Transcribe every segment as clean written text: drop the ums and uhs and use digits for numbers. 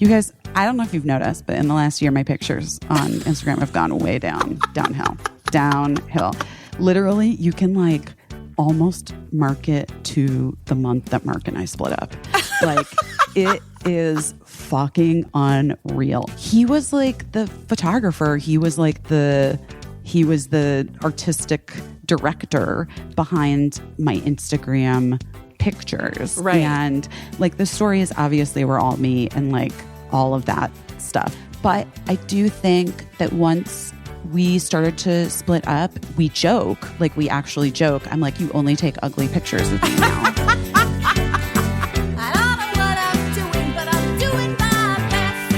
You guys, I don't know if you've noticed, but in the last year, my pictures on Instagram have gone way downhill. Literally, you can like almost mark it to the month that Mark and I split up. Like, it is fucking unreal. He was like the photographer. He was the artistic director behind my Instagram pictures. Right. And like the stories obviously were all me and like all of that stuff. But I do think that once we started to split up, we joke, like we actually joke. I'm like, you only take ugly pictures of me now. I don't know what I'm doing, but I'm doing my best.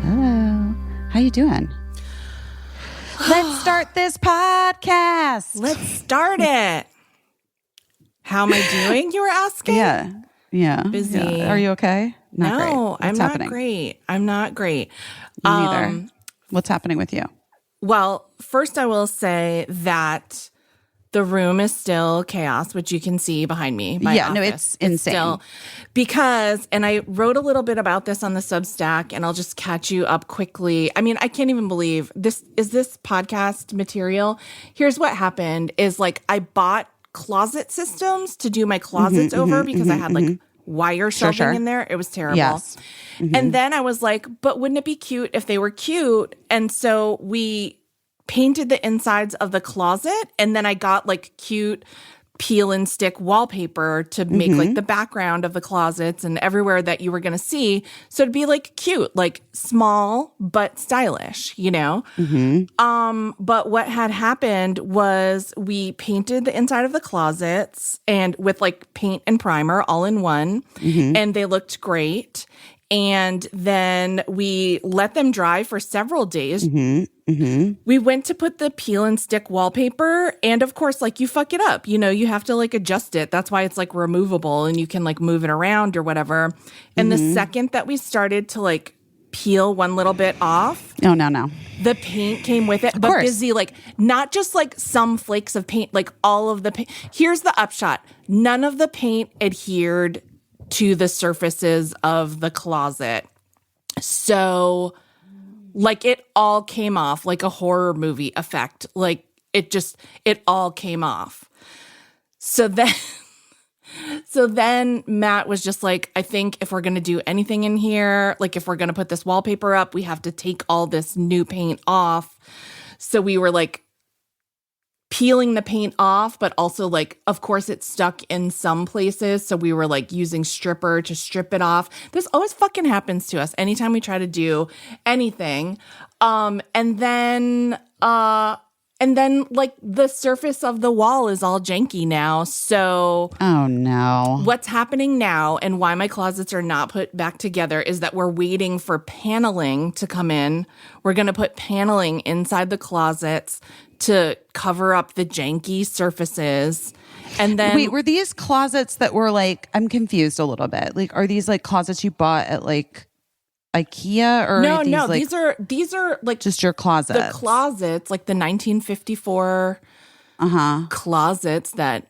Hello. How you doing? Let's start this podcast. Let's start it. How am I doing, you were asking? Yeah. Busy. Yeah. Are you okay? Not great. No, What's I'm happening? not great. I'm not great. Me neither. What's happening with you? Well, first I will say that the room is still chaos, which you can see behind me. My Yeah, no, office. it's insane. Because, and I wrote a little bit about this on the Substack, and I'll just catch you up quickly. I mean, I can't even believe this podcast material. Here's what happened is like I bought closet systems to do my closets over because I had like wire shelving in there. It was terrible. Yes. And then I was like, but wouldn't it be cute if they were cute? And so we painted the insides of the closet, and then I got like cute peel and stick wallpaper to make like the background of the closets and everywhere that you were going to see. So it'd be like cute, like small, but stylish, you know? But what had happened was we painted the inside of the closets and with like paint and primer all in one, and they looked great. And then we let them dry for several days. We went to put the peel and stick wallpaper. And of course, like you fuck it up, you know, you have to like adjust it. That's why it's like removable and you can like move it around or whatever. And the second that we started to like peel one little bit off. Oh, no. The paint came with it, but busy, like not just like some flakes of paint, like all of the paint. Here's the upshot. None of the paint adhered to the surfaces of the closet. So like it all came off like a horror movie effect. Like it all came off. So then Matt was just like, I think if we're going to do anything in here, like if we're going to put this wallpaper up, we have to take all this new paint off. So we were like peeling the paint off, but also like, of course it's stuck in some places. So we were like using stripper to strip it off. This always fucking happens to us anytime we try to do anything. And then like the surface of the wall is all janky now. So Oh, no. what's happening now and why my closets are not put back together is that we're waiting for paneling to come in. We're going to put paneling inside the closets to cover up the janky surfaces. And then Wait, were these closets that were like, I'm confused a little bit. Like, are these like closets you bought at like IKEA or no, are these, like, these are like just your closets? the closets, like the 1954 closets that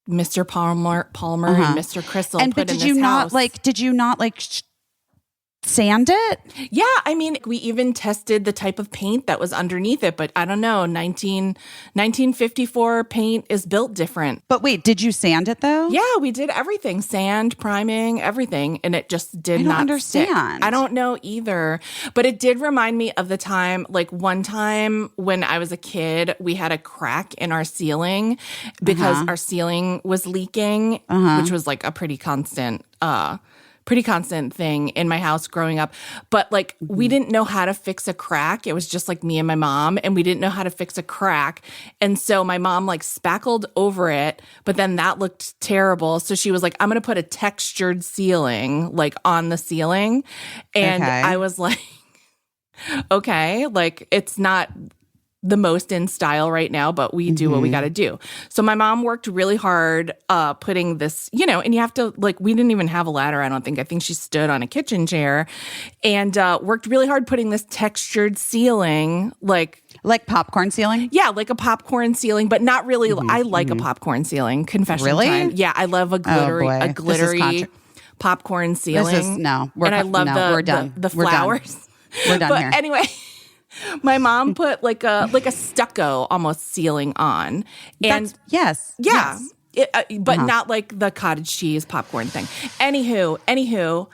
Mr. Palmer and Mr. Crystal And put but in did this you not house. like? Did you not like sand it? Yeah, I mean, we even tested the type of paint that was underneath it, but I don't know, 1954 paint is built different. But wait, did you sand it though? Yeah, we did everything, sand, priming, everything, and it just did I don't not understand. stick. I don't know either, but it did remind me of the time, like one time when I was a kid, we had a crack in our ceiling because our ceiling was leaking, which was like a pretty constant thing in my house growing up. But like we didn't know how to fix a crack. It was just like me and my mom, and we didn't know how to fix a crack. And so my mom like spackled over it, but then that looked terrible. So she was like, I'm going to put a textured ceiling like on the ceiling. And Okay. I was like, okay, like it's not the most in style right now, but we do what we got to do. So my mom worked really hard putting this, you know, and you have to, like, we didn't even have a ladder, I don't think. I think she stood on a kitchen chair and worked really hard putting this textured ceiling, like popcorn ceiling? yeah, like a popcorn ceiling, but not really. I like a popcorn ceiling, confession Really? time. Yeah, I love a glittery popcorn ceiling. This is, no, and I love we're done. the flowers. We're done But here. anyway, my mom put like a stucco almost ceiling on. And Yes. yeah. Yes. But not like the cottage cheese popcorn thing. Anywho,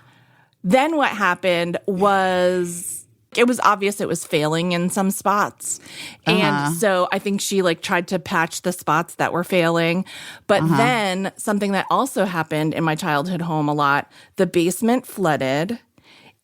then what happened was it was obvious it was failing in some spots. And so I think she like tried to patch the spots that were failing. But then something that also happened in my childhood home a lot, the basement flooded.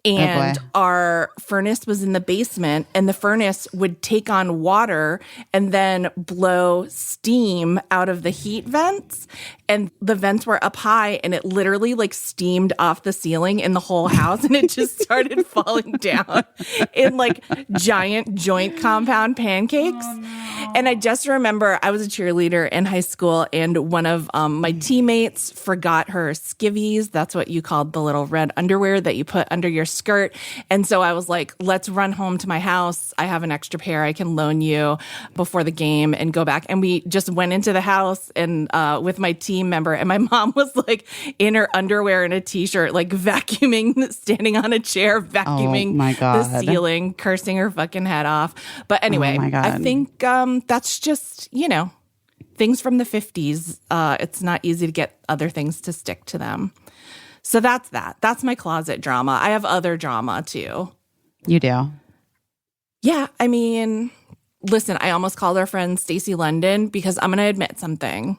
And our furnace was in the basement, and the furnace would take on water and then blow steam out of the heat vents. And the vents were up high, and it literally like steamed off the ceiling in the whole house, and it just started falling down in like giant joint compound pancakes. Oh, no. And I just remember I was a cheerleader in high school, and one of my teammates forgot her skivvies. That's what you called the little red underwear that you put under your skirt. And so I was like, let's run home to my house. I have an extra pair I can loan you before the game and go back. And we just went into the house and with my team member, and my mom was like in her underwear and a t-shirt, like vacuuming, standing on a chair, vacuuming the ceiling, cursing her fucking head off. But anyway, I think that's just, things from the 50s. It's not easy to get other things to stick to them. So that's that. That's my closet drama. I have other drama too. You do? Yeah. I mean, listen, I almost called our friend Stacey London because I'm going to admit something.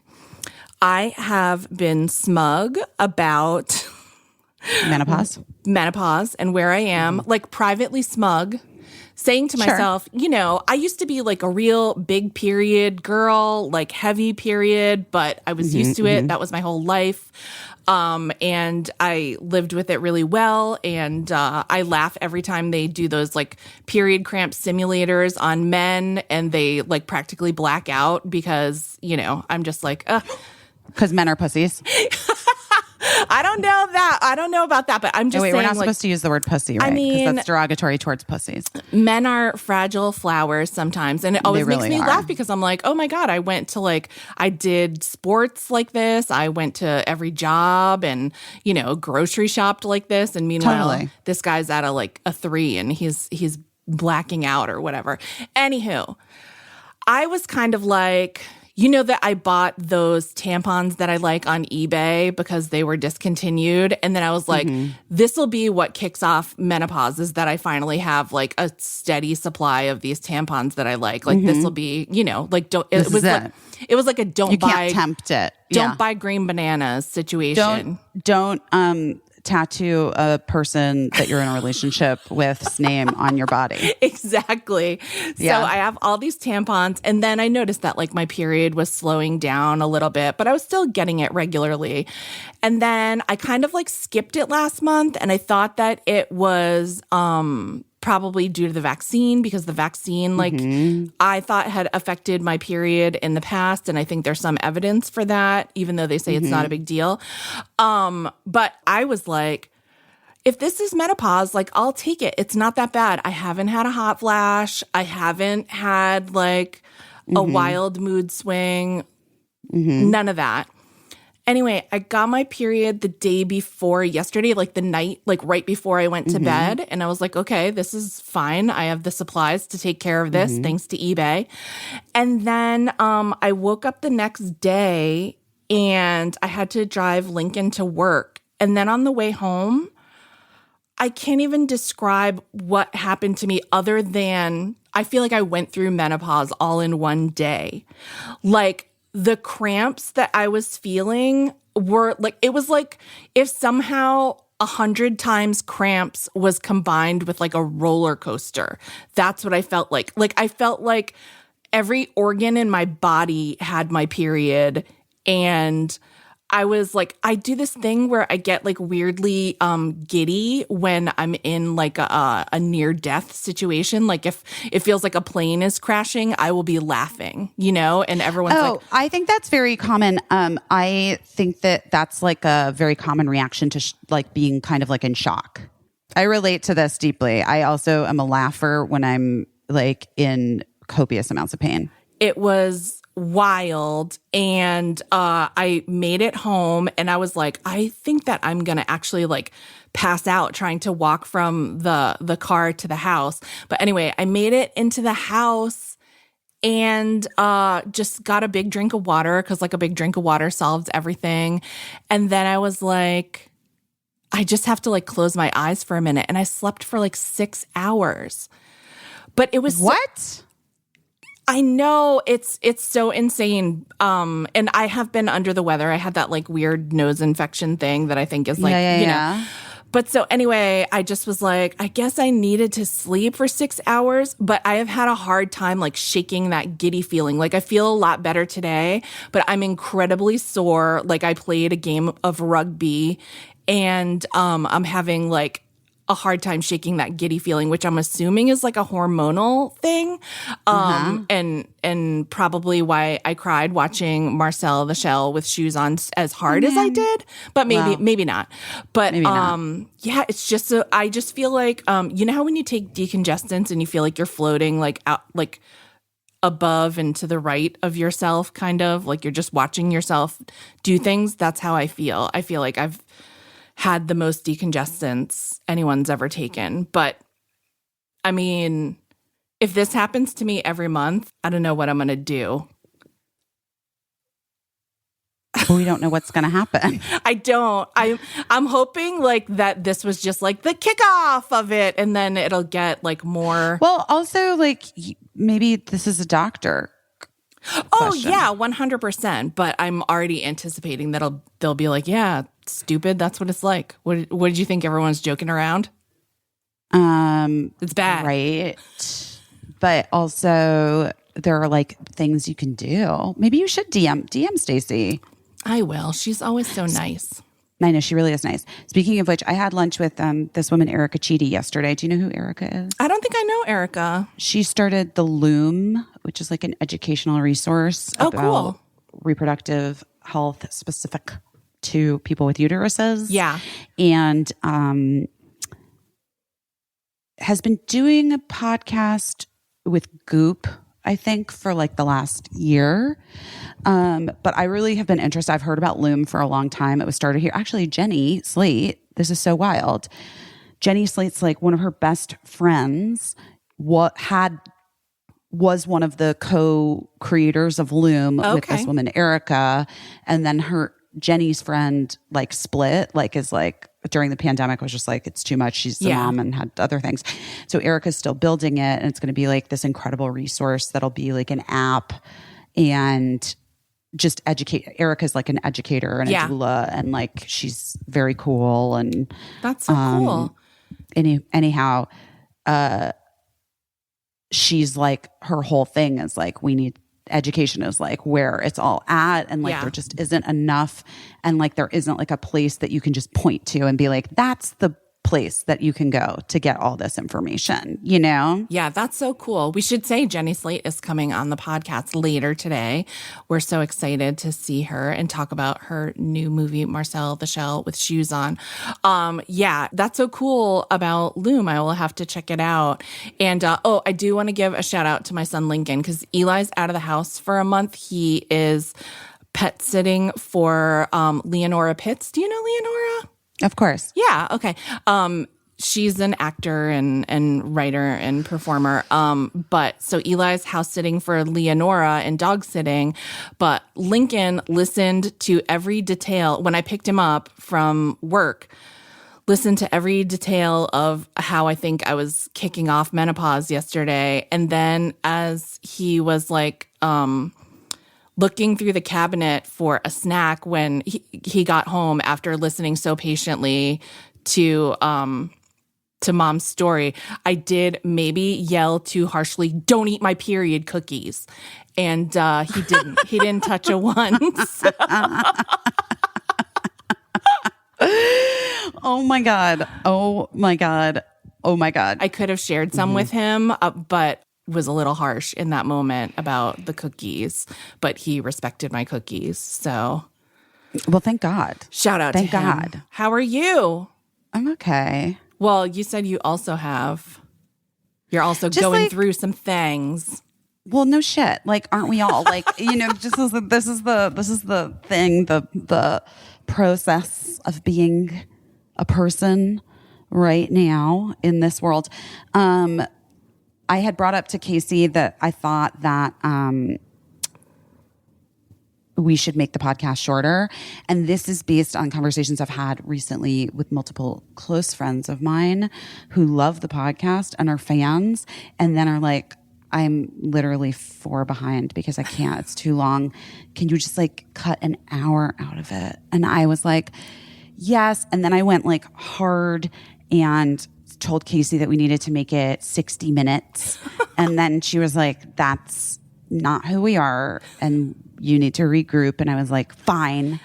I have been smug about menopause and where I am, like privately smug, saying to myself, I used to be like a real big period girl, like heavy period, but I was used to it. That was my whole life. And I lived with it really well. And I laugh every time they do those like period cramp simulators on men and they like practically black out because, I'm just like, because men are pussies. I don't know about that, but I'm just saying. We're not supposed to use the word pussy, right? Because that's derogatory towards pussies. Men are fragile flowers sometimes. And it always makes me laugh because I'm like, oh my God, I did sports like this. I went to every job and, grocery shopped like this. And meanwhile, this guy's at a 3 and he's blacking out or whatever. Anywho, I was kind of like, that I bought those tampons that I like on eBay because they were discontinued. And then I was like, this will be what kicks off menopause, is that I finally have like a steady supply of these tampons that I like. Like this will be, it was like a don't can't tempt it. Don't buy green bananas situation. Don't tattoo a person that you're in a relationship with's name on your body. Exactly. Yeah. So I have all these tampons, and then I noticed that like my period was slowing down a little bit, but I was still getting it regularly. And then I kind of like skipped it last month, and I thought that it was probably due to the vaccine, because the vaccine, I thought had affected my period in the past. And I think there's some evidence for that, even though they say it's not a big deal. But I was like, if this is menopause, like I'll take it. It's not that bad. I haven't had a hot flash. I haven't had like a wild mood swing. None of that. Anyway, I got my period the day before yesterday, like the night, like right before I went to bed. And I was like, okay, this is fine. I have the supplies to take care of this, thanks to eBay. And then I woke up the next day and I had to drive Lincoln to work. And then on the way home, I can't even describe what happened to me other than I feel like I went through menopause all in one day. Like, the cramps that I was feeling were like, it was like if somehow 100 times cramps was combined with like a roller coaster. That's what I felt like. Like I felt like every organ in my body had my period. And I was like, I do this thing where I get like weirdly giddy when I'm in like a near death situation. Like if it feels like a plane is crashing, I will be laughing, and everyone's like, I think that's very common. I think that that's like a very common reaction to like being kind of like in shock. I relate to this deeply. I also am a laugher when I'm like in copious amounts of pain. It was wild. And I made it home and I was like, I think that I'm going to actually like pass out trying to walk from the car to the house. But anyway, I made it into the house and just got a big drink of water because like a big drink of water solves everything. And then I was like, I just have to like close my eyes for a minute. And I slept for like 6 hours. But it was What? I know it's so insane. And I have been under the weather. I had that like weird nose infection thing that I think is like, you know. But so anyway, I just was like, I guess I needed to sleep for 6 hours, but I have had a hard time like shaking that giddy feeling. Like I feel a lot better today, but I'm incredibly sore. Like I played a game of rugby and I'm having like a hard time shaking that giddy feeling, which I'm assuming is like a hormonal thing. And probably why I cried watching Marcel the Shell with shoes on as hard as I did, but maybe not. But maybe not. Yeah, it's just I just feel like you know how when you take decongestants and you feel like you're floating like out like above and to the right of yourself, kind of like you're just watching yourself do things. That's how I feel. I feel like I've had the most decongestants anyone's ever taken. But I mean, if this happens to me every month, I don't know what I'm going to do. We don't know what's going to happen. I don't. I'm hoping like that this was just like the kickoff of it and then it'll get like more. Well, also like maybe this is a doctor. Oh, question. yeah, 100%. But I'm already anticipating that they'll be like, yeah, stupid. That's what it's like. What did you think? Everyone's joking around? It's bad. Right. But also there are like things you can do. Maybe you should DM Stacey. I will. She's always so nice. I know, she really is nice. Speaking of which, I had lunch with this woman, Erica Cheedy, yesterday. Do you know who Erica is? I don't think I know Erica. She started The Loom, which is like an educational resource about reproductive health specific to people with uteruses. Yeah. And has been doing a podcast with Goop, I think, for like the last year. But I really have been interested. I've heard about Loom for a long time. It was started here. Actually, Jenny Slate, this is so wild. Jenny Slate's like one of her best friends was one of the co-creators of Loom with this woman, Erica. And then Jenny's friend like split, like is like during the pandemic was just like, it's too much. She's the mom and had other things. So Erica's still building it and it's going to be like this incredible resource that'll be like an app and just educate. Erica's like an educator and a doula and like she's very cool and that's so cool. Anyhow, she's like her whole thing is like education is like where it's all at and like there just isn't enough and like there isn't like a place that you can just point to and be like that's the place that you can go to get all this information, you know? Yeah, that's so cool. We should say Jenny Slate is coming on the podcast later today. We're so excited to see her and talk about her new movie, Marcel the Shell with shoes on. Yeah, that's so cool about Loom. I will have to check it out. And I do want to give a shout out to my son Lincoln because Eli's out of the house for a month. He is pet sitting for Leonora Pitts. Do you know Leonora? Of course. Yeah. Okay. She's an actor and writer and performer. But so Eli's house sitting for Leonora and dog sitting. But Lincoln listened to every detail when I picked him up from work. Listened to every detail of how I think I was kicking off menopause yesterday. And then as he was like, looking through the cabinet for a snack when he got home after listening so patiently to Mom's story, I did maybe yell too harshly, "Don't eat my period cookies," and he didn't. He didn't touch a once. Oh my god! Oh my god! Oh my god! I could have shared some with him, but was a little harsh in that moment about the cookies, but he respected my cookies. So, well, thank God. Shout out thank to him. God. How are you? I'm okay. Well, you said you're also going through some things. Well, no shit. Like, aren't we all? Like, just this is the thing, the process of being a person right now in this world. I had brought up to Caissie that I thought that we should make the podcast shorter. And this is based on conversations I've had recently with multiple close friends of mine who love the podcast and are fans, and then are like, I'm literally 4 behind because I can't. It's too long. Can you just like cut an hour out of it? And I was like, yes. And then I went like hard and told Caissie that we needed to make it 60 minutes. And then she was like, that's not who we are. And you need to regroup. And I was like, fine.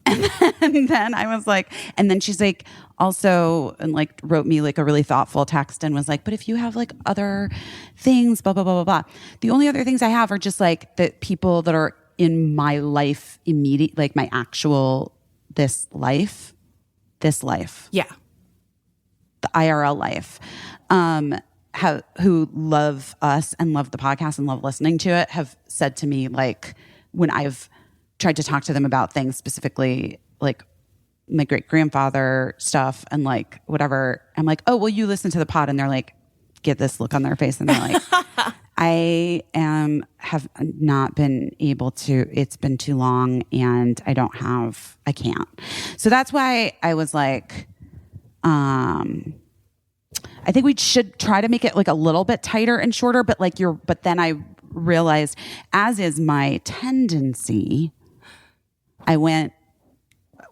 And then I was like, and then she's like, also, and like wrote me like a really thoughtful text and was like, but if you have like other things, blah, blah, blah, blah, blah. The only other things I have are just like the people that are in my life immediate, like my actual, this life. Yeah. The IRL life, who love us and love the podcast and love listening to it, have said to me, like, when I've tried to talk to them about things specifically, like my great grandfather stuff and like whatever, I'm like, oh, well, you listen to the pod, and they're like, get this look on their face, and they're like, have not been able to. It's been too long, and I can't. So that's why I was like, I think we should try to make it like a little bit tighter and shorter, but then I realized, as is my tendency, I went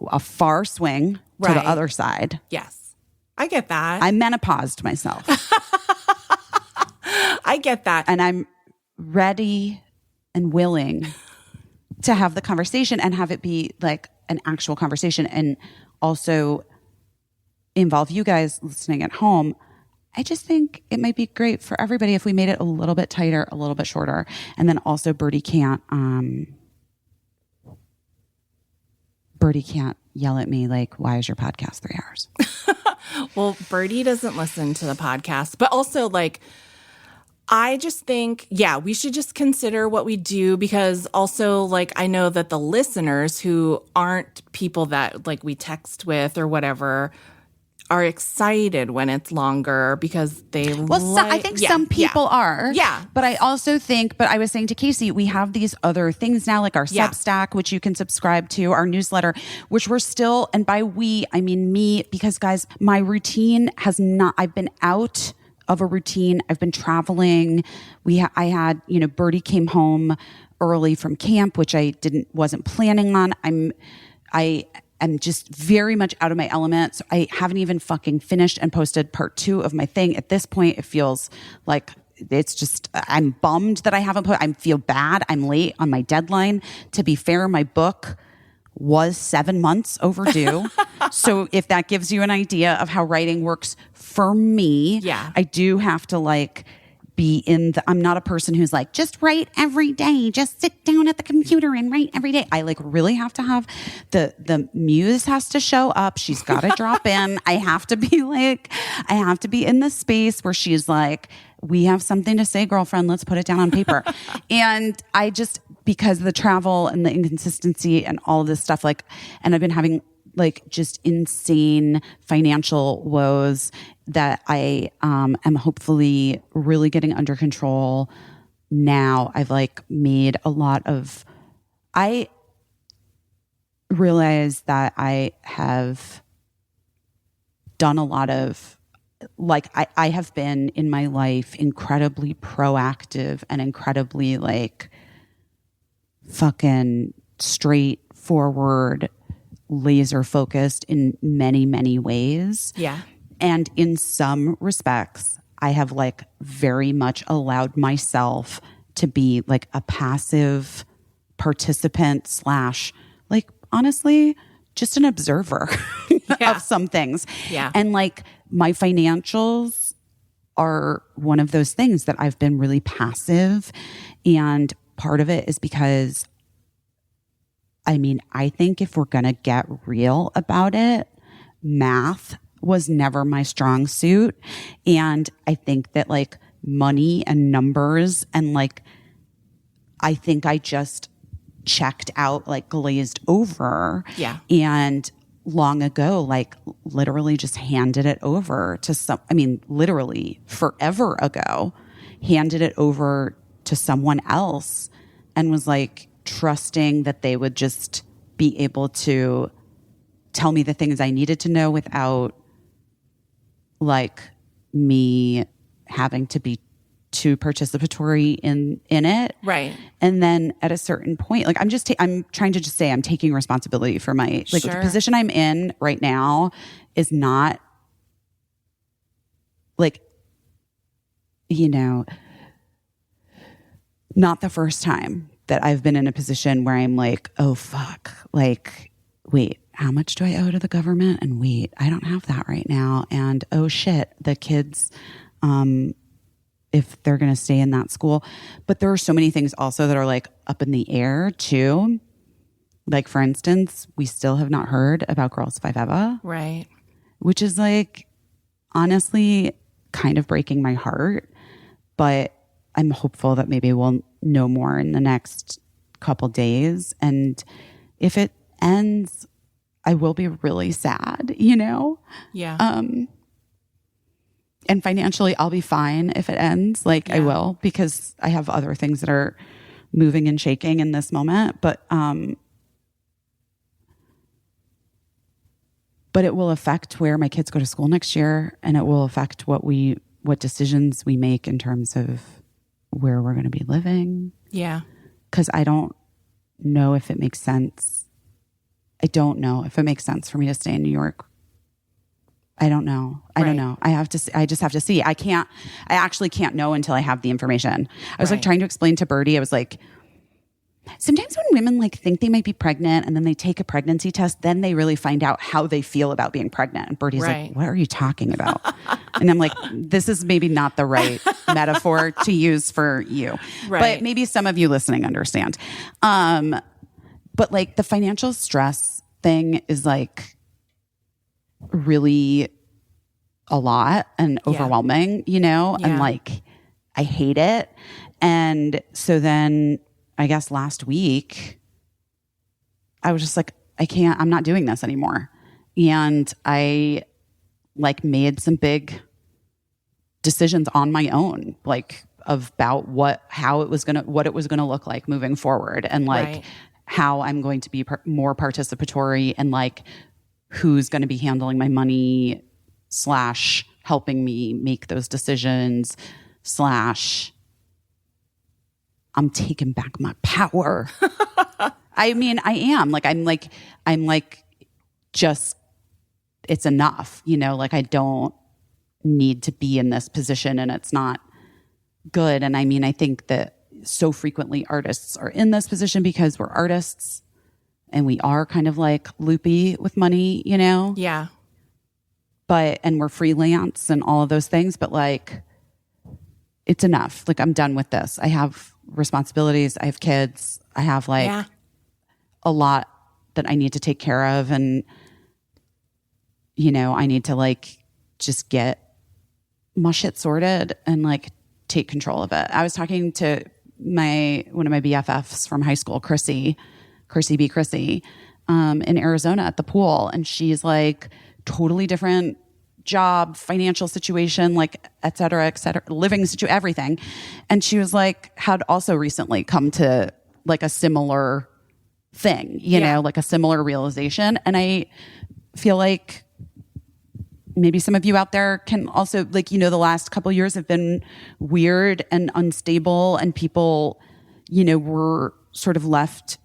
a far swing to the other side. Yes. I get that. I menopaused myself. I get that. And I'm ready and willing to have the conversation and have it be like an actual conversation, and also involve you guys listening at home. I just think it might be great for everybody if we made it a little bit tighter, a little bit shorter. And then also Birdie can't yell at me like, why is your podcast 3 hours? Well, Birdie doesn't listen to the podcast, but also like, I just think, yeah, we should just consider what we do, because also like, I know that the listeners who aren't people that like we text with or whatever are excited when it's longer because they I think some people are. Yeah. But I also think, I was saying to Caissie, we have these other things now, like our Substack, which you can subscribe to, our newsletter, which we're still, and by we, I mean me, because guys, my routine I've been out of a routine. I've been traveling. I had, Birdie came home early from camp, which I wasn't planning on. I'm just very much out of my element. So I haven't even fucking finished and posted part 2 of my thing. At this point, it feels like it's just, I'm bummed that I haven't I feel bad. I'm late on my deadline. To be fair, my book was 7 months overdue. So if that gives you an idea of how writing works for me, I do have to like be I'm not a person who's like, just write every day, just sit down at the computer and write every day. I like really have to have the muse has to show up. She's got to drop in. I have to be in the space where she's like, we have something to say, girlfriend, let's put it down on paper. And I just, because of the travel and the inconsistency and all of this stuff, like, and I've been having like just insane financial woes that I am hopefully really getting under control now. I've like made I realize that I have done a lot of, like, I have been in my life incredibly proactive and incredibly like fucking straightforward, laser focused in many, many ways. Yeah. And in some respects, I have like very much allowed myself to be like a passive participant / like, honestly, just an observer of some things. Yeah. And like my financials are one of those things that I've been really passive. And part of it is because, I mean, I think if we're going to get real about it, math was never my strong suit. And I think that like money and numbers. And like, I think I just checked out, like glazed over. Yeah. And long ago, like literally just handed it over to literally forever ago, handed it over to someone else and was like trusting that they would just be able to tell me the things I needed to know without like me having to be too participatory in it. Right. And then at a certain point, like I'm trying to just say I'm taking responsibility for my, like the position I'm in right now is not like, you know, not the first time that I've been in a position where I'm like, oh fuck, like, wait, how much do I owe to the government? And wait, I don't have that right now. And oh shit, the kids, if they're going to stay in that school. But there are so many things also that are like up in the air too. Like for instance, we still have not heard about Girls 5 Eva. Right. Which is like honestly kind of breaking my heart. But I'm hopeful that maybe we'll know more in the next couple days. And if it ends, I will be really sad, you know? Yeah. And financially, I'll be fine if it ends. Like I will, because I have other things that are moving and shaking in this moment. But it will affect where my kids go to school next year, and it will affect what decisions we make in terms of where we're going to be living. Yeah. Because I don't know if it makes sense. I don't know if it makes sense for me to stay in New York. I don't know. I don't know. I just have to see. I actually can't know until I have the information. I was like trying to explain to Birdie. I was like, sometimes when women like think they might be pregnant and then they take a pregnancy test, then they really find out how they feel about being pregnant. And Birdie's like, what are you talking about? And I'm like, this is maybe not the right metaphor to use for you. Right. But maybe some of you listening understand. But like the financial stress thing is like really a lot and overwhelming, you know, and like I hate it. And so then I guess last week I was just like, I'm not doing this anymore. And I like made some big decisions on my own, like about what it was going to look like moving forward, and like how I'm going to be more participatory, and like who's going to be handling my money / helping me make those decisions / I'm taking back my power. I mean, I am I'm like, just, it's enough, you know, like I don't need to be in this position and it's not good. And I mean, I think that so frequently artists are in this position because we're artists and we are kind of like loopy with money, you know? Yeah. And we're freelance and all of those things, but like, it's enough. Like, I'm done with this. I have responsibilities. I have kids. I have like a lot that I need to take care of. And, you know, I need to like just get my shit sorted and like take control of it. I was talking to one of my BFFs from high school, Chrissy in Arizona at the pool. And she's like totally different job, financial situation, like et cetera, living situation, everything. And she was like, had also recently come to like a similar thing, you know, like a similar realization. And I feel like maybe some of you out there can also, like, you know, the last couple of years have been weird and unstable, and people, you know, were sort of left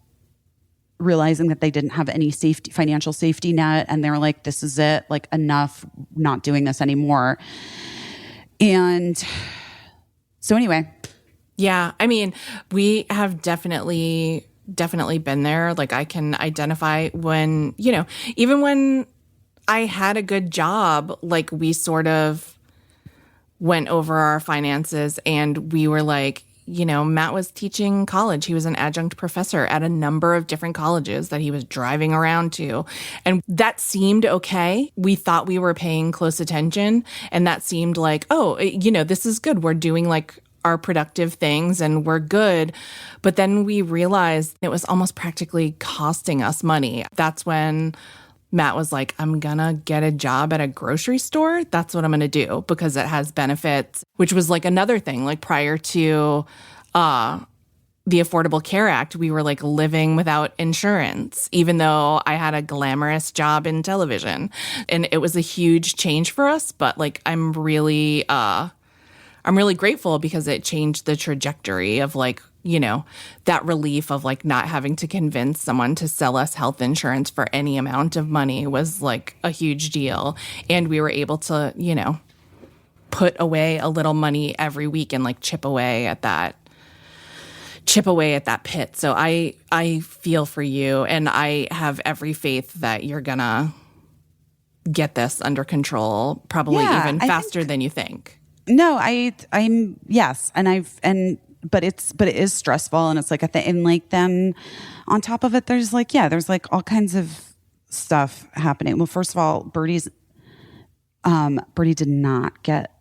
realizing that they didn't have any financial safety net, and they were like, this is it, like enough, not doing this anymore. And so anyway. Yeah. I mean, we have definitely been there. Like I can identify when, you know, even when I had a good job, like we sort of went over our finances and we were like, Matt was teaching college. He was an adjunct professor at a number of different colleges that he was driving around to. And that seemed okay. We thought we were paying close attention. And that seemed like, this is good. We're doing like our productive things and we're good. But then we realized it was almost practically costing us money. That's when Matt was like, I'm gonna get a job at a grocery store. That's what I'm gonna do because it has benefits, which was like another thing. Like prior to the Affordable Care Act, we were like living without insurance, even though I had a glamorous job in television. And it was a huge change for us. But like, I'm really grateful because it changed the trajectory of like, that relief of like not having to convince someone to sell us health insurance for any amount of money was like a huge deal. And we were able to, put away a little money every week and like chip away at that pit. So I feel for you and I have every faith that you're gonna get this under control, probably even faster than you think. No, I'm yes, but it is stressful, and it's like and like then on top of it, there's like all kinds of stuff happening. Well, first of all, Birdie did not get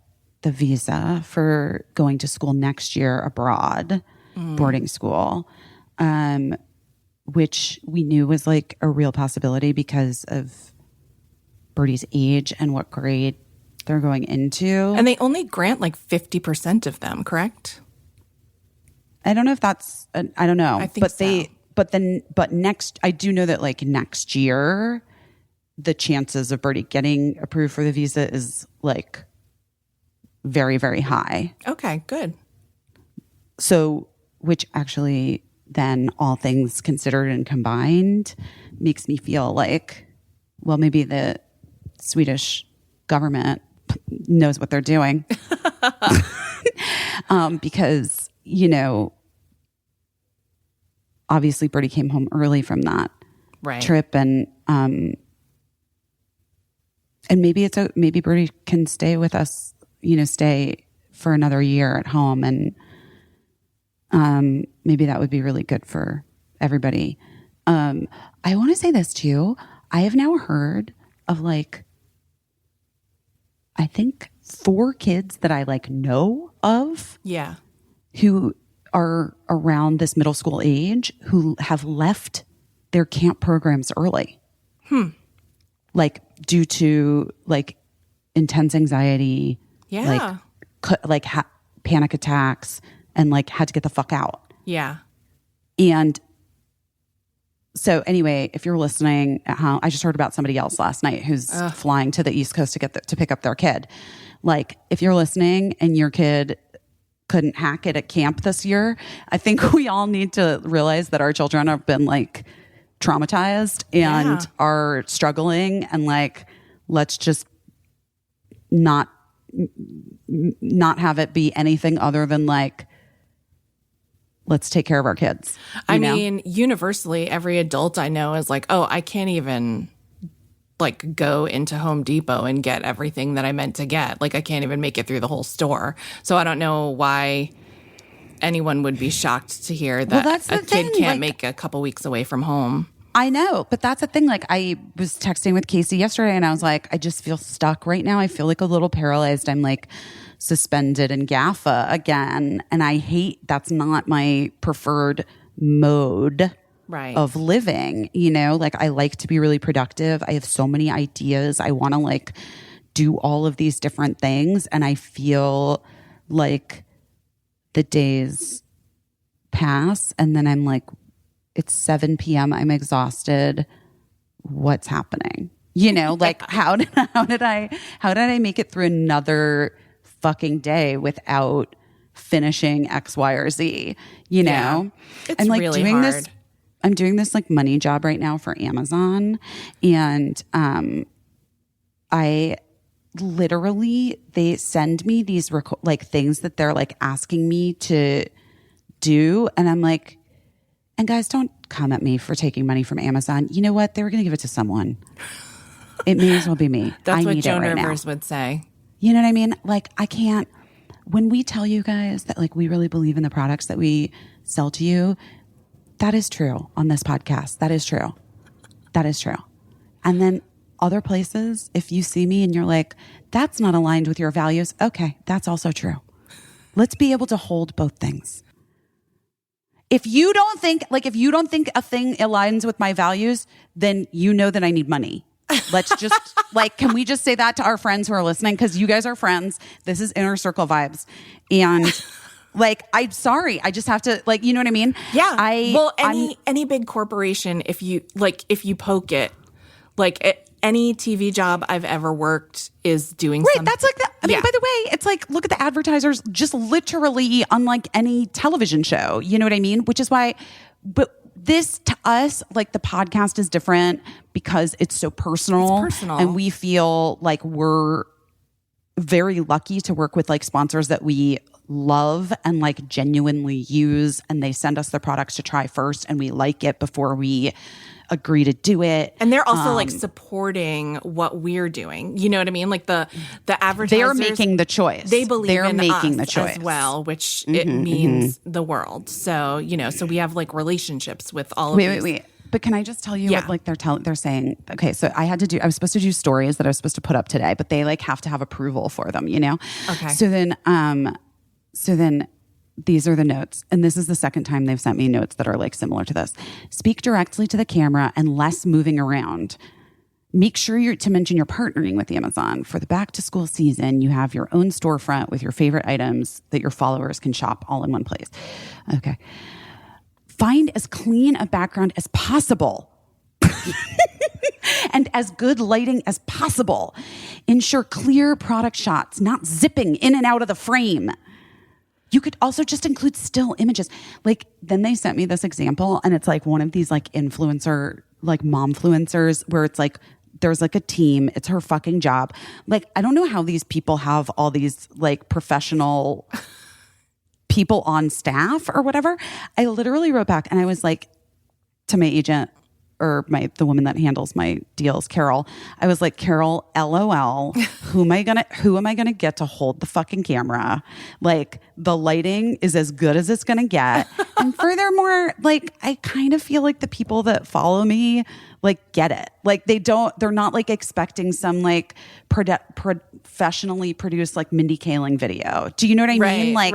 the visa for going to school next year abroad, boarding school, which we knew was like a real possibility because of Birdie's age and what grade they're going into. And they only grant like 50% of them, correct? I don't know if that's, I don't know. I think so. But next, I do know that like next year, the chances of Birdie getting approved for the visa is like very, very high. Okay, good. So, which actually then all things considered and combined makes me feel like, well, maybe the Swedish government knows what they're doing. Because, obviously Birdie came home early from that trip and maybe maybe Birdie can stay with us, stay for another year at home and maybe that would be really good for everybody. I want to say this too. I have now heard of like, I think 4 kids that I like know of. Yeah. Who are around this middle school age who have left their camp programs early. Like due to like intense anxiety. Yeah. Like panic attacks and like had to get the fuck out. Yeah. And so anyway, if you're listening at home, I just heard about somebody else last night who's flying to the East Coast to pick up their kid. Like if you're listening and your kid couldn't hack it at camp this year, I think we all need to realize that our children have been like traumatized and are struggling and like, let's just not have it be anything other than like, let's take care of our kids. I mean, universally, every adult I know is like, oh, I can't even like go into Home Depot and get everything that I meant to get. Like I can't even make it through the whole store. So I don't know why anyone would be shocked to hear that a kid can't make a couple weeks away from home. I know, but that's the thing. Like I was texting with Caissie yesterday and I was like, I just feel stuck right now. I feel like a little paralyzed. I'm like suspended in GAFA again. And I hate, that's not my preferred mode of living, like I like to be really productive. I have so many ideas. I want to like do all of these different things. And I feel like the days pass and then I'm like, it's 7 p.m. I'm exhausted. What's happening? Like how did I make it through another fucking day without finishing X, Y, or Z? Yeah. It's I'm like really doing hard. I'm doing this like money job right now for Amazon. And I literally, they send me these like things that they're like asking me to do. And I'm like, and guys, don't come at me for taking money from Amazon. You know what? They were going to give it to someone. It may as well be me. That's I what need Joan it right Rivers now. would say. You know what I mean? Like I can't, when we tell you guys that like we really believe in the products that we sell to you, that is true on this podcast. That is true. That is true. And then other places, if you see me and you're like, that's not aligned with your values, okay, that's also true. Let's be able to hold both things. If you don't think a thing aligns with my values, then you know that I need money. Let's just like, can we just say that to our friends who are listening? Because you guys are friends. This is inner circle vibes. And like, I'm sorry. I just have to, like, you know what I mean? Yeah. Any big corporation, if you poke it, like any TV job I've ever worked is doing right. something. That's like that. I mean, by the way, it's like, look at the advertisers, just literally unlike any television show. You know what I mean? Which is why, but this to us, like the podcast is different because it's so personal. It's personal. And we feel like we're very lucky to work with like sponsors that we love and like genuinely use, and they send us their products to try first and we like it before we agree to do it. And they're also like supporting what we're doing. You know what I mean? Like the advertisers, they're making the choice. They believe they're in making us the choice as well, which it means the world. So, you know, so we have like relationships with all of these. Wait. But can I just tell you what like they're saying? Okay, so I was supposed to do stories that I was supposed to put up today, but they like have to have approval for them, you know? Okay. So then these are the notes. And this is the second time they've sent me notes that are like similar to this. Speak directly to the camera and less moving around. Make sure to mention you're partnering with Amazon. For the back to school season, you have your own storefront with your favorite items that your followers can shop all in one place. Okay. Find as clean a background as possible. And as good lighting as possible. Ensure clear product shots, not zipping in and out of the frame. You could also just include still images. Like, then they sent me this example, and it's like one of these like influencer, like momfluencers, where it's like, there's like a team. It's her fucking job. Like, I don't know how these people have all these like professional people on staff or whatever. I literally wrote back and I was like, to my agent, or the woman that handles my deals, Carol, I was like, Carol, LOL, who am I gonna get to hold the fucking camera? Like, the lighting is as good as it's gonna get. And furthermore, like, I kind of feel like the people that follow me like get it. Like they're not like expecting some like professionally produced like Mindy Kaling video. Do you know what I mean? Like,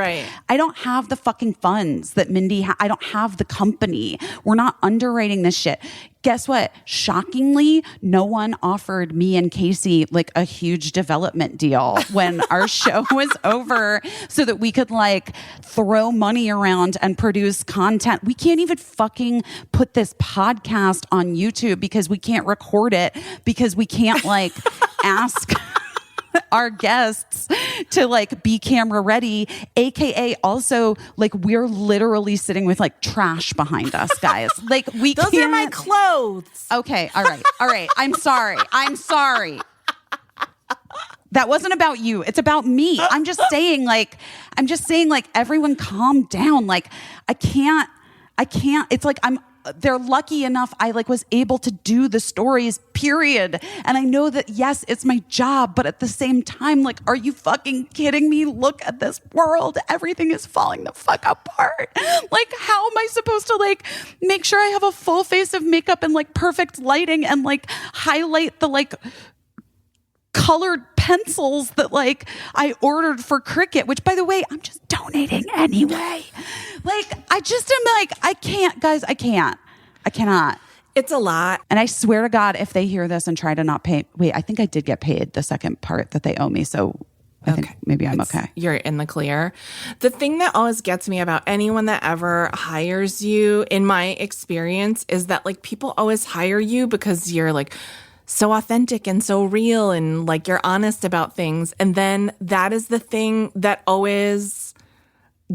I don't have the fucking funds that Mindy I don't have the company. We're not underwriting this shit. Guess what? Shockingly, no one offered me and Caissie like a huge development deal when our show was over so that we could like throw money around and produce content. We can't even fucking put this podcast on YouTube because we can't record it because we can't like ask our guests to like be camera ready, aka also like we're literally sitting with like trash behind us, guys. Like those are my clothes. Okay, all right. I'm sorry. That wasn't about you. It's about me. I'm just saying like everyone calm down. Like I can't. It's like they're lucky enough I like was able to do the stories, period. And I know that, yes, it's my job, but at the same time, like, are you fucking kidding me? Look at this world. Everything is falling the fuck apart. Like, how am I supposed to like make sure I have a full face of makeup and like perfect lighting and like highlight the like colored pencils that like I ordered for Cricut, which by the way, I'm just donating anyway. Like, I just am like, I can't, guys, I cannot. It's a lot. And I swear to God, if they hear this and try to not pay, I think I did get paid the second part that they owe me. So I think maybe I'm okay. You're in the clear. The thing that always gets me about anyone that ever hires you, in my experience, is that like people always hire you because you're like so authentic and so real and like you're honest about things. And then that is the thing that always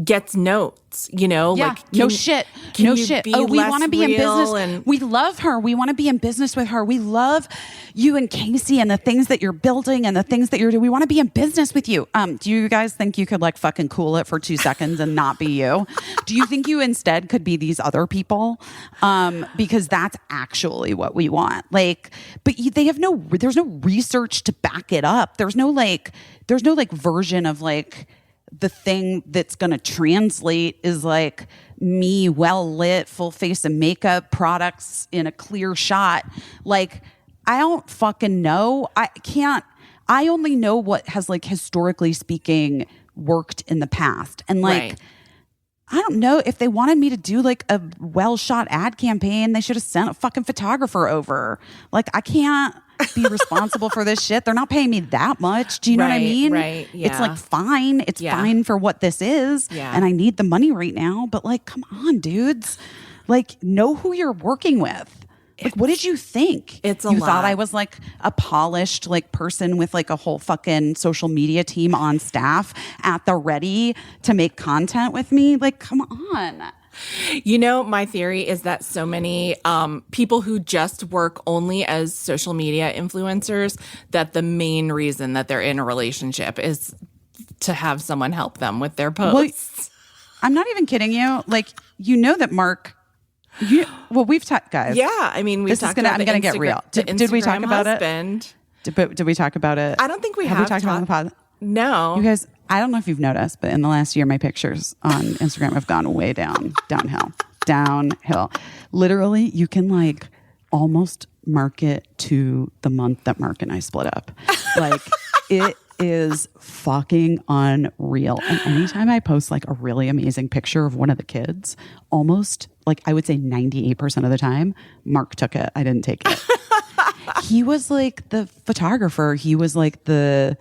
gets notes, you know? Yeah, like, no shit. Oh, we want to be in business. We love her. We want to be in business with her. We love you and Caissie and the things that you're building and the things that you're doing. We want to be in business with you. Do you guys think you could like fucking cool it for 2 seconds and not be you? Do you think you instead could be these other people? Because that's actually what we want. Like, but there's no research to back it up. There's no like version of like the thing that's going to translate is like me well lit, full face of makeup, products in a clear shot. Like, I don't fucking know. I only know what has, like, historically speaking, worked in the past. And like, Right. I don't know, if they wanted me to do like a well shot ad campaign, they should have sent a fucking photographer over. Like, I can't be responsible for this shit. They're not paying me that much. Do you know what I mean? Right. Yeah. It's like fine. It's Yeah. fine for what this is. Yeah. And I need the money right now. But like, come on, dudes. Like, know who you're working with. Like, what did you think? It's a You lot. thought I was like a polished like person with like a whole fucking social media team on staff at the ready to make content with me? Like, come on. You know, my theory is that so many people who just work only as social media influencers, that the main reason that they're in a relationship is to have someone help them with their posts. I'm not even kidding you. Like, you know that Mark. We've talked, guys. Yeah, I mean, we This is talked gonna. about I'm gonna get real. Did we talk about husband. it? Did we talk about it? I don't think we have. We talked about it on the pod. No. You guys, I don't know if you've noticed, but in the last year, my pictures on Instagram have gone way downhill. Literally, you can like almost mark it to the month that Mark and I split up. Like, it is fucking unreal. And anytime I post like a really amazing picture of one of the kids, almost like I would say 98% of the time, Mark took it. I didn't take it. He was like the photographer. He was the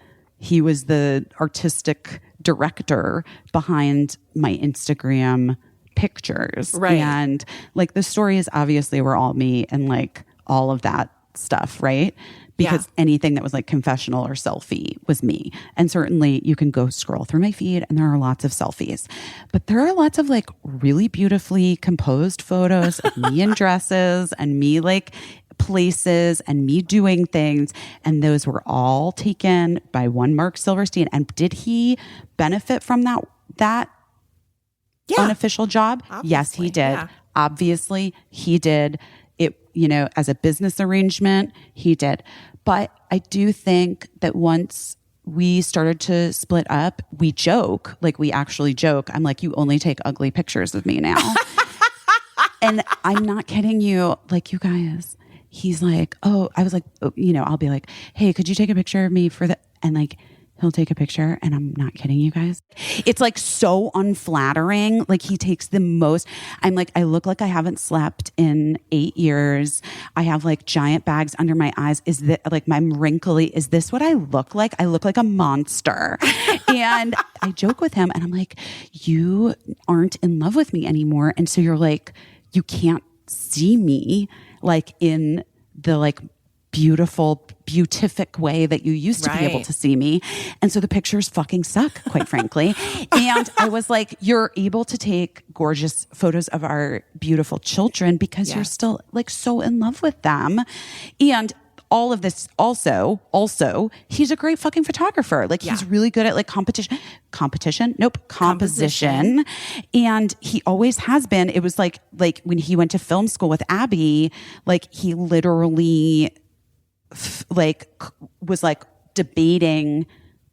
artistic director behind my Instagram pictures. Right. And like the stories obviously were all me and like all of that stuff, right? Because anything that was like confessional or selfie was me. And certainly you can go scroll through my feed and there are lots of selfies. But there are lots of like really beautifully composed photos of me in dresses and me like places and me doing things. And those were all taken by one Mark Silverstein. And did he benefit from that unofficial job? Obviously, yes, he did. yeah. Obviously, he did. It, as a business arrangement, he did. But I do think that once we started to split up, we joke, like we actually joke. I'm like, you only take ugly pictures of me now. And I'm not kidding you. Like, you guys, he's like, oh, I was like, I'll be like, hey, could you take a picture of me for the, and like, he'll take a picture, and I'm not kidding you guys. It's like so unflattering. Like, he takes the most. I'm like, I look like I haven't slept in 8 years. I have like giant bags under my eyes. Is that like I'm wrinkly? Is this what I look like? I look like a monster. And I joke with him and I'm like, you aren't in love with me anymore. And so you're like, you can't see me like in the like beautiful, beatific way that you used to be able to see me. And so the pictures fucking suck, quite frankly. And I was like, you're able to take gorgeous photos of our beautiful children because you're still like so in love with them. And all of this also, he's a great fucking photographer. Like he's really good at like composition. And he always has been. It was like when he went to film school with Abby, like he literally was like debating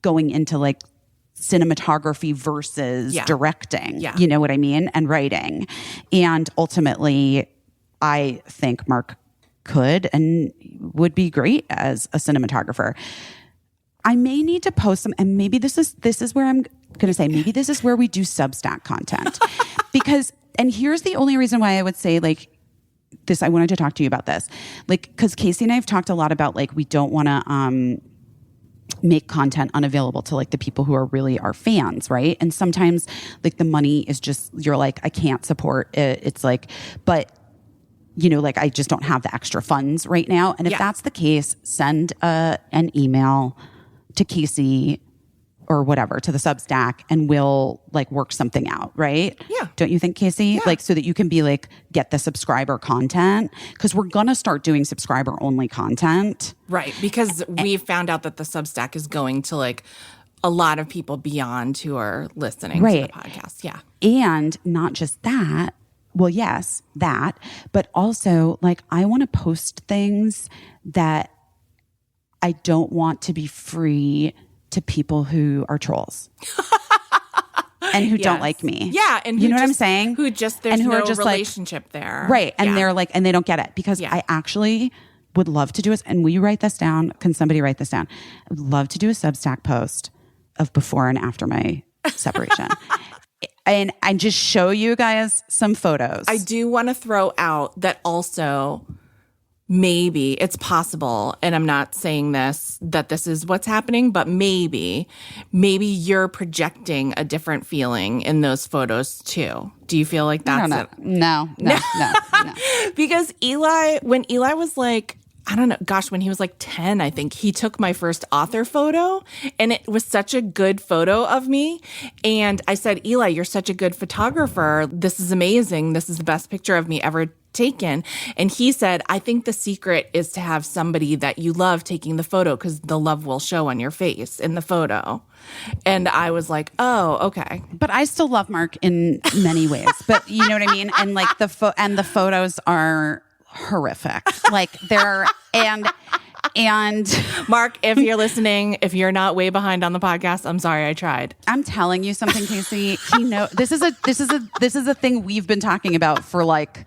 going into like cinematography versus directing, you know what I mean? And writing. And ultimately I think Mark could and would be great as a cinematographer. I may need to post some, and maybe this is where I'm going to say, maybe this is where we do Substack content because, and here's the only reason why I would say like, this, I wanted to talk to you about this. Like, because Caissie and I have talked a lot about like, we don't want to make content unavailable to like the people who are really our fans, right? And sometimes like the money is just, you're like, I can't support it. It's like, but like I just don't have the extra funds right now. And if that's the case, send an email to Caissie or whatever, to the Substack, and we'll like work something out, right? Yeah. Don't you think, Caissie? Yeah. Like so that you can be like, get the subscriber content, because we're going to start doing subscriber only content. Right. Because we found out that the Substack is going to like a lot of people beyond who are listening to the podcast. Yeah. And not just that. Well, yes, that, but also like I want to post things that I don't want to be free to people who are trolls. and who don't Yes. like me. Yeah, and you who know what I'm just- saying? Who just there's and who no are just relationship there, right? And Yeah. they're like, and they don't get it because Yeah. I actually would love to do this. And will you write this down? Can somebody write this down? I would love to do a Substack post of before and after my separation. And just show you guys some photos. I do want to throw out that also maybe it's possible, and I'm not saying that this is what's happening, but maybe you're projecting a different feeling in those photos too. Do you feel like that's it? No. Because when Eli was like, I don't know, gosh, when he was like 10, I think he took my first author photo, and it was such a good photo of me. And I said, Eli, you're such a good photographer. This is amazing. This is the best picture of me ever taken. And he said, I think the secret is to have somebody that you love taking the photo because the love will show on your face in the photo. And I was like, oh, okay. But I still love Mark in many ways. But you know what I mean? And like the photos are horrific. Like they're and Mark, if you're listening, if you're not way behind on the podcast, I'm sorry I tried. I'm telling you something, Caissie. This is a thing we've been talking about for like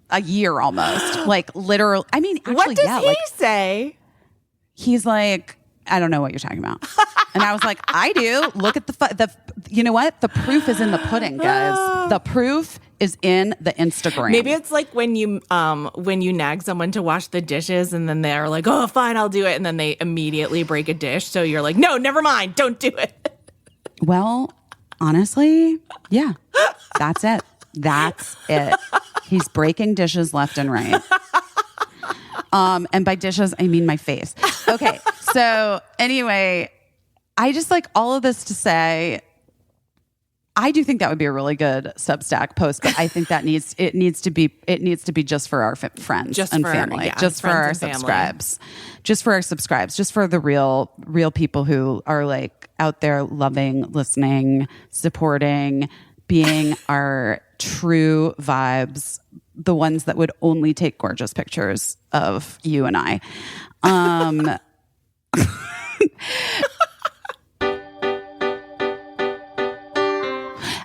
a year almost. Like literally. I mean, actually, What does he like, say? he's like, I don't know what you're talking about. And I was like, I do. Look at the you know what? The proof is in the pudding, guys. The proof is in the Instagram. Maybe it's like when you nag someone to wash the dishes and then they're like, oh, fine, I'll do it. And then they immediately break a dish. So you're like, no, never mind. Don't do it. Well, honestly, yeah, that's it. That's it. He's breaking dishes left and right. And by dishes, I mean my face. Okay. So anyway, I just like all of this to say, I do think that would be a really good Substack post, but I think that it needs to be just for our friends Just and for- family, yeah, just for friends our and family. subscribes, just for our subscribes, just for the real people who are like out there loving, listening, supporting, being our true vibes, the ones that would only take gorgeous pictures of you and I.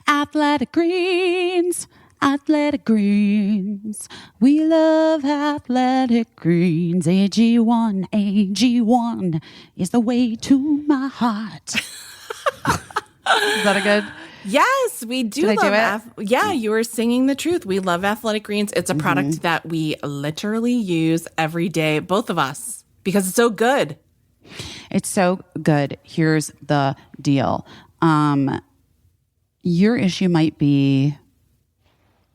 Athletic Greens, Athletic Greens. We love Athletic Greens. AG1, AG1 is the way to my heart. Is that a good? Yes, we do Did I love do it? Yeah, you were singing the truth. We love Athletic Greens. It's a product that we literally use every day, both of us, because it's so good. It's so good. Here's the deal. Your issue might be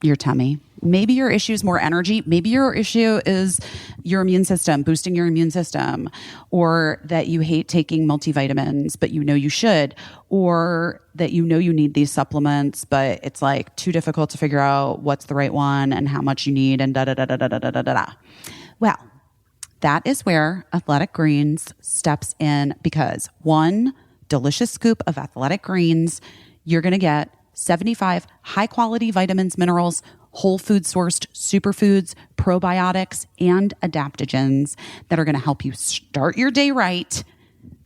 your tummy. Maybe your issue is more energy. Maybe your issue is your immune system, boosting your immune system, or that you hate taking multivitamins, but you know you should, or that you know you need these supplements, but it's like too difficult to figure out what's the right one and how much you need and da-da-da-da-da-da-da-da. Well, that is where Athletic Greens steps in, because one delicious scoop of Athletic Greens, you're going to get 75 high-quality vitamins, minerals, whole food sourced superfoods, probiotics, and adaptogens that are going to help you start your day right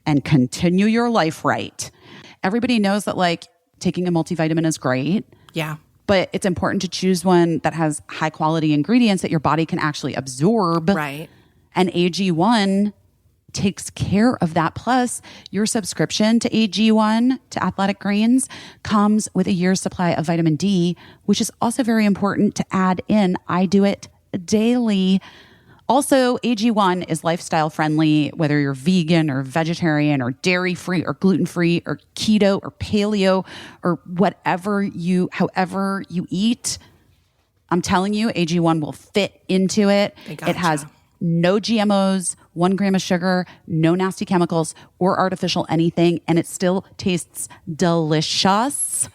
and continue your life right. Everybody knows that like taking a multivitamin is great. Yeah. But it's important to choose one that has high-quality ingredients that your body can actually absorb. Right. And AG1 takes care of that. Plus, your subscription to AG1, to Athletic Greens, comes with a year's supply of vitamin D, which is also very important to add in. I do it daily. Also, AG1 is lifestyle friendly, whether you're vegan or vegetarian or dairy free or gluten free or keto or paleo or however you eat. I'm telling you, AG1 will fit into it. Gotcha. It has no GMOs, 1 gram of sugar, no nasty chemicals or artificial anything, and it still tastes delicious.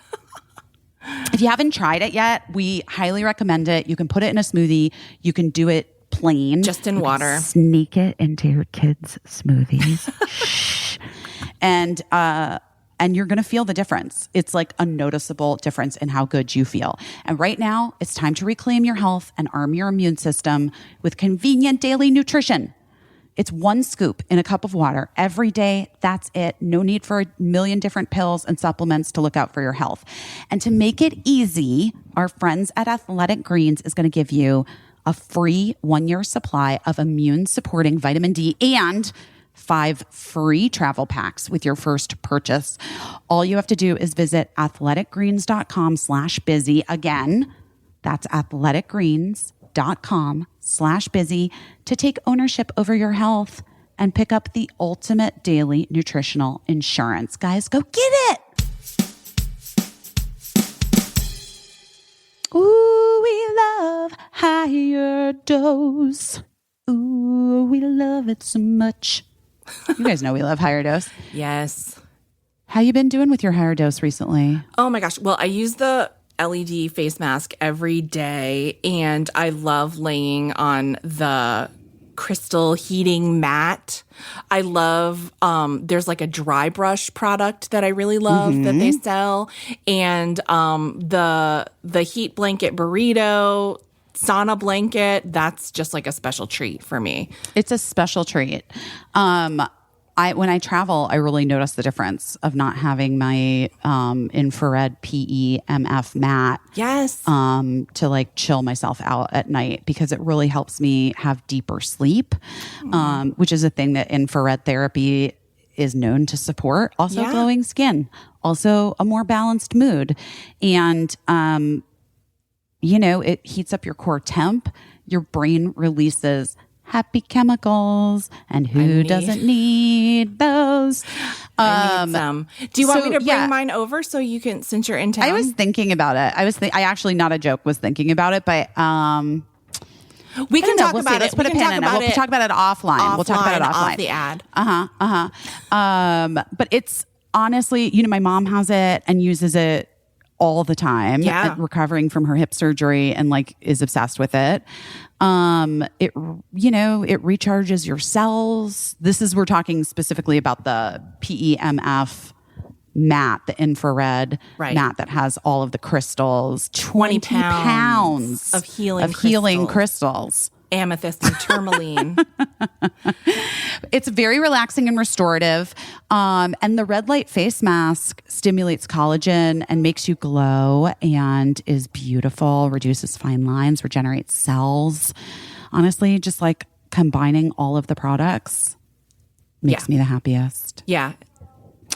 If you haven't tried it yet, we highly recommend it. You can put it in a smoothie. You can do it plain. Just in water. Sneak it into your kids' smoothies. Shh. And you're going to feel the difference. It's like a noticeable difference in how good you feel. And right now, it's time to reclaim your health and arm your immune system with convenient daily nutrition. It's one scoop in a cup of water every day. That's it. No need for a million different pills and supplements to look out for your health. And to make it easy, our friends at Athletic Greens is going to give you a free 1-year supply of immune supporting vitamin D and 5 free travel packs with your first purchase. All you have to do is visit athleticgreens.com/busy. Again, that's athleticgreens.com/busy to take ownership over your health and pick up the ultimate daily nutritional insurance. Guys, go get it. Ooh, we love higher dose. Ooh, we love it so much. You guys know we love higher dose. Yes. How you been doing with your higher dose recently? Oh my gosh. Well, I use the LED face mask every day, and I love laying on the crystal heating mat. I love, there's like a dry brush product that I really love that they sell. And the heat blanket burrito, sauna blanket, that's just like a special treat for me. It's a special treat. When I travel, I really notice the difference of not having my infrared PEMF mat. Yes. To like chill myself out at night, because it really helps me have deeper sleep, which is a thing that infrared therapy is known to support. Also glowing skin, also a more balanced mood. And, it heats up your core temp. Your brain releases happy chemicals, and who doesn't need those? I need some. Do you want me to bring mine over so you can, since you're in town? I was thinking about it. I actually, not a joke, was thinking about it, but we can talk about it. Let's put a pin in it. We'll talk about it offline. We'll talk about it offline. Off the ad. But it's honestly, my mom has it and uses it all the time, recovering from her hip surgery, and like is obsessed with it. It recharges your cells. We're talking specifically about the PEMF mat, the infrared mat that has all of the crystals, 20 pounds of healing crystals. Amethyst and tourmaline. It's very relaxing and restorative. And the red light face mask stimulates collagen and makes you glow and is beautiful, reduces fine lines, regenerates cells. Honestly, just like combining all of the products makes me the happiest. Yeah.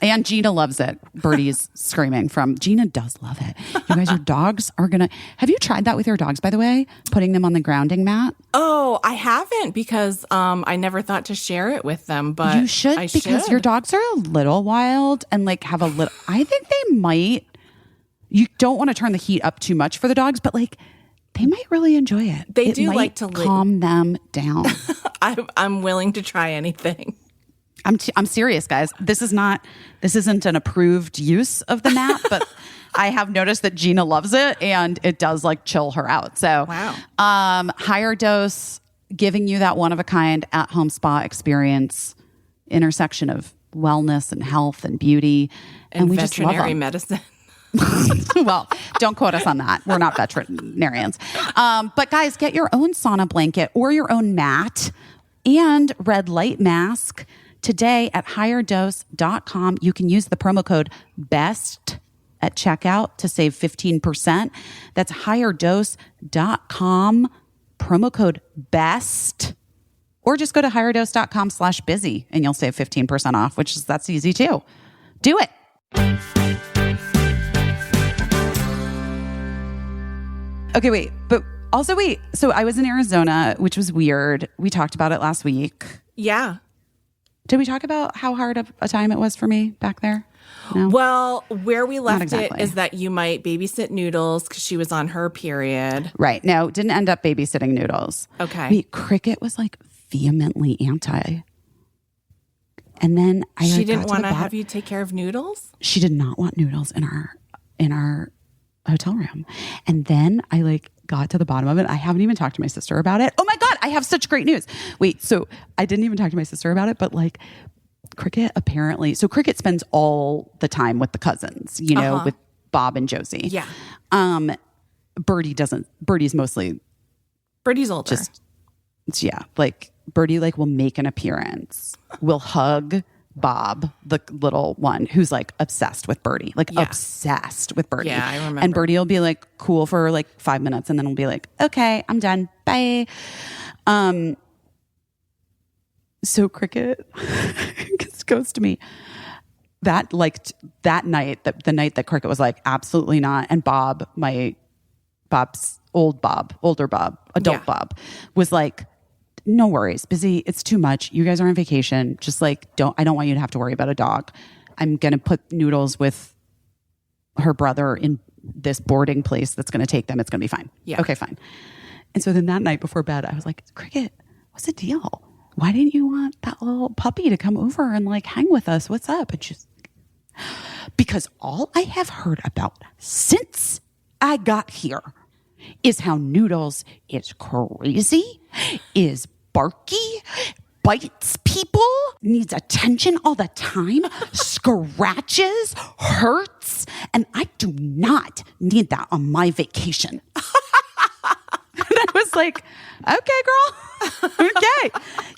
And Gina loves it. Birdie's screaming from Gina does love it. You guys, your dogs are going to... Have you tried that with your dogs, by the way? Putting them on the grounding mat? Oh, I haven't, because I never thought to share it with them, but you should, because your dogs are a little wild and like have a little... I think they might... You don't want to turn the heat up too much for the dogs, but like they might really enjoy it. They do like to calm them down. I'm willing to try anything. I'm serious, guys. This isn't an approved use of the mat, but I have noticed that Gina loves it and it does like chill her out. So, higher dose, giving you that one of a kind at home spa experience, intersection of wellness and health and beauty, and we just love them. Medicine. Well, don't quote us on that. We're not veterinarians. But guys, get your own sauna blanket or your own mat and red light mask today at higherdose.com. You can use the promo code BEST at checkout to save 15%. That's higherdose.com, promo code BEST. Or just go to higherdose.com/busy and you'll save 15% off, that's easy too. Do it. Okay, wait. But also, wait. So I was in Arizona, which was weird. We talked about it last week. Yeah. Did we talk about how hard of a time it was for me back there? No? Well, where we left it is that you might babysit Noodles because she was on her period. Right. No, didn't end up babysitting Noodles. Okay. Wait, Cricket was like vehemently anti. And then she didn't want to have you take care of Noodles? She did not want Noodles in our hotel room. And then I like got to the bottom of it. I haven't even talked to my sister about it. Oh my God, I have such great news. Wait, so I didn't even talk to my sister about it, but like Cricket apparently, so Cricket spends all the time with the cousins, with Bob and Josie. Yeah. Birdie doesn't. Birdie's mostly Birdie's older. Just So yeah, like Birdie like will make an appearance, will hug Bob, the little one who's like obsessed with Birdie, like obsessed with Birdie. Yeah, I remember. And Birdie will be like cool for like 5 minutes and then we'll be like, okay, I'm done. Bye. So Cricket goes to me that night, the night that Cricket was like, absolutely not. And Bob's older Bob, adult Bob was like, no worries, busy. It's too much. You guys are on vacation. Just like, I don't want you to have to worry about a dog. I'm going to put Noodles with her brother in this boarding place that's going to take them. It's going to be fine. Yeah. Okay, fine. And so then that night before bed, I was like, Cricket, what's the deal? Why didn't you want that little puppy to come over and like hang with us? What's up? And she's because all I have heard about since I got here is how Noodles is crazy, is barky, bites people, needs attention all the time, scratches, hurts, and I do not need that on my vacation. And I was like, okay, girl. Okay.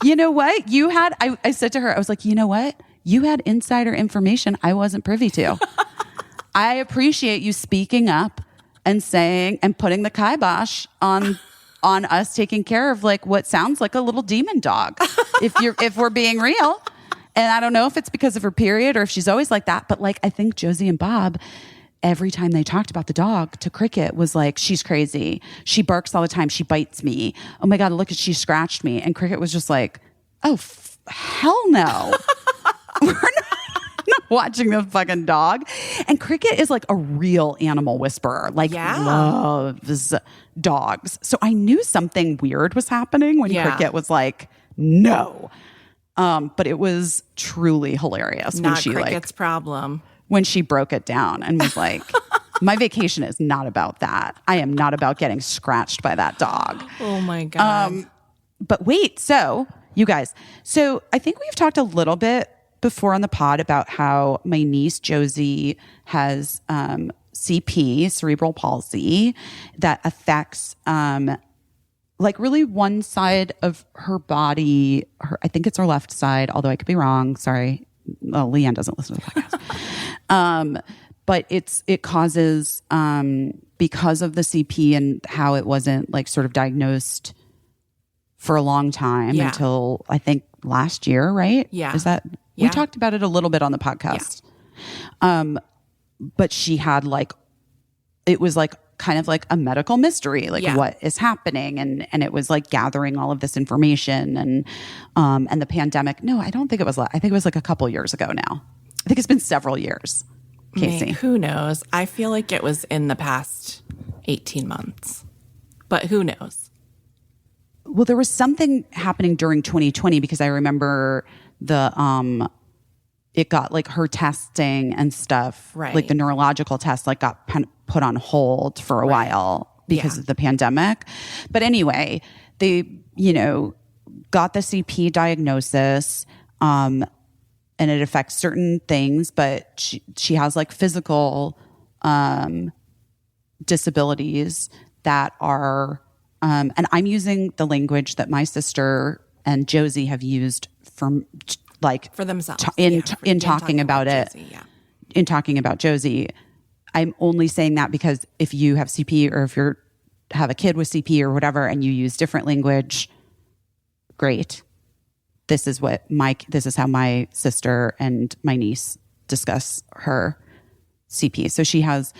You know what? I said to her, I was like, you know what? You had insider information I wasn't privy to. I appreciate you speaking up and saying and putting the kibosh on us taking care of like what sounds like a little demon dog. If we're being real. And I don't know if it's because of her period or if she's always like that, but like I think Josie and Bob, every time they talked about the dog to Cricket was like, she's crazy. She barks all the time. She bites me. Oh my God, look at she scratched me. And Cricket was just like, oh, hell no. We're not watching the fucking dog. And Cricket is like a real animal whisperer, like loves dogs. So I knew something weird was happening when Cricket was like, no. But it was truly hilarious Not when she Cricket's problem. When she broke it down and was like, my vacation is not about that. I am not about getting scratched by that dog. Oh my God. But wait, so you guys, I think we've talked a little bit before on the pod about how my niece Josie has CP, cerebral palsy, that affects like really one side of her body. I think it's her left side, although I could be wrong. Sorry. Well, Leanne doesn't listen to the podcast. But it causes, because of the CP and how it wasn't like sort of diagnosed for a long time until I think last year, right? Yeah. Is that, we talked about it a little bit on the podcast. Yeah. But she had like, it was like kind of like a medical mystery, like what is happening. And it was like gathering all of this information and the pandemic. No, I don't think it was, I think it was like a couple years ago now. I think it's been several years. Caissie. Who knows? I feel like it was in the past 18 months, but who knows? Well, there was something happening during 2020 because I remember it got like her testing and stuff, right? Like the neurological test, like got put on hold for a while because of the pandemic. But anyway, they, got the CP diagnosis, and it affects certain things, but she has like physical, disabilities that are, and I'm using the language that my sister and Josie have used for themselves in talking about it. Josie, in talking about Josie, I'm only saying that because if you have CP or if you have a kid with CP or whatever, and you use different language, great. This is how my sister and my niece discuss her CP. So she has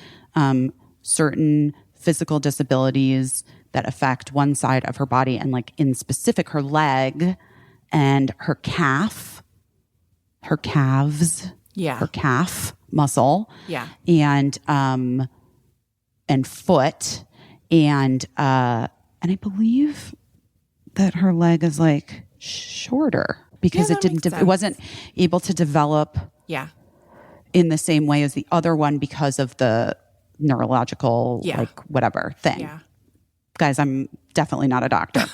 certain physical disabilities that affect one side of her body, and like in specific her leg and her calves, her calf muscle, and foot, and I believe that her leg is like shorter because it wasn't able to develop in the same way as the other one because of the neurological like whatever thing. Guys, I'm definitely not a doctor.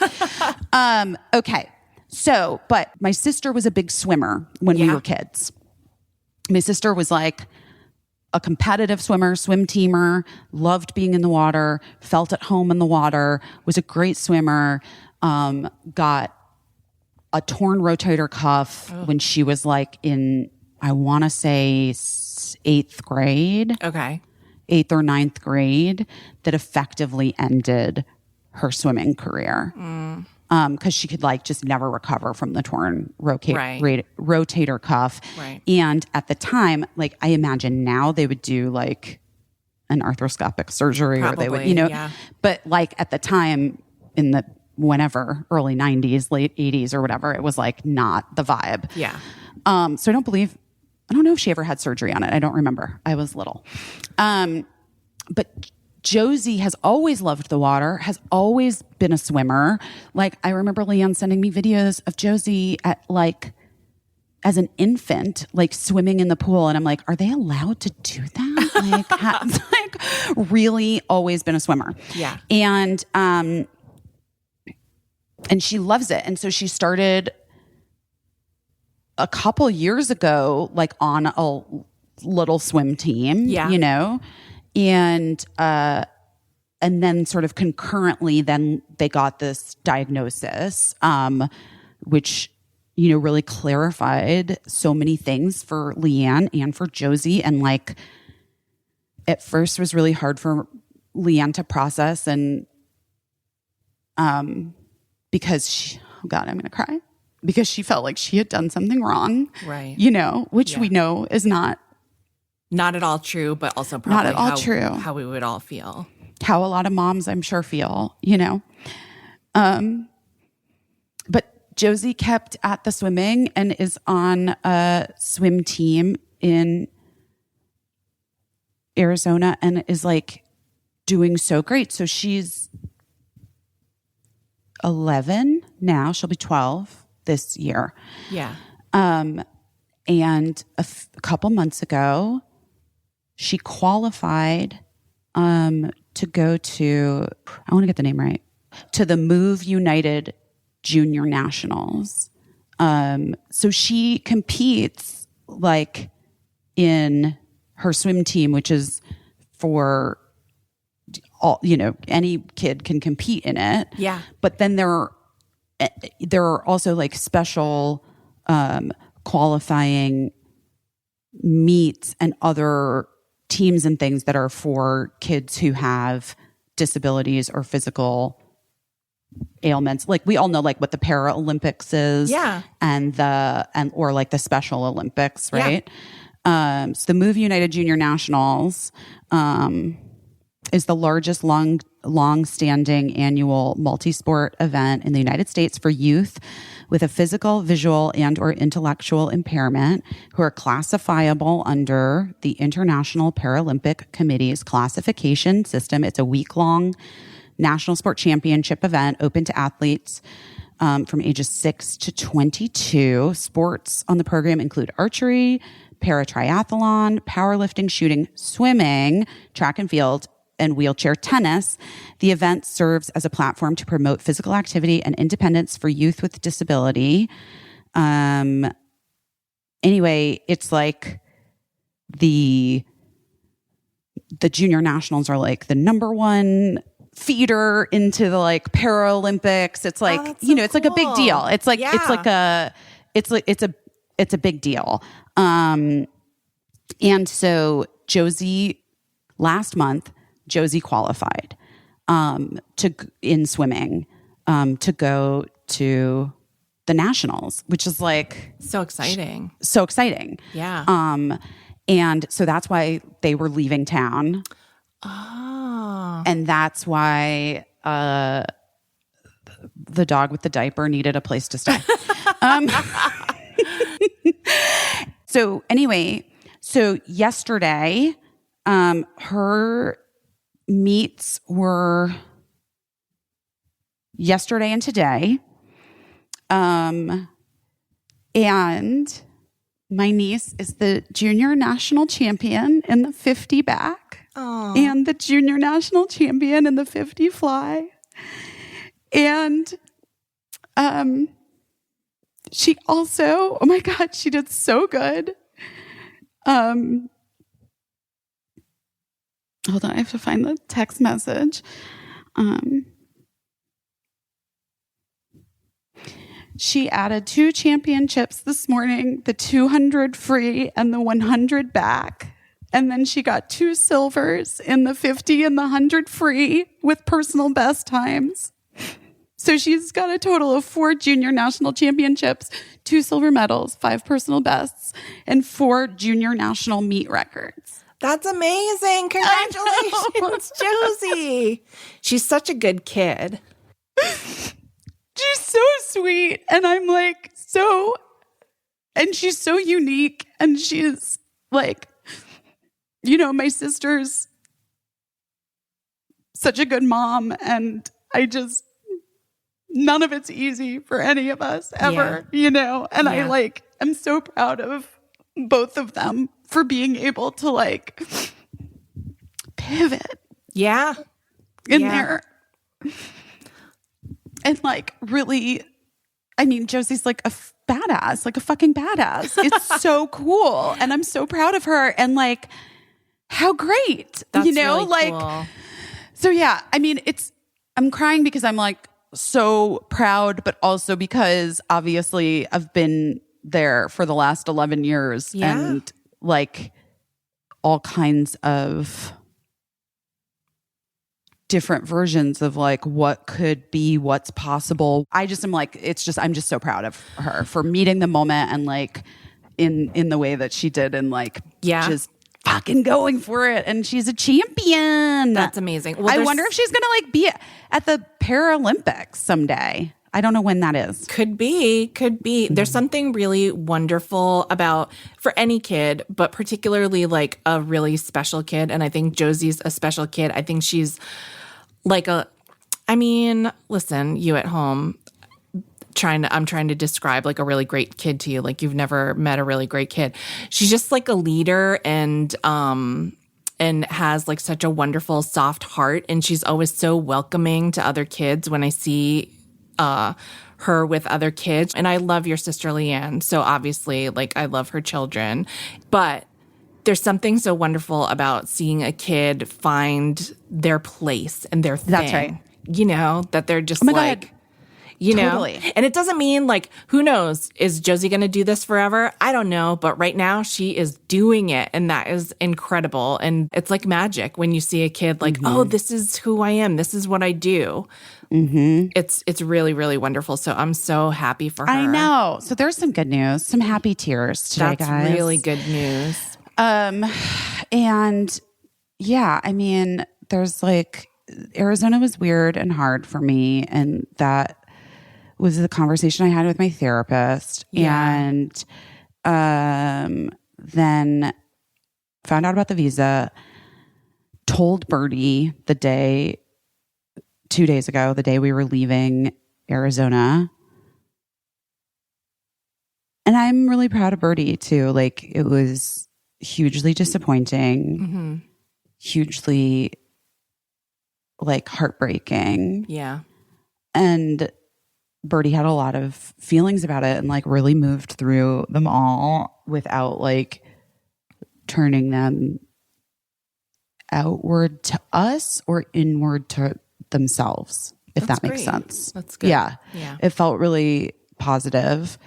Okay. So, but my sister was a big swimmer when we were kids. My sister was like a competitive swimmer, swim teamer, loved being in the water, felt at home in the water, was a great swimmer. got a torn rotator cuff when she was like in, I want to say 8th grade. Okay. 8th or 9th grade, that effectively ended her swimming career. Because she could like just never recover from the torn rotator cuff. Right. And at the time, like I imagine now they would do like an arthroscopic surgery, or they would, yeah. but like at the time in the whenever early 90s, late 80s or whatever, it was like not the vibe. Yeah. So I don't know if she ever had surgery on it. I don't remember. I was little. But Josie has always loved the water, has always been a swimmer. Like I remember Leanne sending me videos of Josie at like, as an infant, like swimming in the pool. And I'm like, are they allowed to do that? Like, really always been a swimmer. Yeah. And she loves it. And so she started a couple years ago, like on a little swim team, and then sort of concurrently, then they got this diagnosis, which, really clarified so many things for Leanne and for Josie. And like, at first was really hard for Leanne to process. And, because I'm going to cry. Because she felt like she had done something wrong. Right. Which we know is not at all true, but also probably not at all true. How we would all feel. How a lot of moms, I'm sure, feel, But Josie kept at the swimming and is on a swim team in Arizona and is like doing so great. So she's 11 now. She'll be 12 this year. Yeah. And a couple months ago, she qualified to go to, I want to get the name right, to the Move United Junior Nationals. So she competes like in her swim team, which is for all, any kid can compete in it. Yeah. But then there are also like special qualifying meets and other teams and things that are for kids who have disabilities or physical ailments. Like we all know like what the Paralympics is. Yeah. Or like the Special Olympics, right? Yeah. So the Move United Junior Nationals is the largest long-standing annual multi-sport event in the United States for youth with a physical, visual, and or intellectual impairment who are classifiable under the International Paralympic Committee's classification system. It's a week-long national sport championship event open to athletes from ages 6 to 22. Sports on the program include archery, paratriathlon, powerlifting, shooting, swimming, track and field, and wheelchair tennis. The event serves as a platform to promote physical activity and independence for youth with disability. Anyway, it's like the junior nationals are like the number one feeder into the like Paralympics. It's like, it's like a big deal. It's like, it's a big deal. And so last month, Josie qualified in swimming to go to the nationals, which is like so exciting. So exciting. Yeah. And so that's why they were leaving town. Oh. And that's why the dog with the diaper needed a place to stay. So anyway, yesterday, her meets were yesterday and today. And my niece is the junior national champion in the 50 back. Aww. And the junior national champion in the 50 fly. And she also, oh my God, she did so good. Hold on, I have to find the text message. She added 2 championships this morning, the 200 free and the 100 back. And then she got 2 silvers in the 50 and the 100 free with personal best times. So she's got a total of 4 junior national championships, 2 silver medals, 5 personal bests, and 4 junior national meet records. That's amazing. Congratulations, Josie. She's such a good kid. She's so sweet. And I'm like, and she's so unique. And she's like, you know, my sister's such a good mom. And none of it's easy for any of us ever, you know? And I'm so proud of both of them for being able to like pivot. Yeah. In there. And like really, I mean, Josie's like a badass, like a fucking badass. It's so cool. And I'm so proud of her. And like, how great, That's you know, really like, cool. So yeah, I mean, I'm crying because I'm like so proud, but also because obviously I've been there for the last 11 years and like all kinds of different versions of like what could be, what's possible. I'm just so proud of her for meeting the moment and like in the way that she did and like just fucking going for it. And she's a champion. That's amazing. Well, I wonder if she's going to like be at the Paralympics someday. I don't know when that is. Could be. There's something really wonderful about, for any kid, but particularly like a really special kid. And I think Josie's a special kid. I think she's like listen, you at home, I'm trying to describe like a really great kid to you. Like you've never met a really great kid. She's just like a leader and has like such a wonderful, soft heart. And she's always so welcoming to other kids when I see her with other kids. And I love your sister Leanne. So obviously, like, I love her children. But there's something so wonderful about seeing a kid find their place and their thing. That's right. You know, that they're just God. You Totally. know, and it doesn't mean like, who knows, is Josie going to do this forever? I don't know. But right now she is doing it. And that is incredible. And it's like magic when you see a kid like, oh, this is who I am. This is what I do. Mm-hmm. It's really, really wonderful. So I'm so happy for her. I know. So there's some good news, some happy tears today, That's guys. really good news. And yeah, I mean, there's like, Arizona was weird and hard for me. And that was the conversation I had with my therapist. Yeah. And then found out about the visa, told Birdie 2 days ago, the day we were leaving Arizona. And I'm really proud of Birdie too. Like, it was hugely disappointing, hugely like heartbreaking. Yeah. And Birdie had a lot of feelings about it and like really moved through them all without like turning them outward to us or inward to themselves, if That's that makes great. sense. That's good. Yeah. It felt really positive.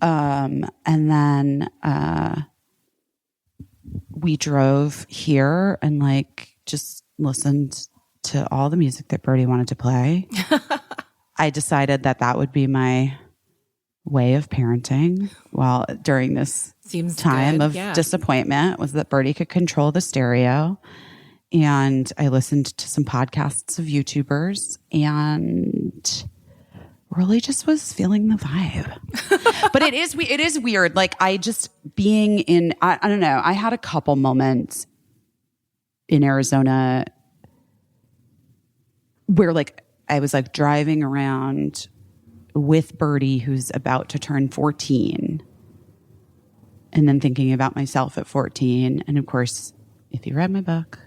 And then we drove here and like just listened to all the music that Birdie wanted to play. I decided that would be my way of parenting during this time of disappointment, was that Birdie could control the stereo. And I listened to some podcasts of YouTubers and really just was feeling the vibe. But it is weird. Like, I just being in, I don't know, I had a couple moments in Arizona where like I was like driving around with Birdie, who's about to turn 14, and then thinking about myself at 14. And of course, if you read my book,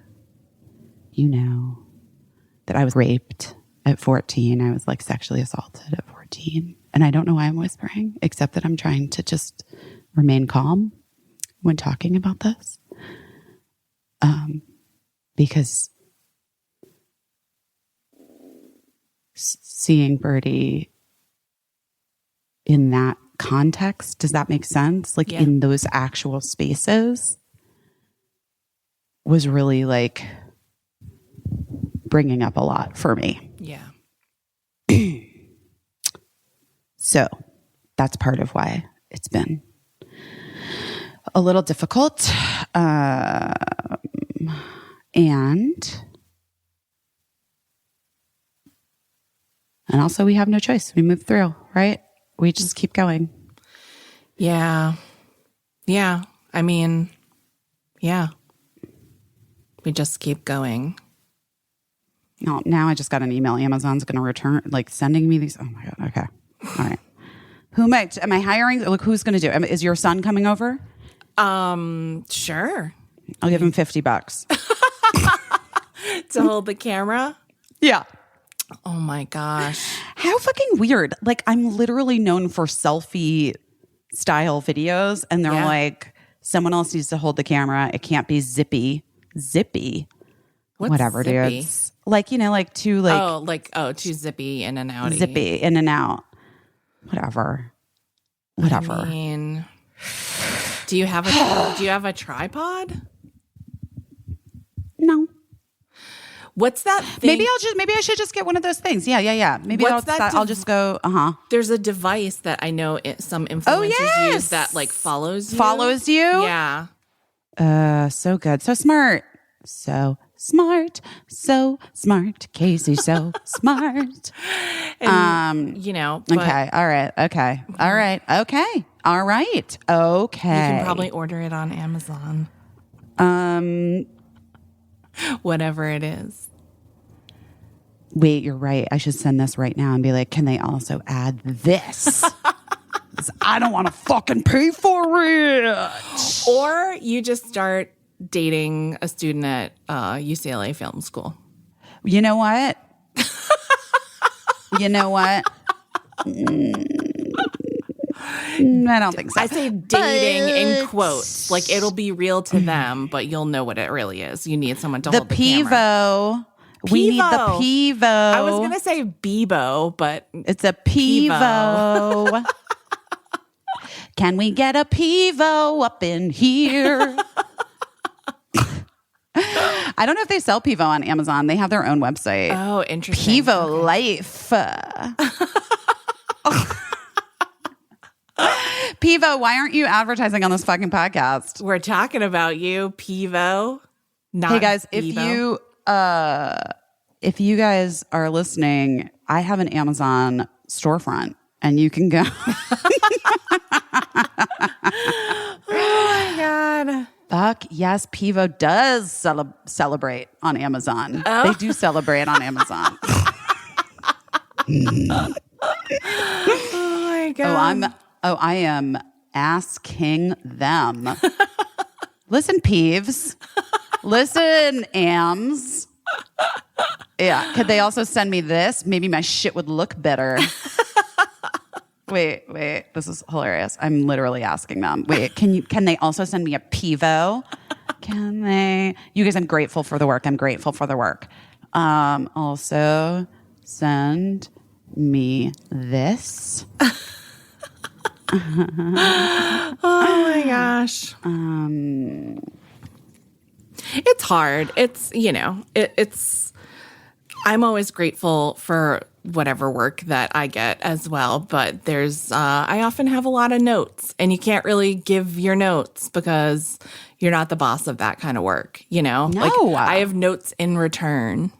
you know that I was raped at 14. I was like sexually assaulted at 14. And I don't know why I'm whispering, except that I'm trying to just remain calm when talking about this. Because seeing Birdie in that context. Does that make sense? Like in those actual spaces was really like bringing up a lot for me. Yeah. So that's part of why it's been a little difficult. And also we have no choice. We move through, right? We just keep going. Yeah. Yeah. I mean, yeah. We just keep going. No, now I just got an email. Amazon's going to return, like sending me these. Oh my God. Okay. All right. Am I hiring? Look, who's going to do it? Is your son coming over? Sure. I'll give him $50. To hold the camera? Yeah. Oh my gosh. How fucking weird. Like, I'm literally known for selfie style videos, and they're like, someone else needs to hold the camera. It can't be zippy. What's whatever, zippy? dude. Like, you know, like too too zippy in and out. Zippy in and out. Whatever. I mean, do you have a tripod? No. What's that thing? Maybe I should just get one of those things. Yeah. Maybe I'll just go, There's a device that I know some influencers use that like follows you. Follows you? Yeah. So good. So smart. So smart. So smart. Caissie, so smart. And, but okay. All right. Okay. All right. Okay. All right. Okay. You can probably order it on Amazon. Whatever it is. Wait, you're right. I should send this right now and be like, can they also add this? 'Cause I don't want to fucking pay for it. Or you just start dating a student at UCLA Film School. You know what? I don't think so. I say dating in quotes. Like, it'll be real to them, but you'll know what it really is. You need someone to hold the camera. We need the Pivo. I was going to say Bebo, but it's a Pivo. Can we get a Pivo up in here? I don't know if they sell Pivo on Amazon. They have their own website. Oh, interesting. Pivo Life. Pivo, why aren't you advertising on this fucking podcast? We're talking about you, Pivo. Hey guys, Bebo. if you guys are listening, I have an Amazon storefront and you can go. Oh my God. Fuck yes, Pivo does celebrate on Amazon. Oh. They do celebrate on Amazon. Oh my God. I am asking them. Listen, Peeves. Listen, Ams. Yeah. Could they also send me this? Maybe my shit would look better. Wait. This is hilarious. I'm literally asking them. Wait, can they also send me a Pivo? Can they? You guys, I'm grateful for the work. Also send me this. Oh my gosh. It's hard. It's, I'm always grateful for whatever work that I get as well. But I often have a lot of notes and you can't really give your notes because you're not the boss of that kind of work, No. Like, I have notes in return.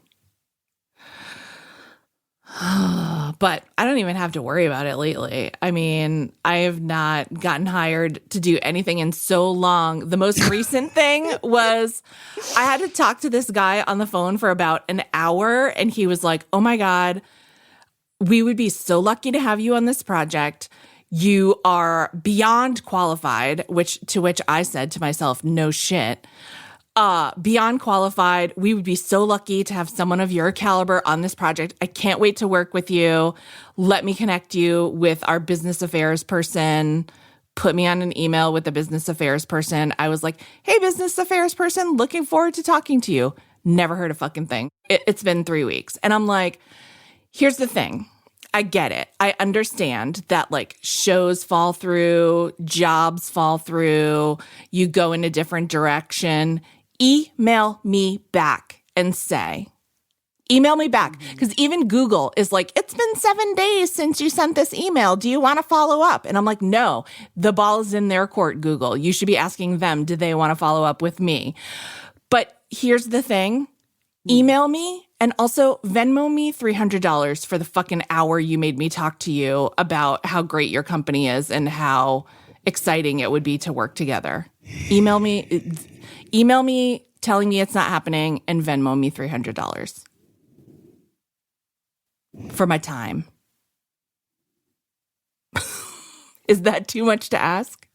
But I don't even have to worry about it lately. I mean, I have not gotten hired to do anything in so long. The most recent thing was I had to talk to this guy on the phone for about an hour, and he was like, oh my God, we would be so lucky to have you on this project. You are beyond qualified, to which I said to myself, no shit. Beyond qualified. We would be so lucky to have someone of your caliber on this project. I can't wait to work with you. Let me connect you with our business affairs person. Put me on an email with the business affairs person. I was like, hey, business affairs person, looking forward to talking to you. Never heard a fucking thing. It's been 3 weeks. And I'm like, here's the thing. I get it. I understand that like shows fall through, jobs fall through, you go in a different direction. Email me back and say, email me back. Because even Google is like, it's been 7 days since you sent this email. Do you want to follow up? And I'm like, no, the ball is in their court, Google. You should be asking them, do they want to follow up with me? But here's the thing. Email me and also Venmo me $300 for the fucking hour you made me talk to you about how great your company is and how exciting it would be to work together. Email me telling me it's not happening and Venmo me $300 for my time. Is that too much to ask?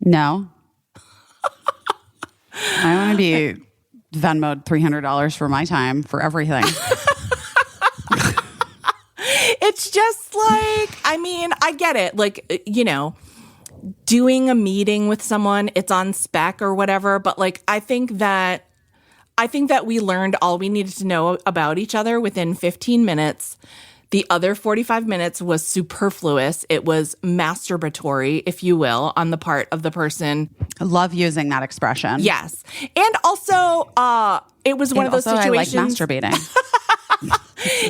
No. I want to be Venmoed $300 for my time for everything. It's just like, I mean, I get it. Like, you know, doing a meeting with someone, it's on spec or whatever. But like, I think that we learned all we needed to know about each other within 15 minutes. The other 45 minutes was superfluous. It was masturbatory, if you will, on the part of the person. I love using that expression. Yes. And also, it was one of those situations. I like masturbating.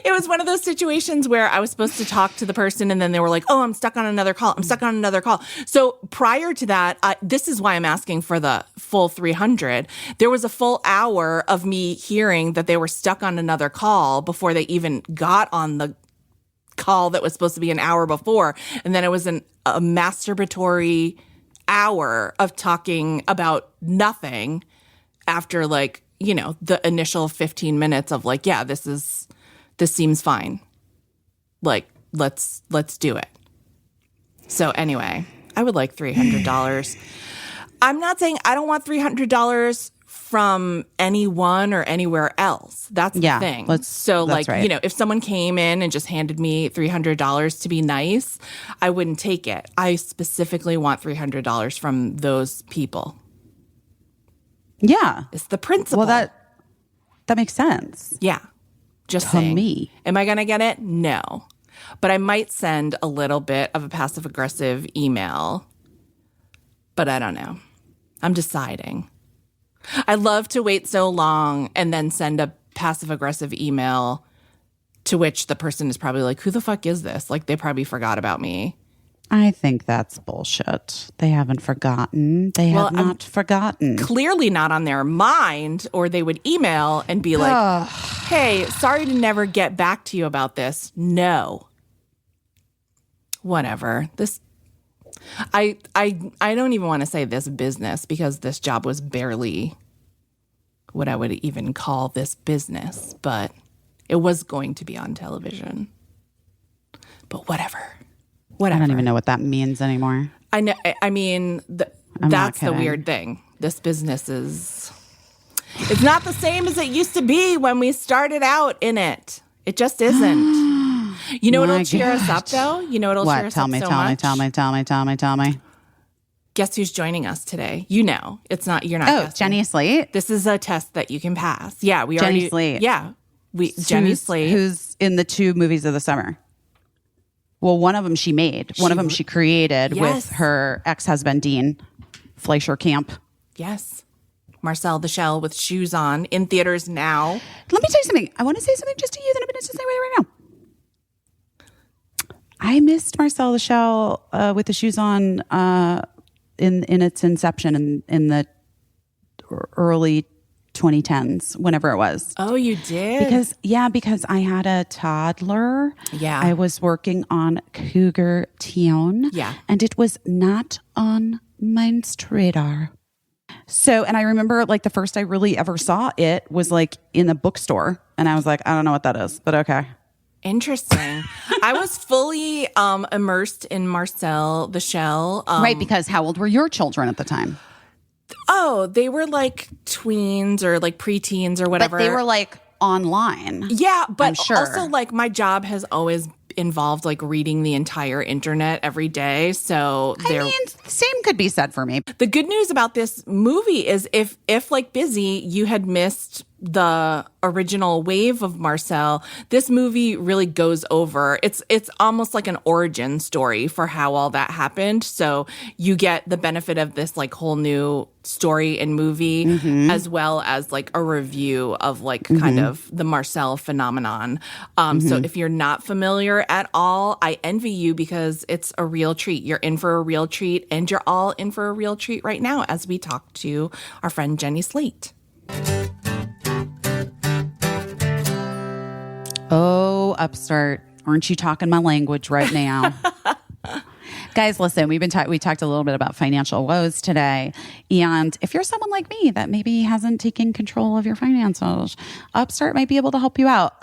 It was one of those situations where I was supposed to talk to the person and then they were like, oh, I'm stuck on another call. So prior to that, this is why I'm asking for the full 300. There was a full hour of me hearing that they were stuck on another call before they even got on the call that was supposed to be an hour before. And then it was a masturbatory hour of talking about nothing after like, you know, the initial 15 minutes of like, yeah, this seems fine. Like, let's do it. So anyway, I would like $300. I'm not saying I don't want $300 from anyone or anywhere else. That's the thing. Right. You know, if someone came in and just handed me $300 to be nice, I wouldn't take it. I specifically want $300 from those people. Yeah. It's the principle. Well, that makes sense. Yeah. Just to saying. Me. Am I going to get it? No. But I might send a little bit of a passive-aggressive email. But I don't know. I'm deciding. I love to wait so long and then send a passive-aggressive email to which the person is probably like, who the fuck is this? Like, they probably forgot about me. I think that's bullshit. They haven't forgotten. They have not forgotten. Clearly not on their mind, or they would email and be like, hey, sorry to never get back to you about this. No. Whatever. I don't even want to say this business because this job was barely what I would even call this business, but it was going to be on television. But whatever. I don't even know what that means anymore. I know. I mean, that's the weird thing. This business it's not the same as it used to be when we started out in it. It just isn't. You know what'll cheer us up, though? You know what'll cheer us up so much? Tell me. Guess who's joining us today? You know, you're not. Oh, guessing. Jenny Slate. This is a test that you can pass. Yeah, Jenny Slate. Yeah, Jenny Slate, who's in the 2 movies of the summer. Well, one of them she made. One of them she created with her ex-husband, Dean Fleischer Camp. Yes. Marcel the Shell with Shoes On in theaters now. Let me tell you something. I want to say something just to you that I'm going to say right now. I missed Marcel the Shell with the Shoes On in its inception in the early 2010s, whenever it was. Oh, you did? Because I had a toddler. Yeah. I was working on Cougar Town. Yeah. And it was not on my radar. So, and I remember like the first I really ever saw it was like in the bookstore. And I was like, I don't know what that is, but okay. Interesting. I was fully immersed in Marcel the Shell. Right, because how old were your children at the time? Oh, they were like tweens or like preteens or whatever. But they were like online. Yeah, but I'm sure. Also like my job has always involved like reading the entire internet every day. So I mean, Same could be said for me. The good news about this movie is if like Busy, you had missed the original wave of Marcel, this movie really goes over. It's almost like an origin story for how all that happened. So you get the benefit of this like whole new story and movie, as well as like a review of like kind of the Marcel phenomenon. So if you're not familiar at all, I envy you because it's a real treat. You're in for a real treat, and you're all in for a real treat right now as we talk to our friend Jenny Slate. Oh, Upstart, aren't you talking my language right now? Guys, listen, we talked a little bit about financial woes today. And if you're someone like me that maybe hasn't taken control of your finances, Upstart might be able to help you out.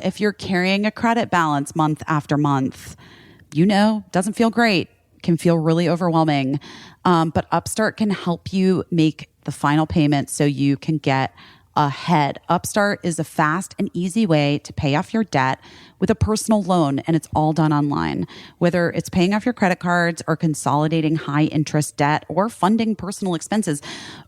If you're carrying a credit balance month after month, doesn't feel great, can feel really overwhelming. But Upstart can help you make the final payment so you can get ahead. Upstart is a fast and easy way to pay off your debt with a personal loan, and it's all done online. Whether it's paying off your credit cards or consolidating high interest debt or funding personal expenses,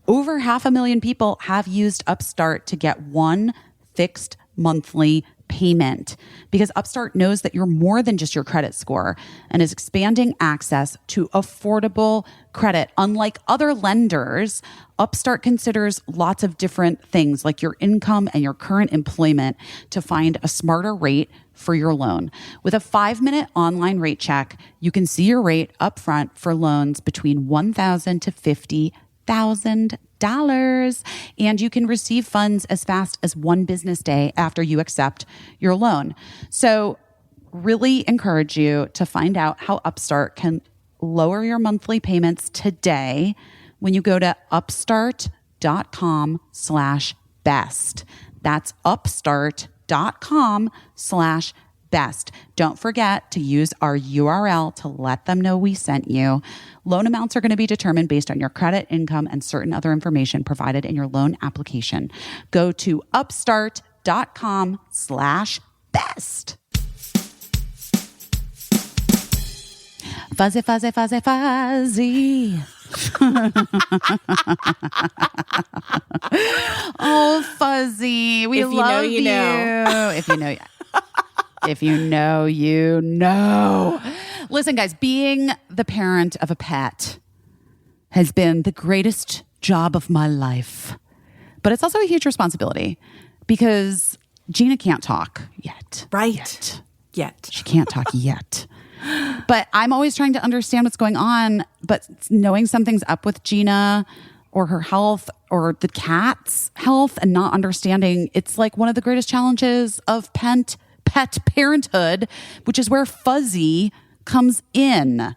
over 500,000 people have used Upstart to get one fixed monthly payment, because Upstart knows that you're more than just your credit score and is expanding access to affordable credit. Unlike other lenders, Upstart considers lots of different things like your income and your current employment to find a smarter rate for your loan. With a 5-minute online rate check, you can see your rate upfront for loans between $1,000 to $50,000. And you can receive funds as fast as one business day after you accept your loan. So really encourage you to find out how Upstart can lower your monthly payments today when you go to upstart.com/best. That's upstart.com/best. Don't forget to use our URL to let them know we sent you. Loan amounts are going to be determined based on your credit, income, and certain other information provided in your loan application. Go to upstart.com/best. Fuzzy, fuzzy, fuzzy, fuzzy. Oh, Fuzzy, we love you. If you know, if you know, you know. Listen, guys, being the parent of a pet has been the greatest job of my life. But it's also a huge responsibility because Gina can't talk yet. Right. Yet. She can't talk yet. But I'm always trying to understand what's going on. But knowing something's up with Gina or her health or the cat's health and not understanding, it's like one of the greatest challenges of pet parenthood, which is where Fuzzy comes in.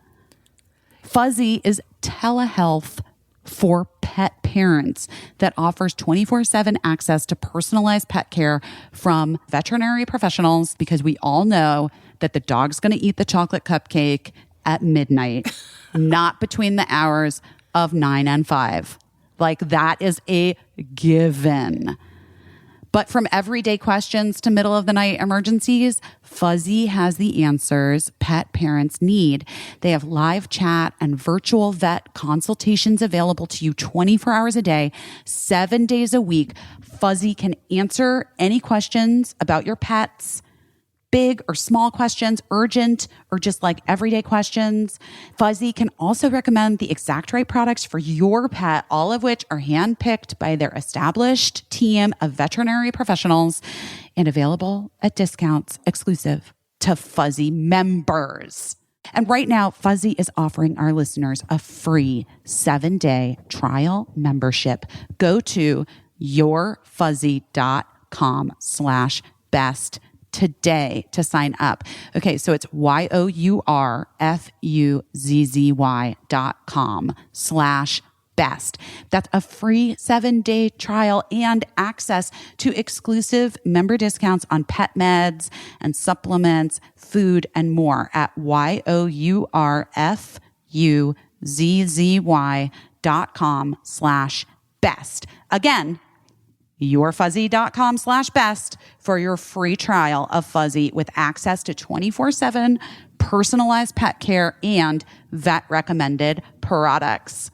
Fuzzy is telehealth for pet parents that offers 24/7 access to personalized pet care from veterinary professionals, because we all know that the dog's going to eat the chocolate cupcake at midnight, not between the hours of 9 and 5. Like, that is a given. But from everyday questions to middle of the night emergencies, Fuzzy has the answers pet parents need. They have live chat and virtual vet consultations available to you 24 hours a day, 7 days a week. Fuzzy can answer any questions about your pets, big or small questions, urgent or just like everyday questions. Fuzzy can also recommend the exact right products for your pet, all of which are handpicked by their established team of veterinary professionals and available at discounts exclusive to Fuzzy members. And right now, Fuzzy is offering our listeners a free 7-day trial membership. Go to yourfuzzy.com/best today to sign up. Okay, so it's yourfuzzy.com/best. That's a free 7-day trial and access to exclusive member discounts on pet meds and supplements, food, and more at yourfuzzy.com/best. Again, yourfuzzy.com/best for your free trial of Fuzzy with access to 24/7 personalized pet care and vet recommended products.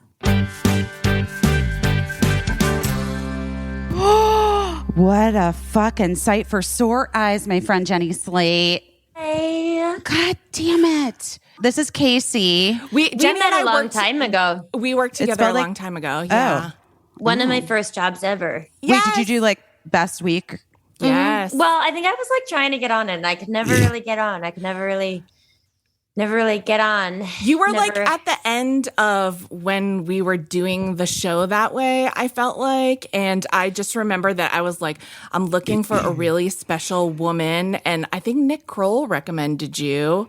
What a fucking sight for sore eyes, my friend Jenny Slate. Hey. God damn it. This is Caissie. Jen met a long time ago. We worked together a long time ago. Yeah. One of my first jobs ever. Wait, did you do like best week? Yes. Well, I think I was like trying to get on it and I could never really get on. I could never really get on. You were like at the end of when we were doing the show that way, I felt like. And I just remember that I was like, I'm looking for a really special woman. And I think Nick Kroll recommended you.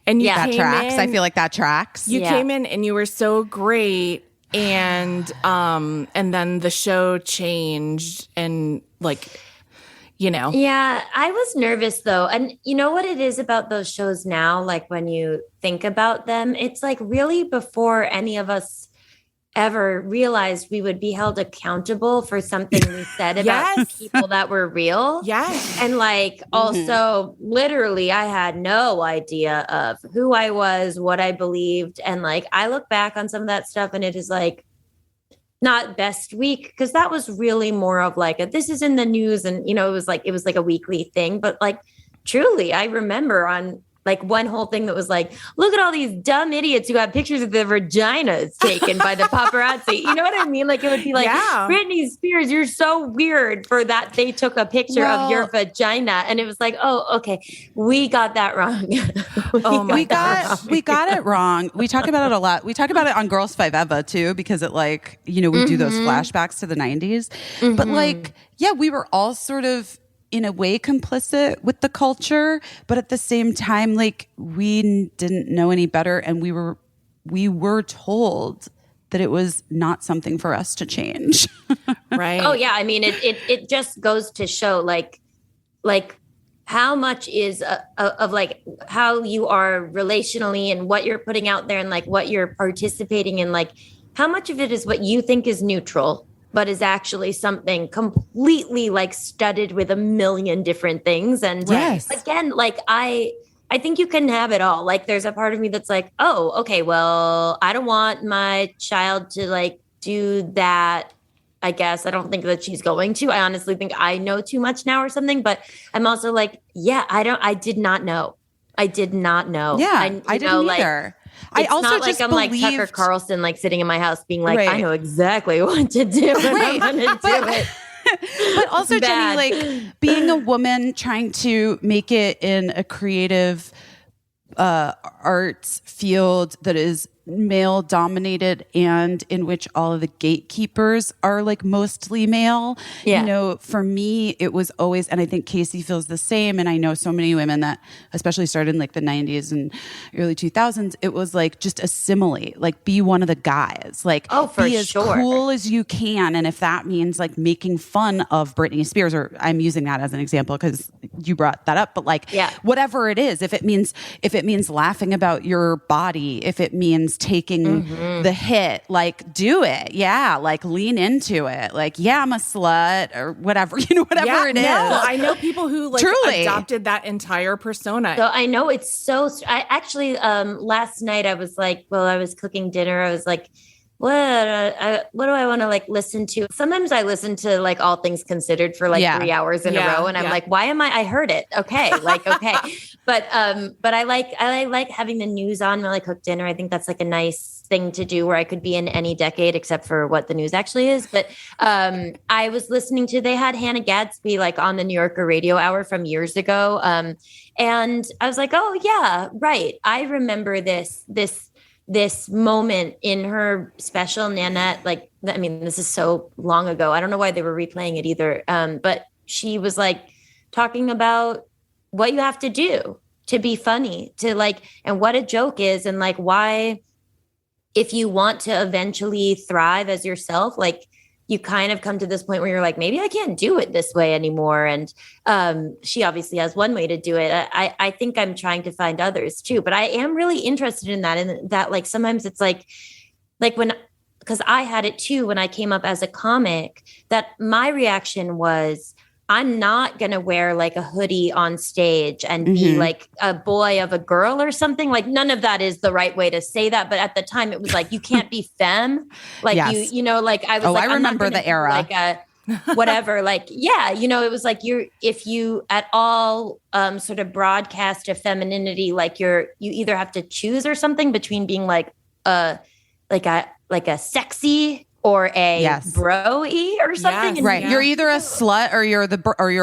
And you That came tracks. in, I feel like that tracks. you came in and you were so great. And then the show changed and like, you know. Yeah, I was nervous though. And you know what it is about those shows now? Like when you think about them, it's like really before any of us ever realized we would be held accountable for something we said about Yes. people that were real. Yes. And like also literally I had no idea of who I was, what I believed. And like I look back on some of that stuff and it is like not best week because that was really more of like this is in the news and you know it was like a weekly thing. But like truly I remember on like one whole thing that was like, look at all these dumb idiots who have pictures of their vaginas taken by the paparazzi. You know what I mean? Like it would be like, Britney Spears, you're so weird for that. They took a picture of your vagina. And it was like, oh, okay. We got that wrong. We got it wrong. We talk about it a lot. We talk about it on Girls Five Eva too, because it like, you know, we do those flashbacks to the 90s. But like, yeah, we were all sort of in a way complicit with the culture, but at the same time, like we didn't know any better. And we were told that it was not something for us to change. Right. Oh yeah. I mean, it just goes to show like how much is of like how you are relationally and what you're putting out there and like what you're participating in, like how much of it is what you think is neutral but is actually something completely like studded with a million different things. And again, like I think you can have it all. Like there's a part of me that's like, oh, okay, well, I don't want my child to like do that. I guess I don't think that she's going to. I honestly think I know too much now or something. But I'm also like, yeah, I did not know. Yeah, I didn't either. It's I also not just like I'm believed... like Tucker Carlson, like sitting in my house being like, I know exactly what to do and I'm going to do it. But also, Jenny, like being a woman trying to make it in a creative arts field that is male dominated and in which all of the gatekeepers are like mostly male. Yeah. You know, for me, it was always, and I think Caissie feels the same. And I know so many women that especially started in like the 90s and early 2000s, it was like just assimilate, like be one of the guys, like be as cool as you can. And if that means like making fun of Britney Spears, or I'm using that as an example because you brought that up, but like whatever it is, if it means laughing about your body, if it means taking the hit, like do it. Yeah. Like lean into it. Like, yeah, I'm a slut or whatever, you know, whatever it is. I know people who like adopted that entire persona. So I know it's so, I actually, last night I was like, while I was cooking dinner, I was like, what do I want to like listen to? Sometimes I listen to like All Things Considered for like 3 hours in a row. And I'm like, why am I heard it. Okay. Like, okay. But I like having the news on while I cook dinner. I think that's like a nice thing to do where I could be in any decade except for what the news actually is. But I was listening to, they had Hannah Gadsby like on the New Yorker radio hour from years ago. And I was like, oh yeah, right. I remember this moment in her special, Nanette. Like, I mean, this is so long ago. I don't know why they were replaying it either. But she was like talking about what you have to do to be funny, to like, and what a joke is, and like why, if you want to eventually thrive as yourself, like you kind of come to this point where you're like, maybe I can't do it this way anymore. And she obviously has one way to do it. I think I'm trying to find others too, but I am really interested in that. And that like, sometimes it's like when, because I had it too, when I came up as a comic, that my reaction was, I'm not going to wear like a hoodie on stage and be like a boy of a girl or something. Like none of that is the right way to say that. But at the time it was like, you can't be femme. Like Yes. you know, like I was like, I remember the era. Like a whatever, like, yeah, you know, it was like if you at all sort of broadcast a femininity, like you either have to choose or something between being like a sexy or a bro-y or something. Yes, right. You're either a slut or you're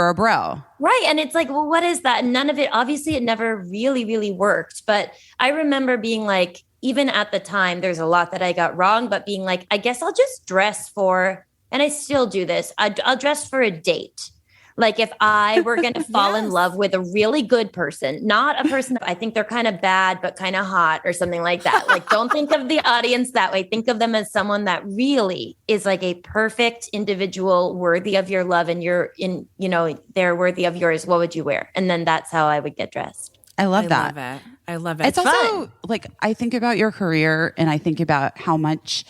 a bro. Right. And it's like, well, what is that? And none of it, obviously it never really, really worked. But I remember being like, even at the time, there's a lot that I got wrong, but being like, I guess I'll just dress for, and I still do this, I'll dress for a date. Like if I were going to fall in love with a really good person, not a person that I think they're kind of bad, but kind of hot or something like that. Like don't think of the audience that way. Think of them as someone that really is like a perfect individual worthy of your love and they're worthy of yours. What would you wear? And then that's how I would get dressed. I love that. I love it. It's also like, I think about your career and I think about how much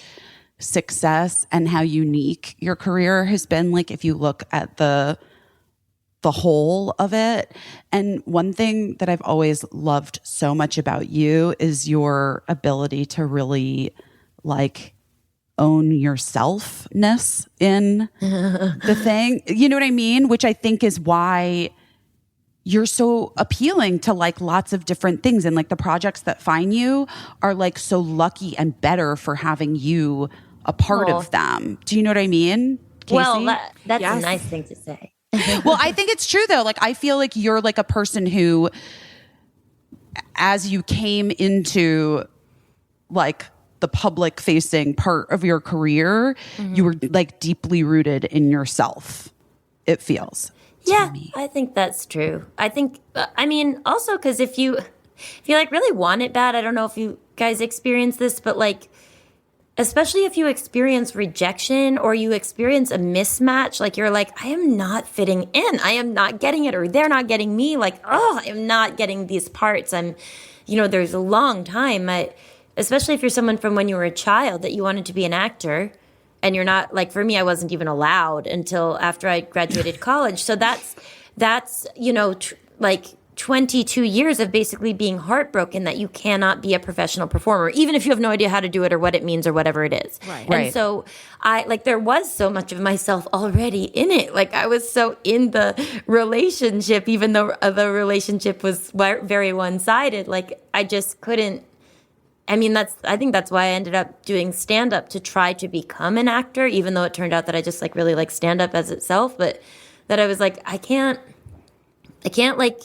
success and how unique your career has been. Like if you look at the whole of it. And one thing that I've always loved so much about you is your ability to really like own yourselfness in the thing. You know what I mean? Which I think is why you're so appealing to like lots of different things. And like the projects that find you are like so lucky and better for having you a part of them. Do you know what I mean, Caissie? Well, that's a nice thing to say. Well, I think it's true though. Like I feel like you're like a person who, as you came into like the public facing part of your career, you were like deeply rooted in yourself. It feels. Yeah, I think that's true. I think, I mean, also because if you like really want it bad, I don't know if you guys experience this, but like, especially if you experience rejection or you experience a mismatch, like you're like, I am not fitting in. I am not getting it, or they're not getting me. Like, oh, I am not getting these parts. There's a long time, especially if you're someone from when you were a child that you wanted to be an actor and you're not, like for me, I wasn't even allowed until after I graduated college. So that's, like 22 years of basically being heartbroken that you cannot be a professional performer, even if you have no idea how to do it or what it means or whatever it is. Right. And so there was so much of myself already in it. Like I was so in the relationship, even though the relationship was very one-sided. Like I just couldn't. I mean, I think that's why I ended up doing stand-up, to try to become an actor, even though it turned out that I just like really like stand-up as itself. But that I was like, I can't like,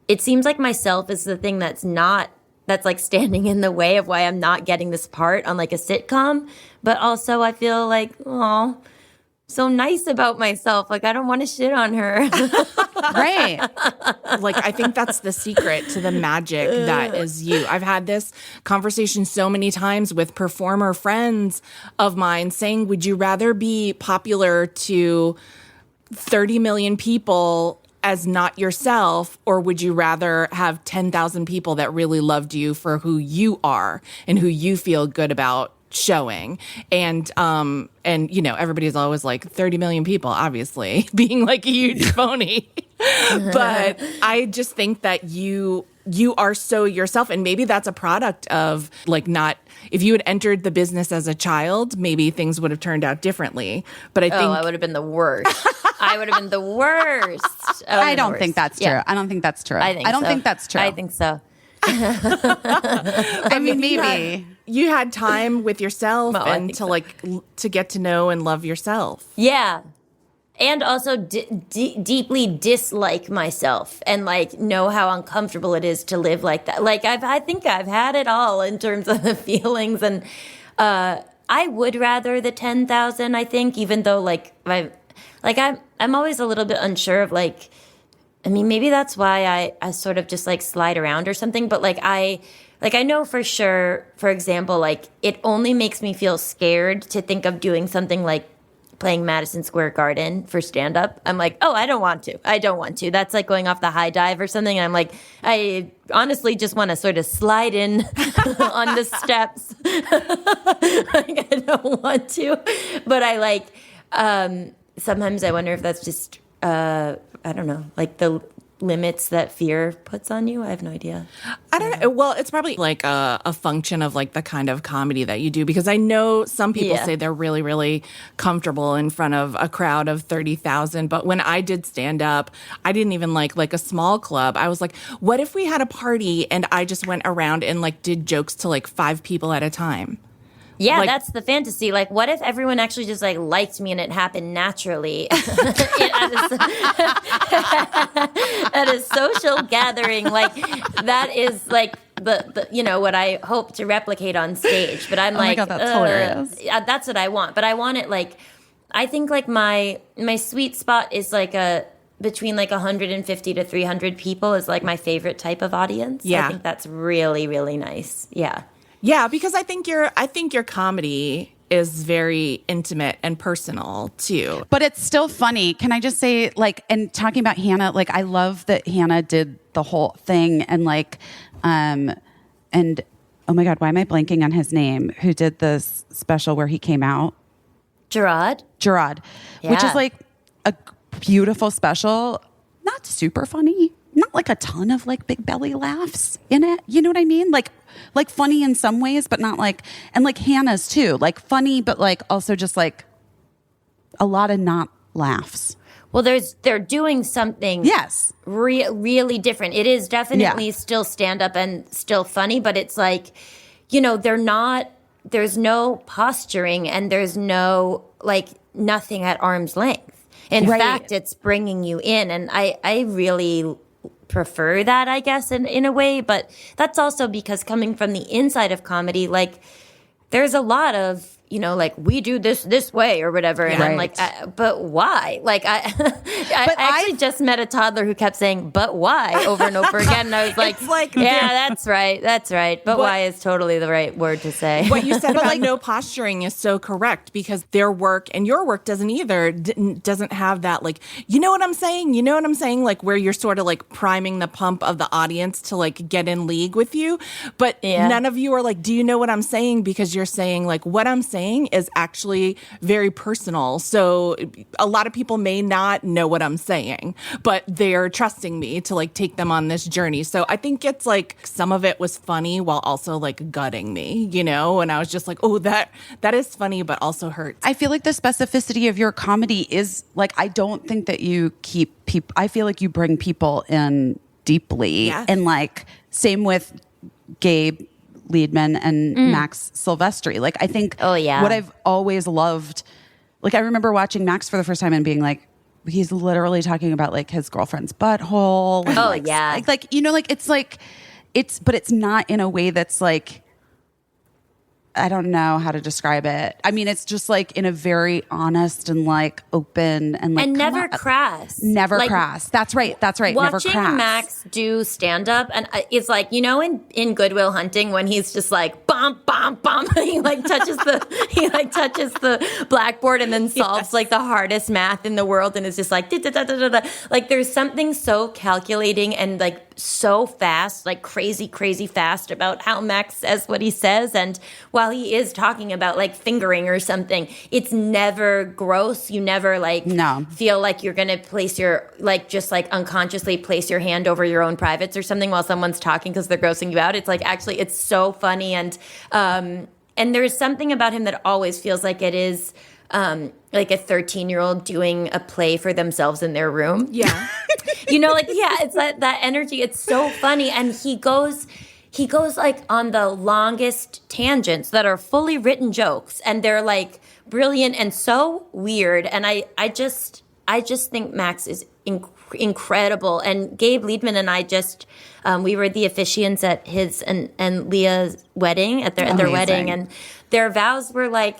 it seems like myself is the thing that's like standing in the way of why I'm not getting this part on like a sitcom. But also I feel like, oh, so nice about myself. Like I don't want to shit on her. Right. Like I think that's the secret to the magic that is you. I've had this conversation so many times with performer friends of mine saying, would you rather be popular to 30 million people as not yourself, or would you rather have 10,000 people that really loved you for who you are and who you feel good about showing? And everybody's always like 30 million people, obviously, being like a huge phony. But I just think that you are so yourself, and maybe that's a product of like not, if you had entered the business as a child, maybe things would have turned out differently. But I think I would have been the worst. I would have been the worst. I don't think that's true. Yeah. I don't think that's true. I don't think that's true. I think so. I mean, maybe you had time with yourself and to get to know and love yourself. Yeah. And also deeply dislike myself and like know how uncomfortable it is to live like that. Like I think I've had it all in terms of the feelings, and I would rather the 10,000. I think, even though I'm always a little bit unsure of like, I mean, maybe that's why I sort of just like slide around or something. But I know for sure, for example, like it only makes me feel scared to think of doing something like playing Madison Square Garden for stand-up. I'm like, oh, I don't want to. That's like going off the high dive or something. And I'm like, I honestly just want to sort of slide in on the steps. Like, I don't want to. But I like, sometimes I wonder if that's just, I don't know, like the limits that fear puts on you. I have no idea. I don't know. Well, it's probably like a function of like the kind of comedy that you do, because I know some people say they're really, really comfortable in front of a crowd of 30,000. But when I did stand up, I didn't even like a small club. I was like, what if we had a party and I just went around and like did jokes to like 5 people at a time? Yeah, like, that's the fantasy. Like, what if everyone actually just like liked me and it happened naturally at a social gathering? Like, that is like the you know what I hope to replicate on stage. But I'm like, my God, that's hilarious. That's what I want. But I want it like, I think like my sweet spot is like between like 150 to 300 people is like my favorite type of audience. Yeah. I think that's really, really nice. Yeah. Yeah, because I think your comedy is very intimate and personal too. But it's still funny. Can I just say, like, and talking about Hannah, like, I love that Hannah did the whole thing and like, and oh my God, why am I blanking on his name? Who did this special where he came out? Gerard, which is like a beautiful special, not super funny, not like a ton of like big belly laughs in it. You know what I mean? Like funny in some ways, but not like, and like Hannah's too, like funny, but like also just like a lot of not laughs. Well, they're doing something really different. It is definitely still stand up and still funny, but it's like, you know, there's no posturing and there's no like nothing at arm's length. In fact, it's bringing you in. And I really prefer that, I guess, in a way. But that's also because coming from the inside of comedy, like there's a lot of, you know, like we do this way or whatever. And I'm like, but why? Like I actually just met a toddler who kept saying, but why over and over again. And I was like, yeah, that's right. But why is totally the right word to say. What you said about like, no posturing is so correct, because their work and your work doesn't either, doesn't have that like, you know what I'm saying? You know what I'm saying? Like where you're sort of like priming the pump of the audience to like get in league with you. But none of you are like, do you know what I'm saying? Because you're saying like what I'm saying is actually very personal. So a lot of people may not know what I'm saying, but they're trusting me to like take them on this journey. So I think it's like some of it was funny while also like gutting me, you know? And I was just like, oh, that is funny, but also hurts. I feel like the specificity of your comedy is like, I don't think that you keep people, I feel like you bring people in deeply. Yes. And like, same with Gabe Liedman and Max Silvestri. Like, I think what I've always loved, like, I remember watching Max for the first time and being like, he's literally talking about like his girlfriend's butthole. And, like, you know, like, but it's not in a way that's like, I don't know how to describe it. I mean, it's just like in a very honest and like open and like, and never crass. Never like, crass. That's right. Watching never crass. Max do stand up, and it's like, you know, in Good Will Hunting when he's just like bum bum bum, he touches the blackboard and then solves like the hardest math in the world, and it's just like da, da, da, da, da. Like there's something so calculating and like so fast, like crazy fast about how Max says what he says, and while he is talking about like fingering or something, it's never gross. You never like feel like you're gonna place your like just like unconsciously place your hand over your own privates or something while someone's talking because they're grossing you out. It's like actually it's so funny, and there's something about him that always feels like it is like a 13-year-old doing a play for themselves in their room. Yeah. You know, like, yeah, it's that energy. It's so funny. And he goes like on the longest tangents that are fully written jokes, and they're like brilliant and so weird. And I just think Max is incredible. And Gabe Liedman and I just we were the officiants at his and Leah's wedding at their wedding, and their vows were like,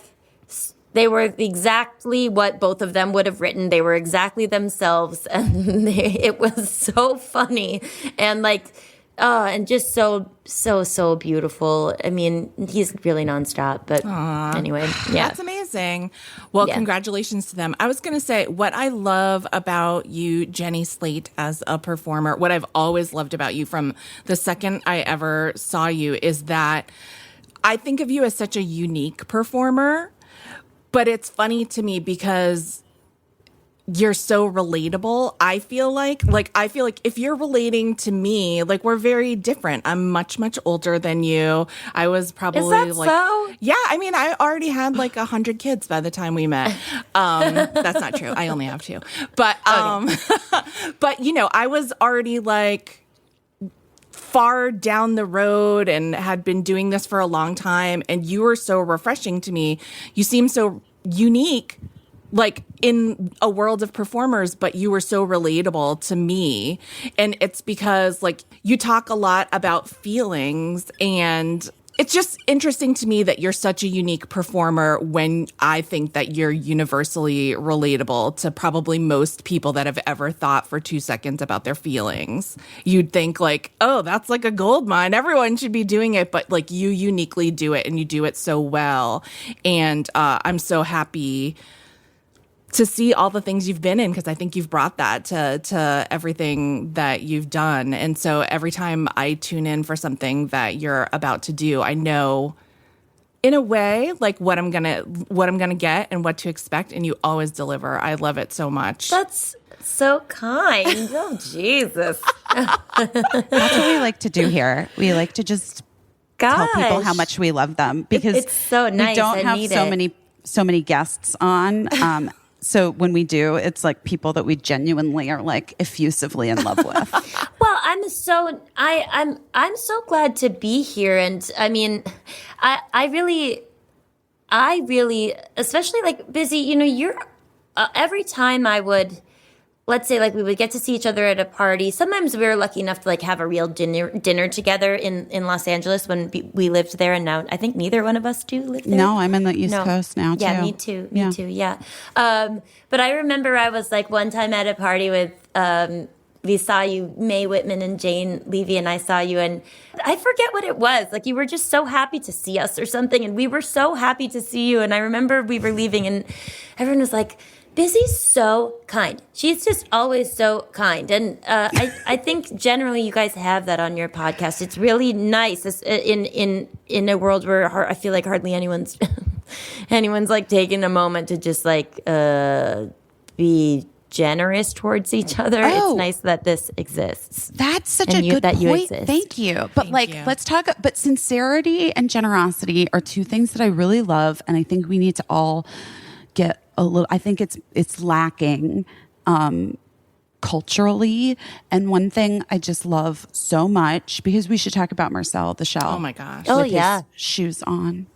they were exactly what both of them would have written. They were exactly themselves, and it was so funny and like, and just so beautiful. I mean, he's really nonstop, but anyway, yeah. That's amazing. Well, congratulations to them. I was going to say, what I love about you, Jenny Slate, as a performer, what I've always loved about you from the second I ever saw you is that I think of you as such a unique performer. But it's funny to me because you're so relatable. I feel like if you're relating to me, like we're very different. I'm much, much older than you. I was probably Is that so? Yeah, I mean, I already had like 100 kids by the time we met. That's not true. I only have 2. But, but you know, I was already like far down the road and had been doing this for a long time. And you were so refreshing to me. You seem so unique, like in a world of performers, but you were so relatable to me. And it's because like you talk a lot about feelings, and it's just interesting to me that you're such a unique performer when I think that you're universally relatable to probably most people that have ever thought for 2 seconds about their feelings. You'd think like, oh, that's like a gold mine. Everyone should be doing it. But like you uniquely do it, and you do it so well. And I'm so happy to see all the things you've been in, because I think you've brought that to everything that you've done. And so every time I tune in for something that you're about to do, I know in a way like what I'm gonna get and what to expect, and you always deliver. I love it so much. That's so kind. Oh, Jesus. That's what we like to do here. We like to just tell people how much we love them, because it's so nice. We don't have so many guests on. So when we do, it's like people that we genuinely are like effusively in love with. Well, I'm so glad to be here, and I mean, I really, especially like Busy. You know, you're every time I would. Let's say like we would get to see each other at a party. Sometimes we were lucky enough to like have a real dinner together in Los Angeles when we lived there. And now I think neither one of us do live there. No, I'm in the East Coast now too. Yeah, me too. Me too. Yeah. But I remember I was like one time at a party with, we saw you, Mae Whitman and Jane Levy, and I saw you, and I forget what it was. Like you were just so happy to see us or something. And we were so happy to see you. And I remember we were leaving and everyone was like, Busy's so kind. She's just always so kind. And I think generally you guys have that on your podcast. It's really nice in a world where I feel like hardly anyone's like taking a moment to just like be generous towards each other. It's nice that this exists. That's such a good point. Thank you. But let's talk. But sincerity and generosity are 2 things that I really love, and I think we need to all get a little. I think it's lacking culturally. And one thing I just love so much, because we should talk about Marcel the Shell. Oh my gosh! Oh yeah, his shoes on.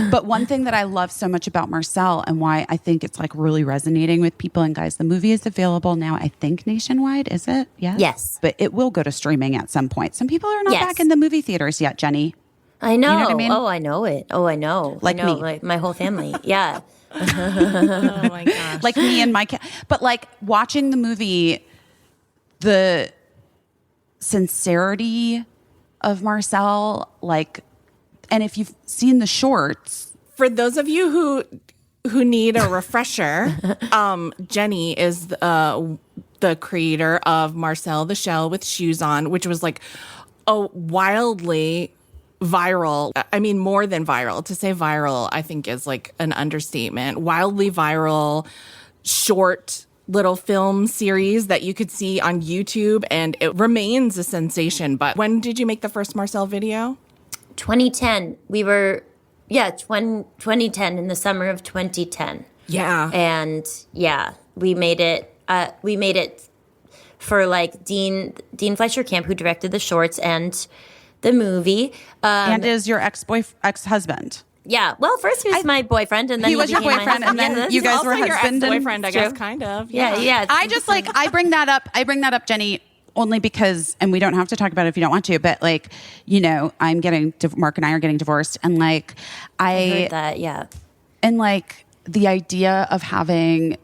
But one thing that I love so much about Marcel, and why I think it's like really resonating with people, and guys, the movie is available now, I think nationwide, is it? Yes. Yes. But it will go to streaming at some point. Some people are not back in the movie theaters yet, Jenny. I know. You know what I mean? Oh, I know it. Oh, I know. Like I know, me. like my whole family. Yeah. Oh my gosh. Like me and my cat. But like watching the movie, the sincerity of Marcel, like, and if you've seen the shorts. For those of you who need a refresher, Jenny is the creator of Marcel the Shell with Shoes On, which was like a wildly viral. I mean, more than viral. To say viral, I think is like an understatement. Wildly viral, short little film series that you could see on YouTube, and it remains a sensation. But when did you make the first Marcel video? 2010. We were, 2010, in the summer of 2010. Yeah. And yeah, we made it for like Dean Fleischer Camp, who directed the shorts and the movie. And is your ex-husband. Yeah. Well, first he was my boyfriend, and then he was your boyfriend, and then you guys were husband and boyfriend. I guess kind of. Yeah. I just like I bring that up, Jenny, only because, and we don't have to talk about it if you don't want to, but like, you know, Mark and I are getting divorced, and like I heard that, yeah. And like the idea of having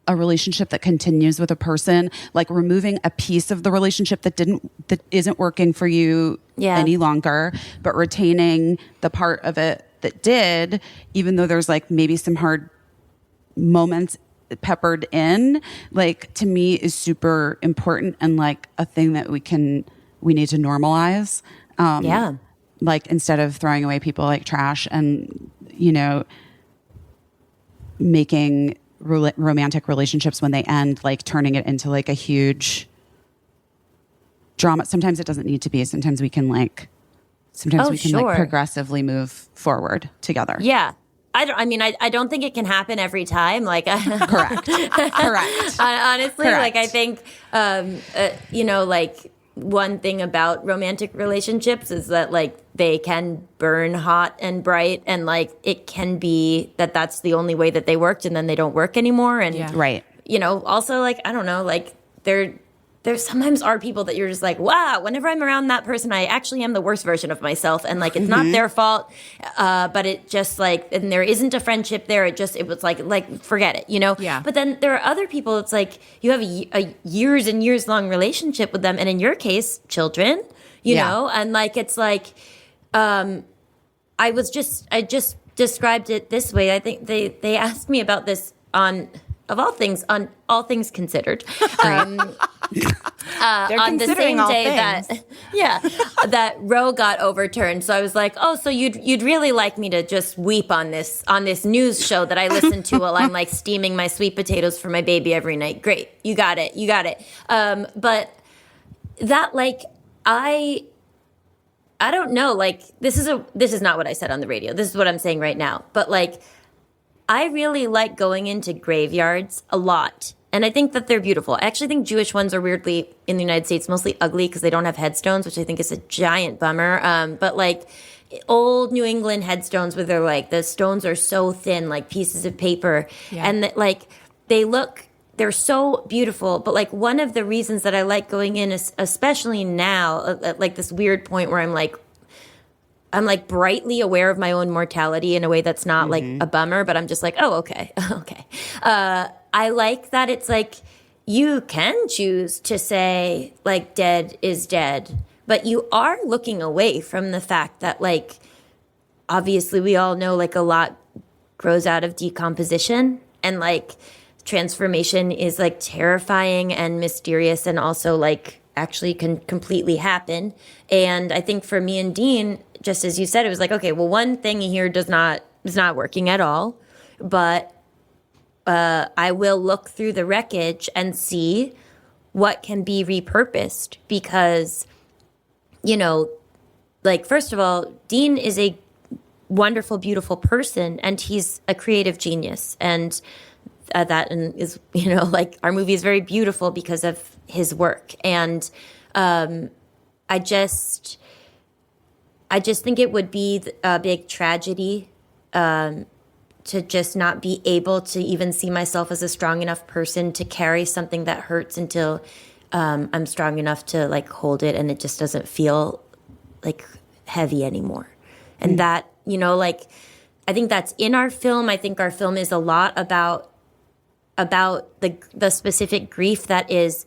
a relationship that continues with a person, like removing a piece of the relationship that isn't working for you any longer, but retaining the part of it that did, even though there's like maybe some hard moments peppered in, like to me is super important, and like a thing that we need to normalize. Like instead of throwing away people like trash, and you know, making romantic relationships when they end, like turning it into like a huge drama. Sometimes it doesn't need to be. Sometimes we can like progressively move forward together. Yeah. I don't think it can happen every time. Like, correct. Honestly, Correct. like I think, like one thing about romantic relationships is that like they can burn hot and bright, and like it can be that that's the only way that they worked, and then they don't work anymore. And right. Also like I don't know, like there sometimes are people that you're just like, wow, whenever I'm around that person, I actually am the worst version of myself. And like, it's not their fault. But it just like, and there isn't a friendship there. It was like, forget it, Yeah. But then there are other people, it's like you have a years and years long relationship with them. And in your case, children, you know, and like, it's like, I just described it this way. I think they asked me about this on All Things Considered. On the same day that Roe got overturned. So I was like, oh, so you'd really like me to just weep on this news show that I listen to while I'm like steaming my sweet potatoes for my baby every night. Great. You got it. But that like, I don't know, like this is not what I said on the radio. This is what I'm saying right now. But like, I really like going into graveyards a lot. And I think that they're beautiful. I actually think Jewish ones are weirdly, in the United States, mostly ugly because they don't have headstones, which I think is a giant bummer. But like old New England headstones where they're like, the stones are so thin, like pieces of paper. Yeah. And like they're so beautiful. But like one of the reasons that I like going in, especially now, at like this weird point where I'm like brightly aware of my own mortality in a way that's not like a bummer, but I'm just like, oh, okay. I like that it's like you can choose to say like dead is dead, but you are looking away from the fact that like obviously we all know like a lot grows out of decomposition, and like transformation is like terrifying and mysterious, and also like actually can completely happen. And I think for me and Dean, just as you said, it was like, okay, well, one thing here is not working at all, but I will look through the wreckage and see what can be repurposed, because, like, first of all, Dean is a wonderful, beautiful person, and he's a creative genius. And that is, like, our movie is very beautiful because of his work. And I just think it would be a big tragedy to just not be able to even see myself as a strong enough person to carry something that hurts until I'm strong enough to like hold it, and it just doesn't feel like heavy anymore. And that, like, I think that's in our film. I think our film is a lot about the specific grief that is,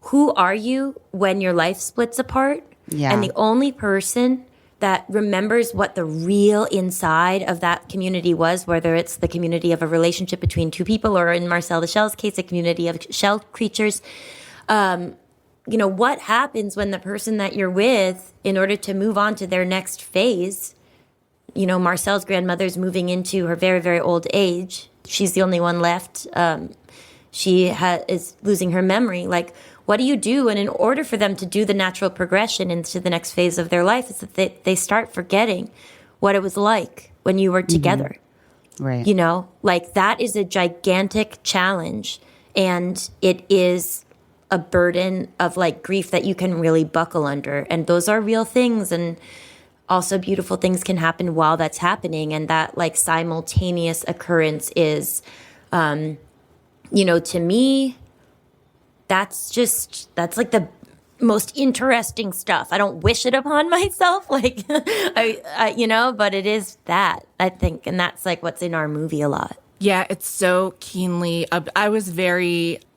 who are you when your life splits apart? Yeah. And the only person that remembers what the real inside of that community was, whether it's the community of a relationship between two people, or in Marcel the Shell's case, a community of shell creatures. What happens when the person that you're with, in order to move on to their next phase, Marcel's grandmother's moving into her very, very old age. She's the only one left. She is losing her memory. Like, what do you do? And in order for them to do the natural progression into the next phase of their life, is that they start forgetting what it was like when you were together. Right. Like, that is a gigantic challenge. And it is a burden of like grief that you can really buckle under. And those are real things. And also beautiful things can happen while that's happening. And that like simultaneous occurrence is, to me, that's like the most interesting stuff. I don't wish it upon myself, like, but it is that, I think. And that's like what's in our movie a lot. Yeah, it's so keenly.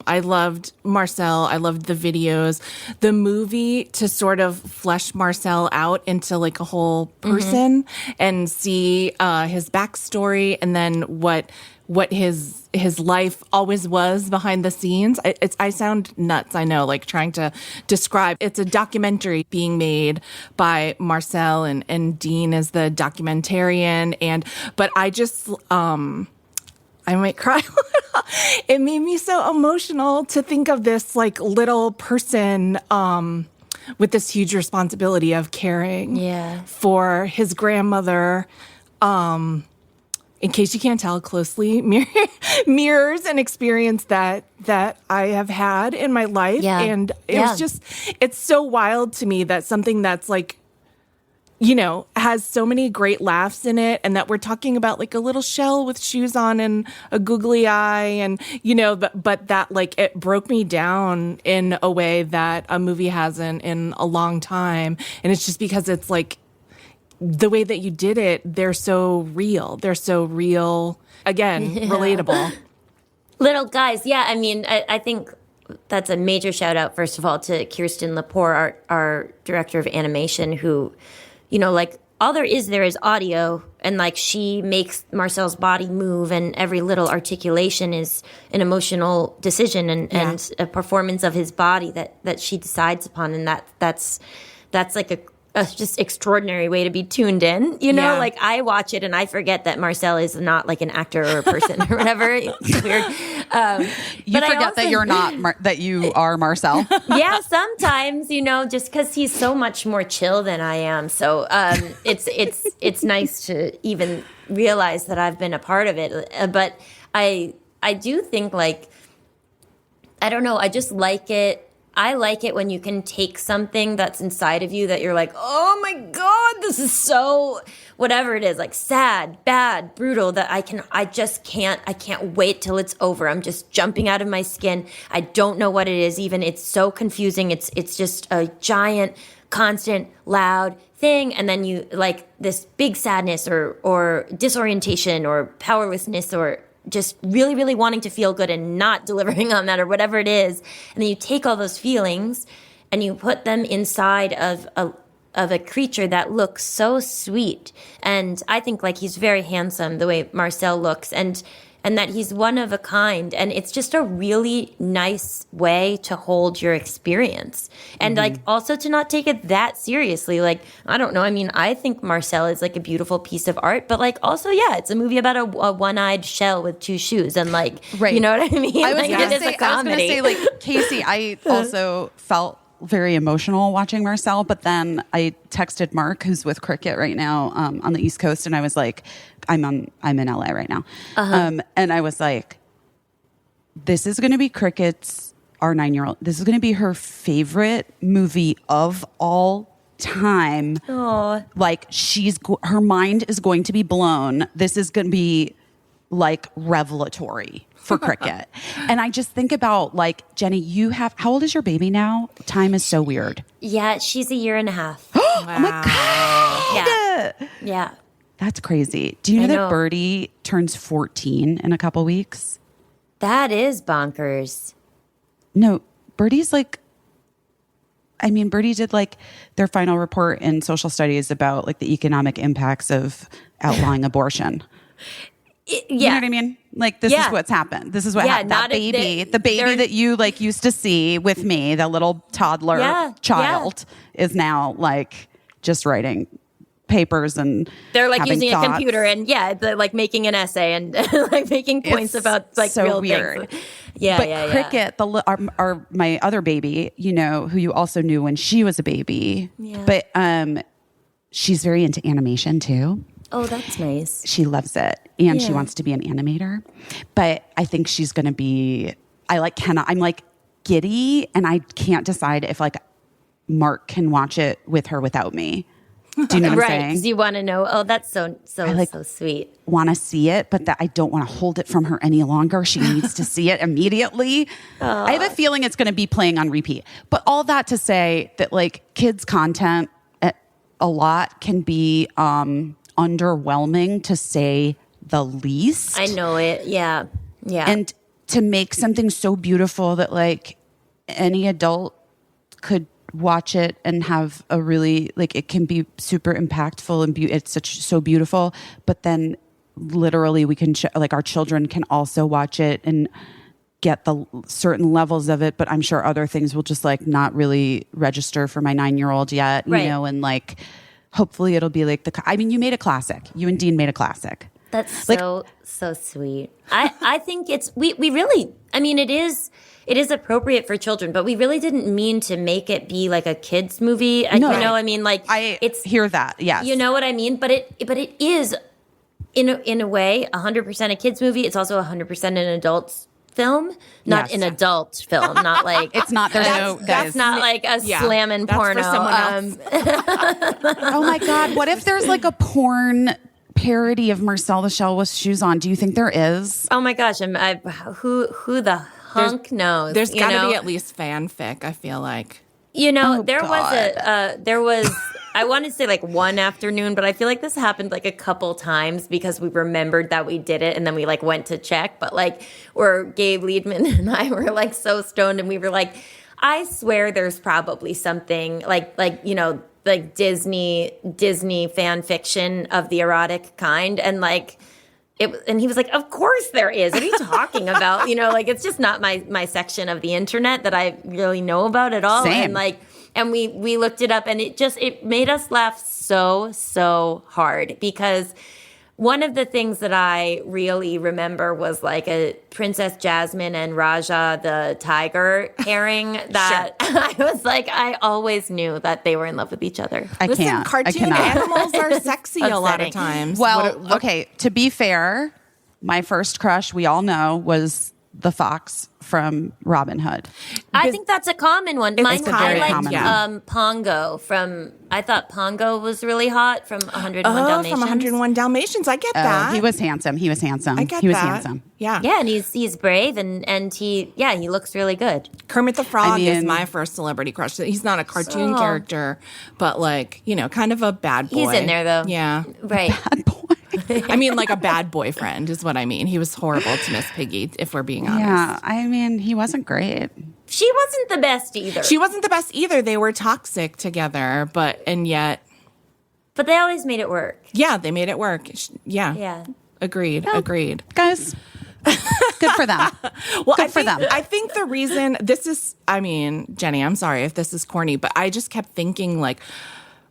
I loved Marcel. I loved the videos. The movie, to sort of flesh Marcel out into like a whole person and see his backstory, and then what his life always was behind the scenes. I sound nuts, I know, like trying to describe. It's a documentary being made by Marcel, and Dean is the documentarian. But I just I might cry. It made me so emotional to think of this like little person with this huge responsibility of caring for his grandmother. In case you can't tell, closely mirrors an experience that I have had in my life. Yeah. And it was just, it's so wild to me that something that's like, you know, has so many great laughs in it, and that we're talking about like a little shell with shoes on and a googly eye, and, you know, but that like it broke me down in a way that a movie hasn't in a long time. And it's just because it's like, the way that you did it, they're so real. They're so real. Again, relatable. Little guys. Yeah. I mean, I think that's a major shout out, first of all, to Kirsten Lepore, our director of animation, who, you know, like all there is audio, and like she makes Marcel's body move, and every little articulation is an emotional decision and a performance of his body that she decides upon. And that's like a just extraordinary way to be tuned in, you know. Like I watch it and I forget that Marcel is not like an actor or a person or whatever. It's weird. You forget that you're not that you are Marcel. Yeah, sometimes, you know, just because he's so much more chill than I am. So it's nice to even realize that I've been a part of it. But I do think, like, I don't know, I just like it. I like it when you can take something that's inside of you that you're like, oh my God, this is so, whatever it is, like sad, bad, brutal, that I can't wait till it's over. I'm just jumping out of my skin. I don't know what it is even. It's so confusing. It's just a giant, constant, loud thing. And then you like this big sadness or disorientation or powerlessness or just really, really wanting to feel good and not delivering on that or whatever it is. And then you take all those feelings and you put them inside of a creature that looks so sweet. And I think like he's very handsome, the way Marcel looks, and that he's one of a kind. And it's just a really nice way to hold your experience. And like also to not take it that seriously. Like, I don't know. I mean, I think Marcel is like a beautiful piece of art, but like also, yeah, it's a movie about a one-eyed shell with two shoes. And like, you know what I mean? I was like, going to say, like, Caissie, I also felt very emotional watching Marcel, but then I texted Mark, who's with Cricket right now on the East Coast, and I was like, I'm in LA right now. And I was like, this is going to be Cricket's, our 9-year-old, this is going to be her favorite movie of all time. Aww. Like her mind is going to be blown. This is going to be like revelatory for Cricket. And I just think about, like, Jenny, how old is your baby now? Time is so weird. Yeah, she's 1.5 years. Oh my God. Yeah. That's crazy. Do you know that Birdie turns 14 in a couple weeks? That is bonkers. No, Birdie's like, I mean, Birdie did like their final report in social studies about like the economic impacts of outlawing abortion. You know what I mean? Like, this is what's happened. This is what happened. That baby, the baby that you like used to see with me, the little toddler child, is now like just writing papers, and they're like using thoughts. A computer and like making an essay and like making points about like so real weird. things. But Cricket, my other baby, you know, who you also knew when she was a baby, but she's very into animation too. Oh, that's nice. She loves it, and she wants to be an animator. But I think she's going to be. I'm like giddy, and I can't decide if like Mark can watch it with her without me. Do you know what I'm saying? Right, because you want to know. Oh, that's so sweet. Want to see it, but that I don't want to hold it from her any longer. She needs to see it immediately. I have a feeling it's going to be playing on repeat. But all that to say that like kids' content a lot can be underwhelming, to say the least. I know it. Yeah. And to make something so beautiful that like any adult could watch it and have a really, like, it can be super impactful and it's so beautiful. But then literally we can like our children can also watch it and get the certain levels of it. But I'm sure other things will just like not really register for my 9-year-old yet, you know, and like hopefully it'll be like you made a classic. You and Dean made a classic. That's so sweet. I think it's we really, I mean, it is appropriate for children, but we really didn't mean to make it be like a kids movie. No. You know, I mean, like I it's hear that. Yes. You know what I mean? But it is in a way 100% a kids movie. It's also 100% an adult film, not an adult film, not like it's not. That's not like a slamming porno. For someone else. Oh my God! What if there's like a porn parody of Marcel the Shell with shoes on? Do you think there is? Oh my gosh! Who the hunk knows? There's got to be at least fanfic. I feel like. You know, Oh, there was I want to say like one afternoon, but I feel like this happened like a couple times because we remembered that we did it and then we like went to check. But like, where Gabe Liedman and I were like so stoned and we were like, I swear there's probably something like you know, like Disney fan fiction of the erotic kind, and like. And he was like, "Of course there is. What are you talking about? You know, like it's just not my section of the internet that I really know about at all." Same. And we looked it up, and it made us laugh so hard because one of the things that I really remember was like a Princess Jasmine and Raja the tiger pairing that I was like, I always knew that they were in love with each other. Listen, cartoon animals are sexy a lot of times. Well, okay. To be fair, my first crush, we all know, was the fox from Robin Hood. I think that's a common one. Mine, a very I common liked Pongo from. I thought Pongo was really hot from 101 Dalmatians. From 101 Dalmatians. I get that. He was handsome. I get he was that. handsome. Yeah. Yeah, and he's brave and he looks really good. Kermit the Frog is mean- my first celebrity crush. He's not a cartoon character, but like, you know, kind of a bad boy. He's in there though. Yeah. Right. Bad boy. I mean, like a bad boyfriend is what I mean. He was horrible to Miss Piggy, if we're being honest. Yeah, I mean, he wasn't great. She wasn't the best either. She wasn't the best either. They were toxic together, and yet, but they always made it work. yeah, they made it work. Yeah. Yeah. Agreed. Guys, good for them. Well, Good for them. I think the reason this is, I mean, Jenny, I'm sorry if this is corny, but I just kept thinking like,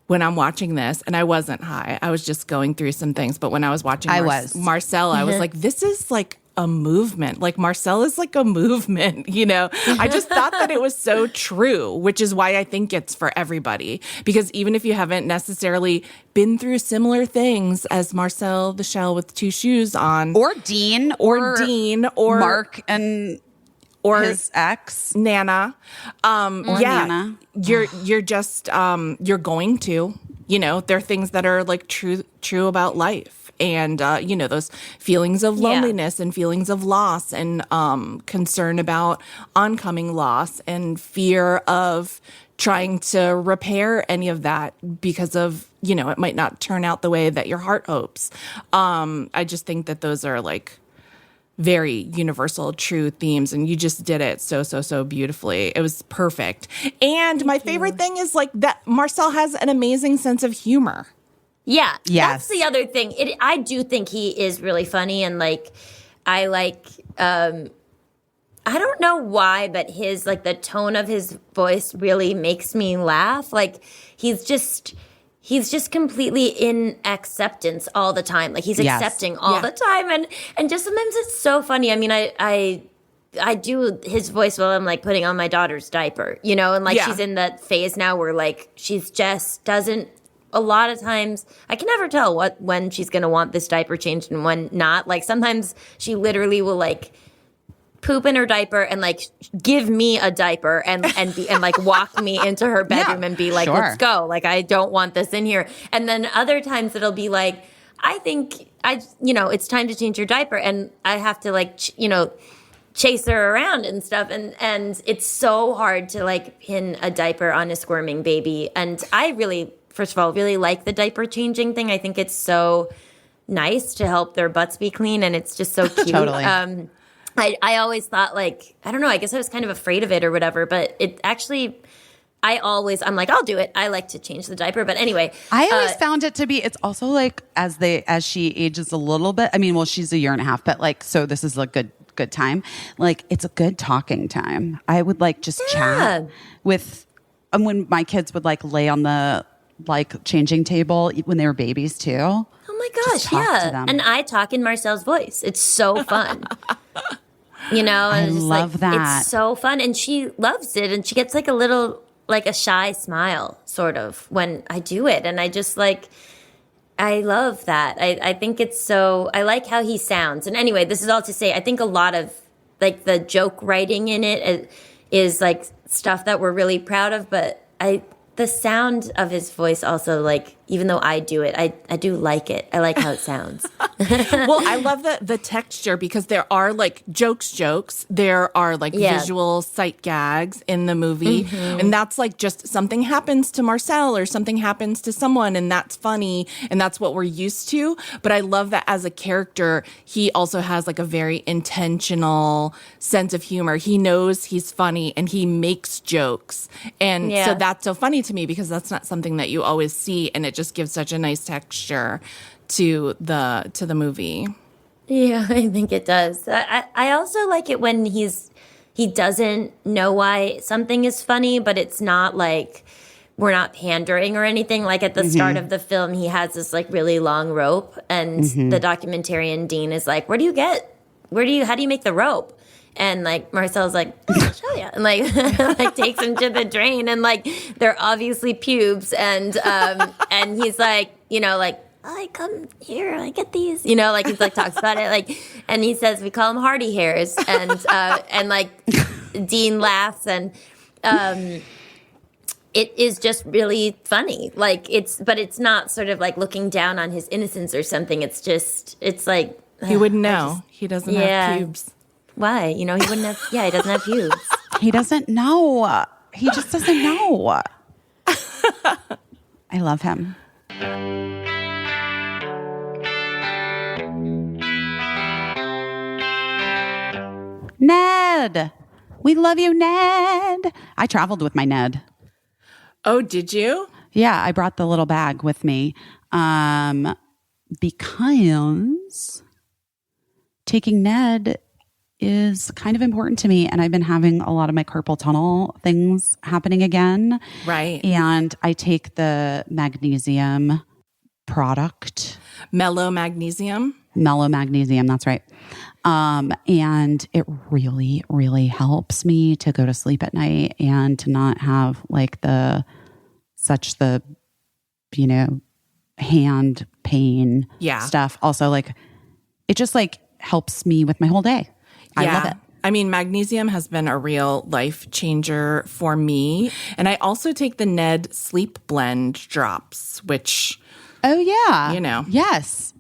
when I'm watching this, and I wasn't high, I was just going through some things. But when I was watching Marcel, I was like, this is like a movement. Like Marcel is like a movement, you know? I just thought that it was so true, which is why I think it's for everybody. Because even if you haven't necessarily been through similar things as Marcel the Shell with two shoes on. Or Dean. Or Mark and his ex. Nana. Nana. You're just you're going to, you know, there are things that are like true about life, and you know, those feelings of loneliness and feelings of loss and concern about oncoming loss and fear of trying to repair any of that because of, you know, it might not turn out the way that your heart hopes. I just think that those are like very universal, true themes, and you just did it so beautifully. It was perfect. And my favorite thing is like that Marcel has an amazing sense of humor. Yeah, Yes. that's the other thing. I do think he is really funny, and like, I like. I don't know why, but his like the tone of his voice really makes me laugh. Like he's just completely in acceptance all the time. Like he's accepting all the time. And just sometimes it's so funny. I mean, I do his voice while I'm like putting on my daughter's diaper, you know, and like she's in that phase now where like she's just doesn't, a lot of times I can never tell when she's going to want this diaper changed and when not. Like sometimes she literally will like poop in her diaper and like give me a diaper and like walk me into her bedroom and be like, let's go. Like, I don't want this in here. And then other times it'll be like, I think it's time to change your diaper. And I have to like, chase her around and stuff. And it's so hard to like pin a diaper on a squirming baby. And I really, first of all, really like the diaper changing thing. I think it's so nice to help their butts be clean. And it's just so cute. Totally. I always thought like, I don't know, I guess I was kind of afraid of it or whatever, but it actually, I'm like, I'll do it. I like to change the diaper. But anyway. I always found it to be, it's also like as she ages a little bit, I mean, well, she's a year and a half, but like, so this is a good time. Like it's a good talking time. I would like just chat with, when my kids would like lay on the like changing table when they were babies too. Oh my gosh, Just talk to yeah. them. And I talk in Marcel's voice. It's so fun. You know, and I it's just love that. It's so fun. And she loves it. And she gets like a little, like a shy smile sort of when I do it. And I just like, I love that. I think it's so, I like how he sounds. And anyway, this is all to say, I think a lot of like the joke writing in it is like stuff that we're really proud of. But the sound of his voice also, like, even though I do it, I do like it. I like how it sounds. Well, I love the texture because there are like jokes. There are like visual sight gags in the movie. And that's like just something happens to Marcel or something happens to someone and that's funny and that's what we're used to. But I love that as a character, he also has like a very intentional sense of humor. He knows he's funny and he makes jokes. And so that's so funny to me because that's not something that you always see. And it just gives such a nice texture to the movie. Yeah, I think it does. I also like it when he doesn't know why something is funny, but it's not like we're not pandering or anything. Like at the start of the film, he has this like really long rope, and the documentarian Dean is like, how do you make the rope? And like Marcel's like, I'll show you, and like like takes him to the drain, and like they're obviously pubes, and he's like, you know, like, I come here, I get these, you know, like he's like talks about it, like, and he says we call them hardy hairs, and like Dean laughs, and it is just really funny, like but it's not sort of like looking down on his innocence or something. It's like He wouldn't know. He doesn't have pubes. Why? You know, he wouldn't have. Yeah, he doesn't have pubes. He doesn't know. He just doesn't know. I love him. Ned. We love you, Ned. I traveled with my Ned. Oh, did you? Yeah, I brought the little bag with me because taking Ned is kind of important to me. And I've been having a lot of my carpal tunnel things happening again. Right. And I take the magnesium product. Mellow magnesium. Mellow magnesium, that's right. And it really, really helps me to go to sleep at night and to not have like the hand pain stuff. Also, like, it just like helps me with my whole day. I love it. I mean, magnesium has been a real life changer for me. And I also take the Ned Sleep Blend drops, which... Oh, yeah. You know. Yes.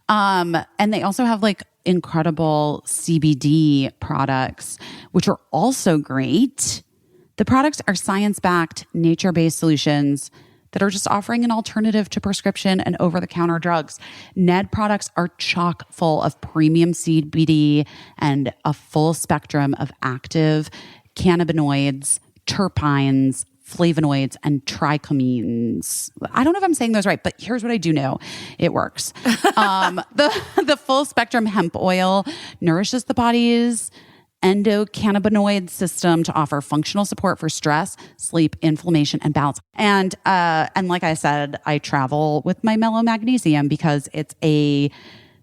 And they also have like incredible CBD products, which are also great. The products are science-backed, nature-based solutions that are just offering an alternative to prescription and over-the-counter drugs. Ned products are chock full of premium CBD and a full spectrum of active cannabinoids, terpenes, flavonoids, and trichomenes. I don't know if I'm saying those right, but here's what I do know. It works. The full spectrum hemp oil nourishes the body's endocannabinoid system to offer functional support for stress, sleep, inflammation, and balance. And like I said, I travel with my Mellow Magnesium because it's a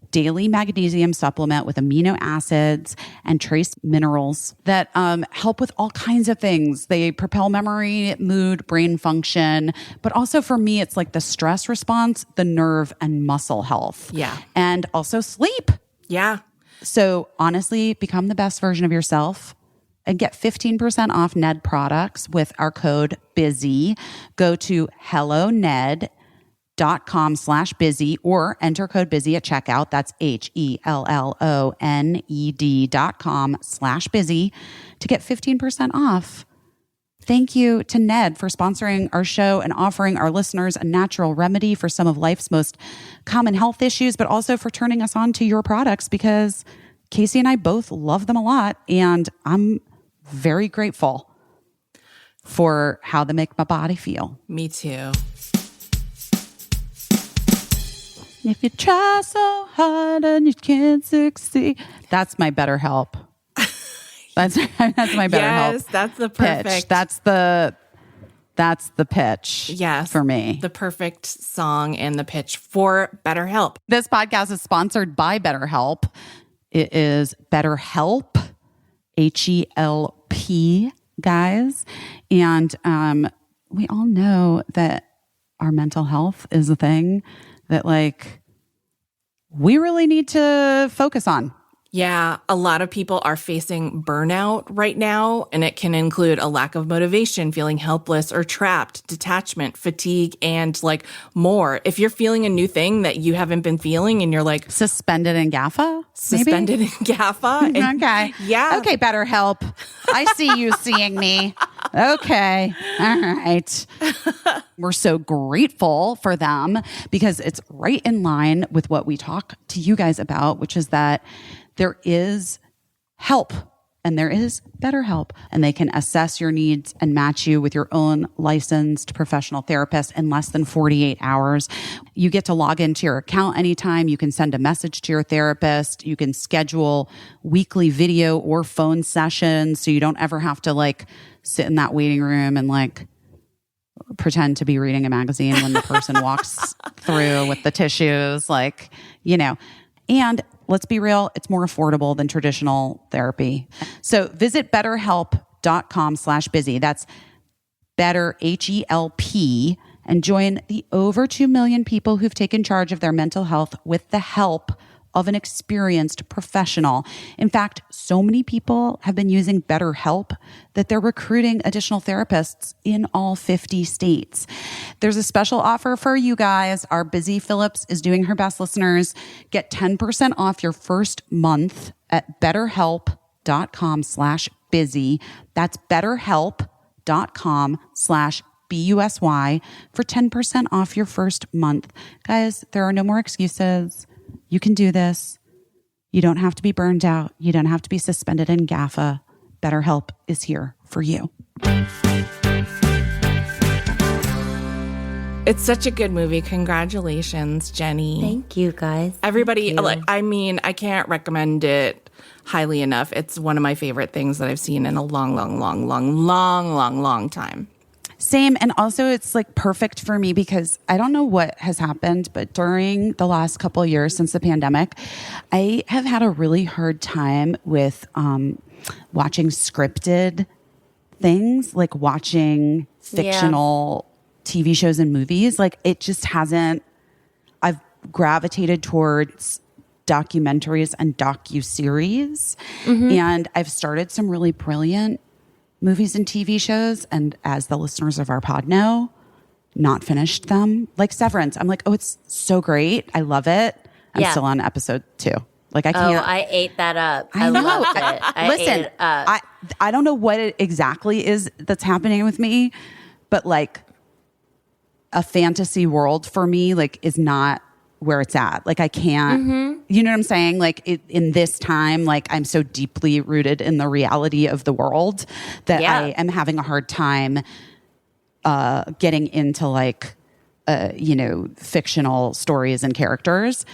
daily magnesium supplement with amino acids and trace minerals that help with all kinds of things. They propel memory, mood, brain function, but also for me, it's like the stress response, the nerve and muscle health. Yeah. And also sleep. Yeah. So honestly, become the best version of yourself and get 15% off Ned products with our code BUSY. Go to helloned.com/busy or enter code BUSY at checkout. That's HELLONED.com/busy to get 15% off. Thank you to Ned for sponsoring our show and offering our listeners a natural remedy for some of life's most common health issues, but also for turning us on to your products because Caissie and I both love them a lot. And I'm very grateful for how they make my body feel. Me too. If you try so hard and you can't succeed. That's my BetterHelp. That's my BetterHelp. Yes, that's the perfect. pitch. That's the That's the pitch for me. The perfect song and the pitch for BetterHelp. This podcast is sponsored by BetterHelp. It is BetterHelp, HELP, guys. And we all know that our mental health is a thing that, like, we really need to focus on. Yeah, a lot of people are facing burnout right now, and it can include a lack of motivation, feeling helpless or trapped, detachment, fatigue, and like more. If you're feeling a new thing that you haven't been feeling and you're like suspended in GAFA, suspended in GAFA. And, okay. Yeah. Okay, BetterHelp. I see you seeing me. Okay. All right. We're so grateful for them because it's right in line with what we talk to you guys about, which is that there is help and there is BetterHelp, and they can assess your needs and match you with your own licensed professional therapist in less than 48 hours. You get to log into your account anytime. You can send a message to your therapist. You can schedule weekly video or phone sessions so you don't ever have to like sit in that waiting room and like pretend to be reading a magazine when the person walks through with the tissues, like, you know. And let's be real, it's more affordable than traditional therapy. So visit betterhelp.com/busy. That's better, HELP, and join the over 2 million people who've taken charge of their mental health with the help of an experienced professional. In fact, so many people have been using BetterHelp that they're recruiting additional therapists in all 50 states. There's a special offer for you guys. Our Busy Phillips is doing her best, listeners. Get 10% off your first month at betterhelp.com/busy. That's betterhelp.com/BUSY for 10% off your first month. Guys, there are no more excuses. You can do this. You don't have to be burned out. You don't have to be suspended in GAFA. BetterHelp is here for you. It's such a good movie. Congratulations, Jenny. Thank you, guys. Everybody, like, I mean, I can't recommend it highly enough. It's one of my favorite things that I've seen in a long time. Same. And also it's like perfect for me because I don't know what has happened, but during the last couple of years since the pandemic, I have had a really hard time with watching scripted things, like watching fictional TV shows and movies. Like it just hasn't, I've gravitated towards documentaries and docuseries. And I've started some really brilliant movies and TV shows, and as the listeners of our pod know, not finished them. Like Severance. I'm like, oh, it's so great. I love it. I'm still on episode 2. Like I can't. Oh, I ate that up. I know. Loved it. Listen, ate it up. I don't know what it exactly is that's happening with me, but like a fantasy world for me, like is not where it's at. Like I can't, you know what I'm saying? Like in this time, like I'm so deeply rooted in the reality of the world that I am having a hard time getting into like, fictional stories and characters.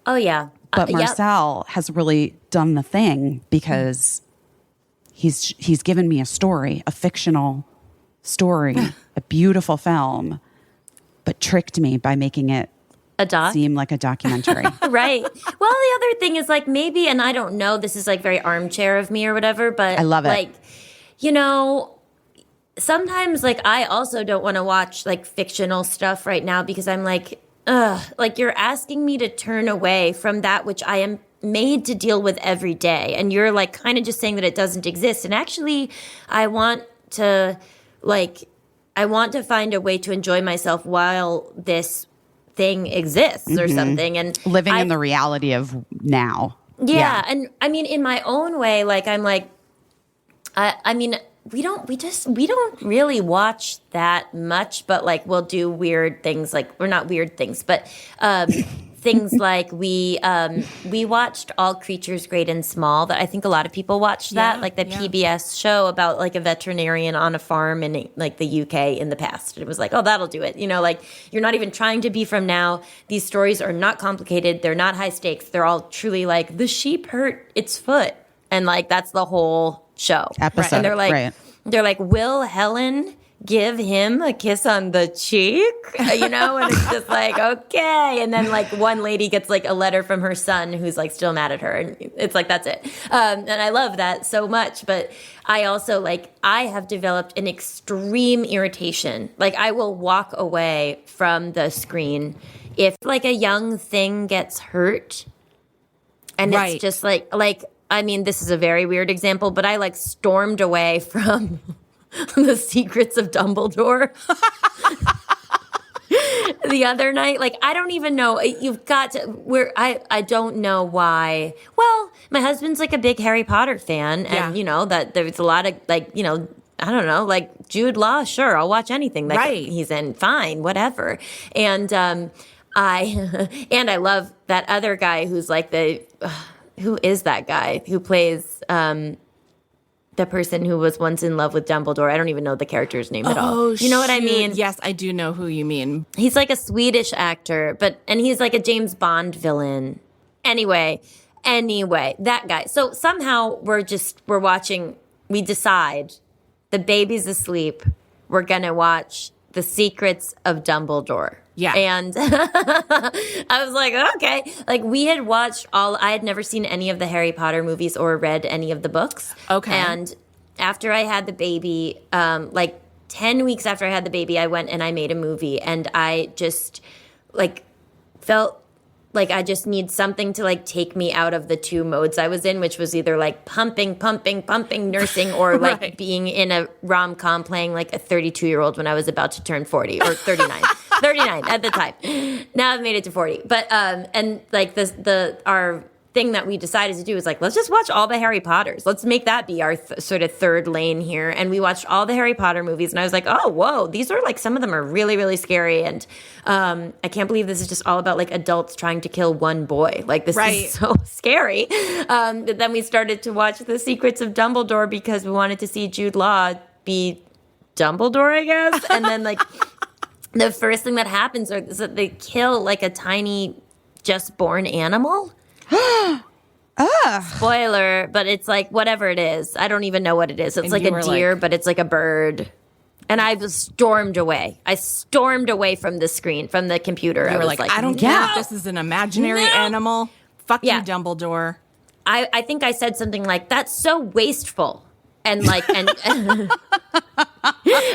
Oh yeah. But Marcel has really done the thing because he's given me a story, a fictional story, a beautiful film, but tricked me by making it a doc? Seem like a documentary. Right. Well, the other thing is like maybe, and I don't know, this is like very armchair of me or whatever, but I love it. Like, sometimes like I also don't want to watch like fictional stuff right now because I'm like, like you're asking me to turn away from that which I am made to deal with every day. And you're like kind of just saying that it doesn't exist. And actually I want to find a way to enjoy myself while this thing exists or something, and living in the reality of now. Yeah. And I mean, in my own way, like I'm like, I mean, we don't really watch that much, but like we'll do weird things, like we're not weird things, but things like we watched All Creatures Great and Small. That I think a lot of people watch that, like the PBS show about like a veterinarian on a farm in like the UK in the past. It was like, oh, that'll do it. Like you're not even trying to be from now. These stories are not complicated. They're not high stakes. They're all truly like the sheep hurt its foot, and like that's the whole show episode. And they're like, will Helen give him a kiss on the cheek, you know, and it's just like, okay. And then like one lady gets like a letter from her son who's like still mad at her. And it's like, that's it. And I love that so much. But I also like, I have developed an extreme irritation. Like I will walk away from the screen if like a young thing gets hurt. And it's just like, I mean, this is a very weird example, but I like stormed away from The Secrets of Dumbledore the other night. Like, I don't even know. You've got to, I don't know why. Well, my husband's like a big Harry Potter fan. And, you know, that there's a lot of like, you know, I don't know, like Jude Law, sure, I'll watch anything that he's in. Fine, whatever. And I love that other guy who's like who is that guy who plays the person who was once in love with Dumbledore? I don't even know the character's name at all. You know what I mean? Yes, I do know who you mean. He's like a Swedish actor, and he's like a James Bond villain. Anyway, that guy. So somehow we're watching, we decide the baby's asleep. We're going to watch The Secrets of Dumbledore. Yeah. And I was like, okay. Like we had watched I had never seen any of the Harry Potter movies or read any of the books. Okay. And after I had the baby, like 10 weeks after I had the baby, I went and I made a movie, and I just like felt like I just need something to like take me out of the two modes I was in, which was either like pumping, nursing, or like being in a rom-com playing like a 32-year-old when I was about to turn 40 or 39. 39 at the time. Now I've made it to 40. But and like our thing that we decided to do is like, let's just watch all the Harry Potters. Let's make that be our sort of third lane here. And we watched all the Harry Potter movies, and I was like, oh, whoa, these are like, some of them are really, really scary. And I can't believe this is just all about like adults trying to kill one boy. Like this is so scary. But then we started to watch The Secrets of Dumbledore because we wanted to see Jude Law be Dumbledore, I guess. And then like the first thing that happens is that they kill like a tiny just born animal. Spoiler, but it's like whatever it is. I don't even know what it is. It's like a deer, but it's like a bird. And I was stormed away. I stormed away from the screen, from the computer. You were like, I don't care if this is an imaginary animal. Fuck you, Dumbledore. I think I said something like, that's so wasteful. And like, and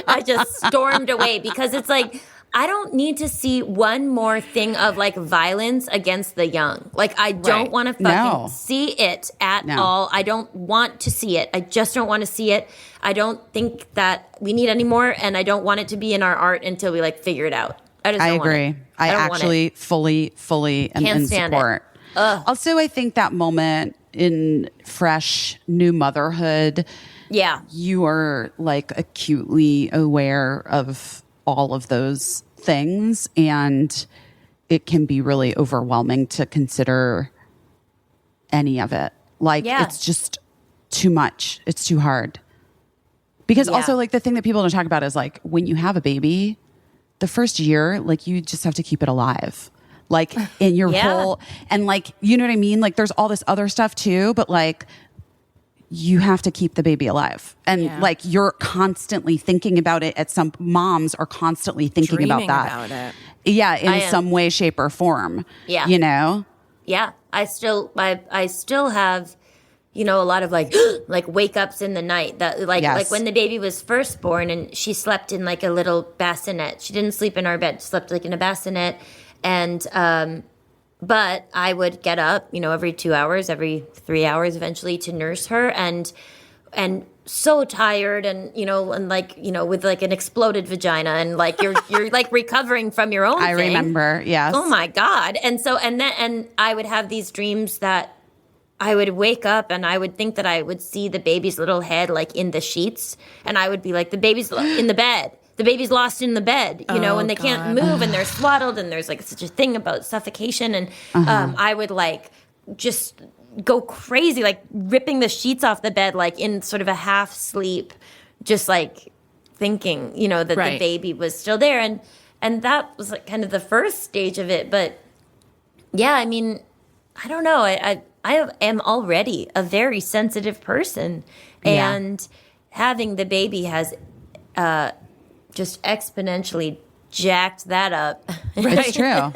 I just stormed away because it's like, I don't need to see one more thing of like violence against the young. Like I don't want to fucking see it at all. I don't want to see it. I just don't want to see it. I don't think that we need any more, and I don't want it to be in our art until we like figure it out. I agree. I actually fully am in support. Also, I think that moment in fresh new motherhood, you are like acutely aware of all of those things, and it can be really overwhelming to consider any of it. Like it's just too much. It's too hard. Because also like the thing that people don't talk about is like when you have a baby, the first year, like you just have to keep it alive. Like in your whole, and like, you know what I mean? Like there's all this other stuff too, but like you have to keep the baby alive. And like you're constantly thinking about it. Some moms are constantly thinking about that. Yeah, in some way, shape, or form. Yeah. You know? Yeah. I still have, you know, a lot of like like wake ups in the night that like when the baby was first born and she slept in like a little bassinet. She didn't sleep in our bed. She slept like in a bassinet. And but I would get up, you know, every 2 hours, every 3 hours eventually to nurse her, and so tired, and you know, and like, you know, with like an exploded vagina, and like you're like recovering from your own I thing. remember, yes. Oh my God. And so and I would have these dreams that I would wake up and I would think that I would see the baby's little head like in the sheets, and I would be like, the baby's in the bed. The baby's lost in the bed, you know, and they can't move, and they're swaddled, and there's like such a thing about suffocation. And I would like just go crazy, like ripping the sheets off the bed, like in sort of a half sleep, just like thinking, you know, that the baby was still there. And that was like kind of the first stage of it. But yeah, I mean, I don't know. I am already a very sensitive person, and having the baby has just exponentially jacked that up. It's true.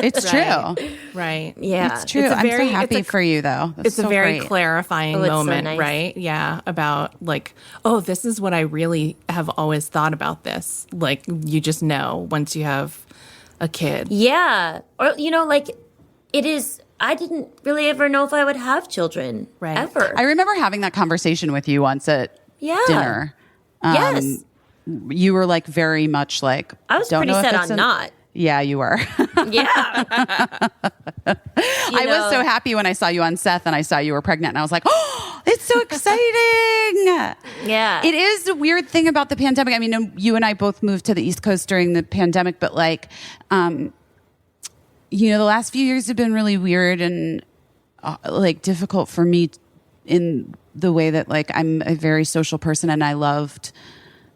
It's true. Right. Yeah. It's true. I'm so happy for you, though. That's It's so a very great. clarifying Oh, it's so moment, nice. right? Yeah. About like, oh, this is what I really have always thought about this. Like, you just know once you have a kid. Yeah. Or, like it is, I didn't really ever know if I would have children. Right. Ever. I remember having that conversation with you once at Yeah. dinner. Yes. You were like very much like, I was don't pretty know if set it's on not. Yeah, you were. Yeah. I was so happy when I saw you on Seth and I saw you were pregnant and I was like, oh, it's so exciting. Yeah. It is a weird thing about the pandemic. I mean, you and I both moved to the East Coast during the pandemic, but like, the last few years have been really weird and like difficult for me in the way that like I'm a very social person and I loved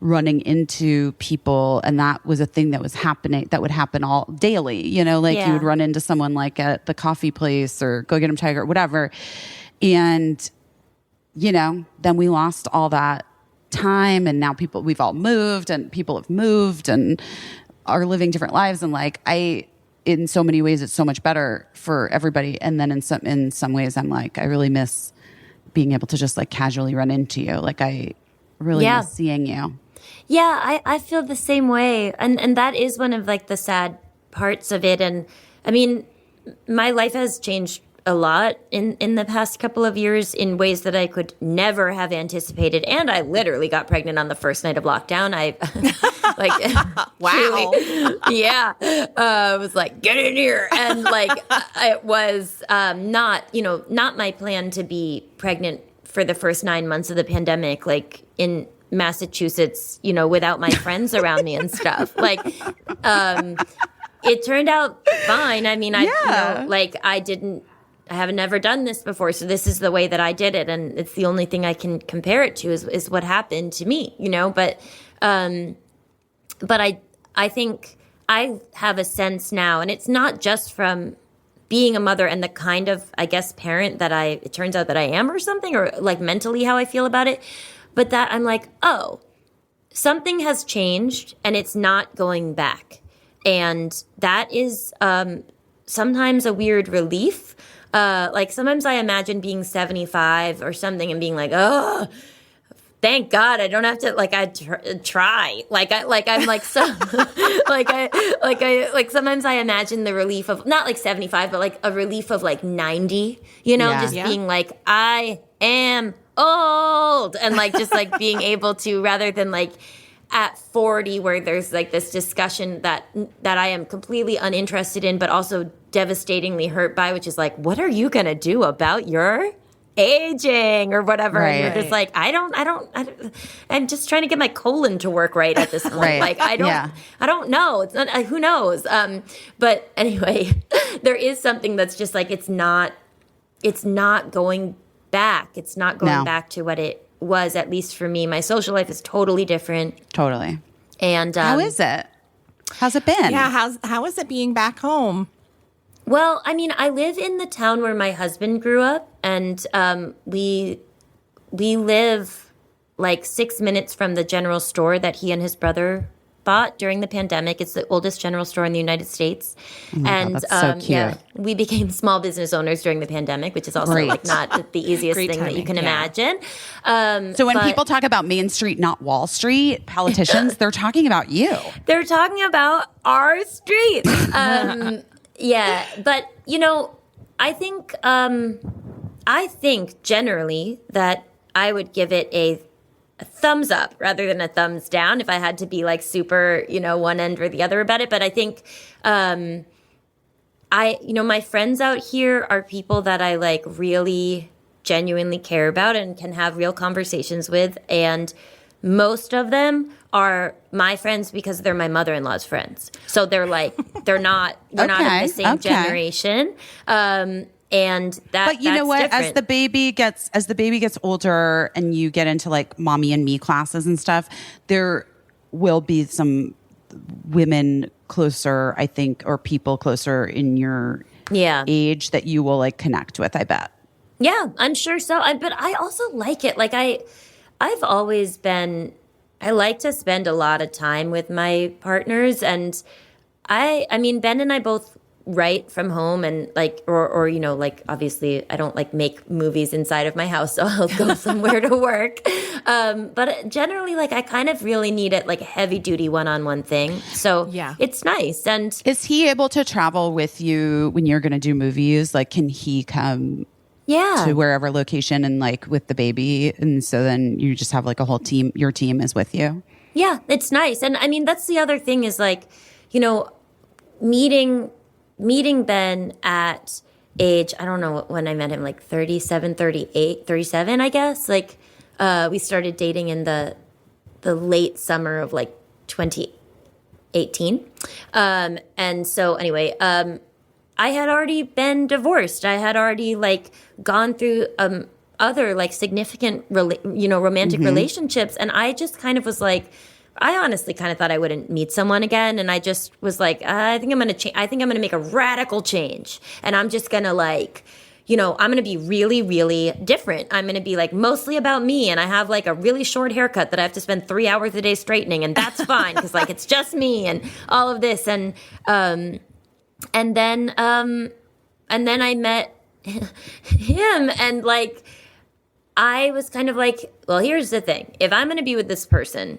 running into people, and that was a thing that was happening, that would happen all daily, like you would run into someone like at the coffee place or go get them Tiger or whatever. And, then we lost all that time, and now we've all moved and people have moved and are living different lives. And like, in so many ways, it's so much better for everybody. And then in some ways, I'm like, I really miss being able to just like casually run into you. Like I really miss seeing you. Yeah, I feel the same way. And that is one of like the sad parts of it. And I mean, my life has changed a lot in the past couple of years in ways that I could never have anticipated. And I literally got pregnant on the first night of lockdown. I like, Wow. Yeah. I was like, get in here. And like, it was not my plan to be pregnant for the first 9 months of the pandemic, like in Massachusetts, without my friends around me and stuff. Like, it turned out fine. I mean, I haven't never done this before. So this is the way that I did it. And it's the only thing I can compare it to is what happened to me, but I think I have a sense now, and it's not just from being a mother and the kind of, I guess, parent that it turns out that I am or something, or like mentally how I feel about it. But that I'm like, oh, something has changed and it's not going back. And that is sometimes a weird relief. Like sometimes I imagine being 75 or something and being like, oh, thank God I don't have to, like, I try. I'm like, so, like sometimes I imagine the relief of, not like 75, but like a relief of like 90, being like, I am old, and like just like being able to, rather than like at 40 where there's like this discussion that I am completely uninterested in but also devastatingly hurt by, which is like, what are you gonna do about your aging or whatever? Right. And you're just like, I'm just trying to get my colon to work right at this point. Right. Like I don't know. It's not, who knows? But anyway, there is something that's just like, it's not going back. It's not going back to what it was, at least for me. My social life is totally different. Totally. And how is it? How's it been? Yeah, how is it being back home? Well, I mean, I live in the town where my husband grew up, and we live like 6 minutes from the general store that he and his brother bought during the pandemic. It's the oldest general store in the United States. Oh my God, that's so cute. Yeah, we became small business owners during the pandemic, which is also like not the easiest thing that you can imagine. So when people talk about Main Street, not Wall Street, politicians, they're talking about you. They're talking about our street. Yeah, but I think generally that I would give it a thumbs up rather than a thumbs down if I had to be like super, one end or the other about it. But I think my friends out here are people that I like really genuinely care about and can have real conversations with, and most of them are my friends because they're my mother-in-law's friends. So they're like, we're not of the same generation. And that, but you know what? Different. As the baby gets older and you get into like mommy and me classes and stuff, there will be some women closer, I think, or people closer in your age that you will like connect with, I bet. Yeah, I'm sure so. But I also like it. Like I've always been I like to spend a lot of time with my partners, and I mean, Ben and I both write from home, and like, or you know, like obviously I don't like make movies inside of my house, so I'll go somewhere to work. But generally, like I kind of really need it like a heavy duty one-on-one thing. So Yeah. it's nice. And Is he able to travel with you when you're going to do movies? Like, can he come yeah, to wherever location and like with the baby? And so then you just have like a whole team, your team is with you. yeah, it's nice. And I mean, that's the other thing is like, you know, meeting Ben at age, I don't know when I met him, like 37, 38, 37, I guess. Like, we started dating in the late summer of like 2018. And so anyway, I had already been divorced. I had already like gone through, other like significant, romantic relationships. And I just kind of was like, I honestly kind of thought I wouldn't meet someone again. And I just was like, I think I'm going to I think I'm going to make a radical change. And I'm just going to like, I'm going to be really, really different. I'm going to be like mostly about me. And I have like a really short haircut that I have to spend 3 hours a day straightening. And that's fine because like it's just me and all of this. And then I met him, and like, I was kind of like, well, here's the thing. If I'm going to be with this person,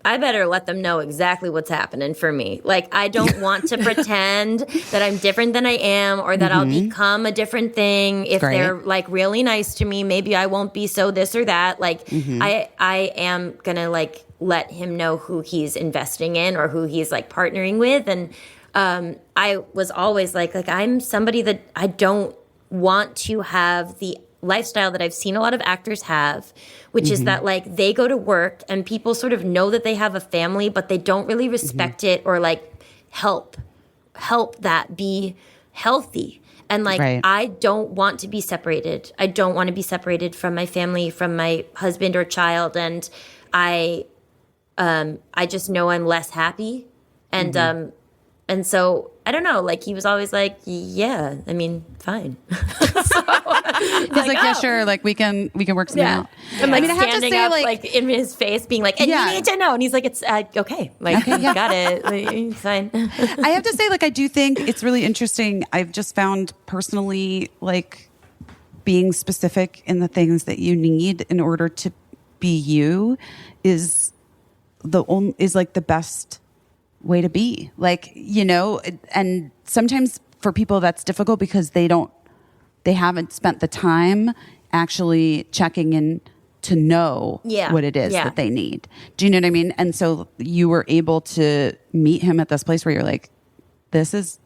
I better let them know exactly what's happening for me. Like, I don't want to pretend that I'm different than I am, or that I'll become a different thing. If they're like really nice to me, maybe I won't be so this or that. Like, I am going to like let him know who he's investing in or who he's like partnering with. And I was always like I'm somebody that I don't want to have the lifestyle that I've seen a lot of actors have, which is that like they go to work and people sort of know that they have a family, but they don't really respect it or like help that be healthy. And like, I don't want to be separated. I don't want to be separated from my family, from my husband or child. And I just know I'm less happy. And so I don't know, like he was always like, yeah, I mean, fine. He's like, yeah, sure. Like we can work something out. I'm like, I mean, I have to standing say, up, like in his face, being like, and you need to know. And he's like, it's okay. Like, you got it. Like, it's fine. I have to say, like, I do think it's really interesting. I've just found personally, like, being specific in the things that you need in order to be you is like the best way to be. Like, and sometimes for people that's difficult because they haven't spent the time actually checking in to know what it is that they need. Do you know what I mean? And so you were able to meet him at this place where you're like, these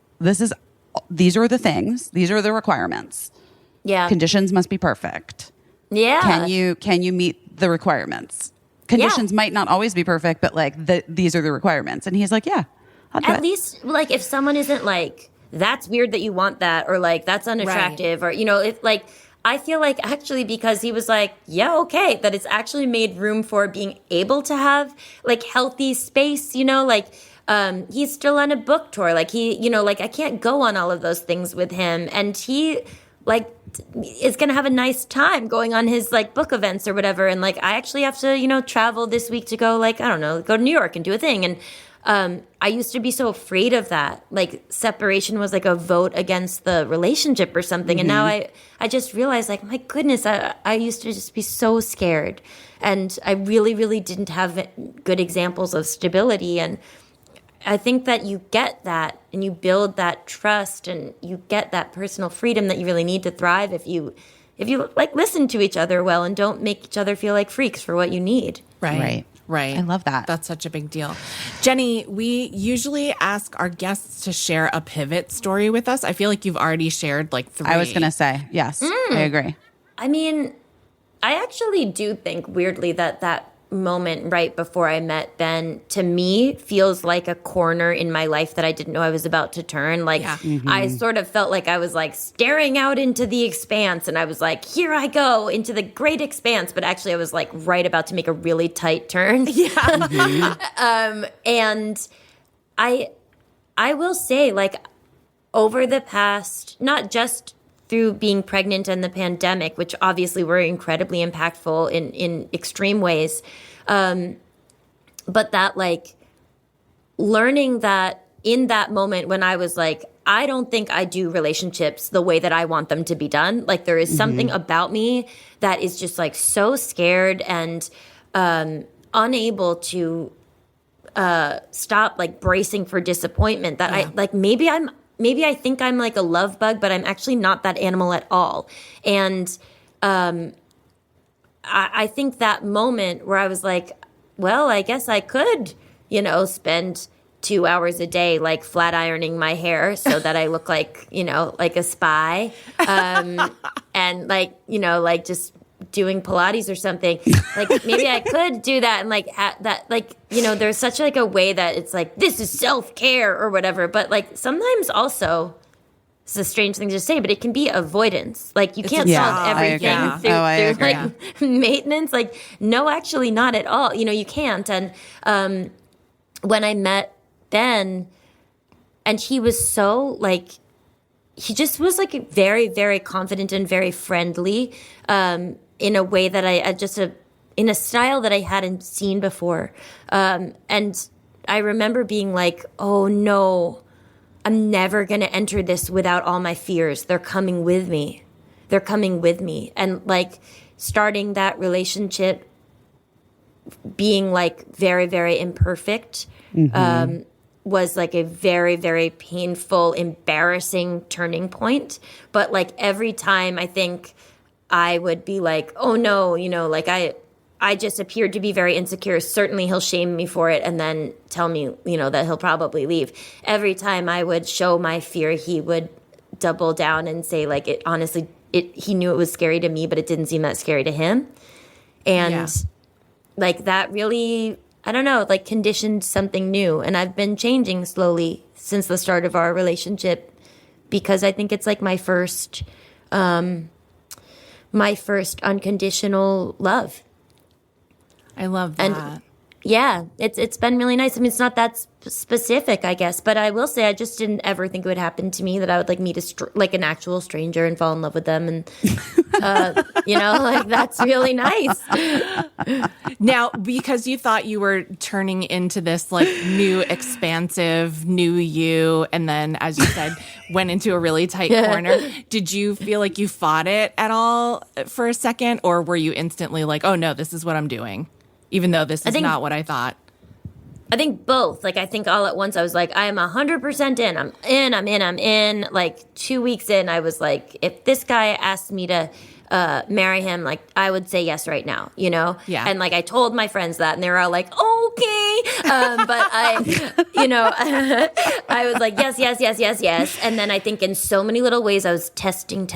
are the things, these are the requirements. Yeah. Conditions must be perfect. Yeah. Can you meet the requirements? Conditions might not always be perfect, but like these are the requirements. And he's like, yeah, I'll do it. At least like if someone isn't like, that's weird that you want that, or like that's unattractive, or if like I feel like actually because he was like, yeah, okay, that it's actually made room for being able to have like healthy space, like he's still on a book tour, like he, like I can't go on all of those things with him, and he like is gonna have a nice time going on his like book events or whatever, and like I actually have to travel this week to go like I don't know, go to New York and do a thing. And I used to be so afraid of that, like separation was like a vote against the relationship or something. And now I just realized like, my goodness, I used to just be so scared, and I really, really didn't have good examples of stability. And I think that you get that and you build that trust and you get that personal freedom that you really need to thrive if you like listen to each other well and don't make each other feel like freaks for what you need. Right. I love that. That's such a big deal. Jenny, we usually ask our guests to share a pivot story with us. I feel like you've already shared like 3. I was going to say, yes, I agree. I mean, I actually do think weirdly that moment right before I met Ben, to me, feels like a corner in my life that I didn't know I was about to turn. Like, I sort of felt like I was like staring out into the expanse, and I was like, here I go into the great expanse. But actually, I was like right about to make a really tight turn. Yeah. And I will say, like, over the past, not just through being pregnant and the pandemic, which obviously were incredibly impactful in extreme ways, but that like learning that in that moment when I was like, I don't think I do relationships the way that I want them to be done. Like there is something about me that is just like so scared and unable to stop like bracing for disappointment that I like maybe I think I'm like a love bug, but I'm actually not that animal at all. And I think that moment where I was like, well, I guess I could, spend 2 hours a day, like flat ironing my hair so that I look like, like a spy. And like, like just doing Pilates or something. Like maybe I could do that. And like that, like, there's such like a way that it's like, this is self-care or whatever. But like sometimes also, it's a strange thing to say, but it can be avoidance. Like you can't solve everything through like maintenance. Like, no, actually not at all. You can't. And when I met Ben, and he was so like, he just was like very, very confident and very friendly in a way that I just in a style that I hadn't seen before. And I remember being like, oh no, I'm never going to enter this without all my fears. They're coming with me. And like starting that relationship being like very, very imperfect was like a very, very painful, embarrassing turning point. But like every time I think I would be like, oh no, like I just appeared to be very insecure. Certainly he'll shame me for it and then tell me, that he'll probably leave. Every time I would show my fear, he would double down and say like, it honestly, he knew it was scary to me, but it didn't seem that scary to him. And like that really, I don't know, like conditioned something new. And I've been changing slowly since the start of our relationship because I think it's like my first unconditional love. I love that. And yeah, it's been really nice. I mean, it's not that specific, I guess, but I will say I just didn't ever think it would happen to me that I would like meet like an actual stranger and fall in love with them, and like that's really nice. Now, because you thought you were turning into this like new, expansive, new you, and then, as you said, went into a really tight corner. Did you feel like you fought it at all for a second, or were you instantly like, "Oh no, this is what I'm doing"? Even though this is not what I thought. I think both. Like, I think all at once I was like, I am 100% in. I'm in. Like 2 weeks in, I was like, if this guy asked me to marry him, like I would say yes right now, Yeah. And like I told my friends that, and they were all like, okay. But I, I was like, yes. And then I think in so many little ways I was testing.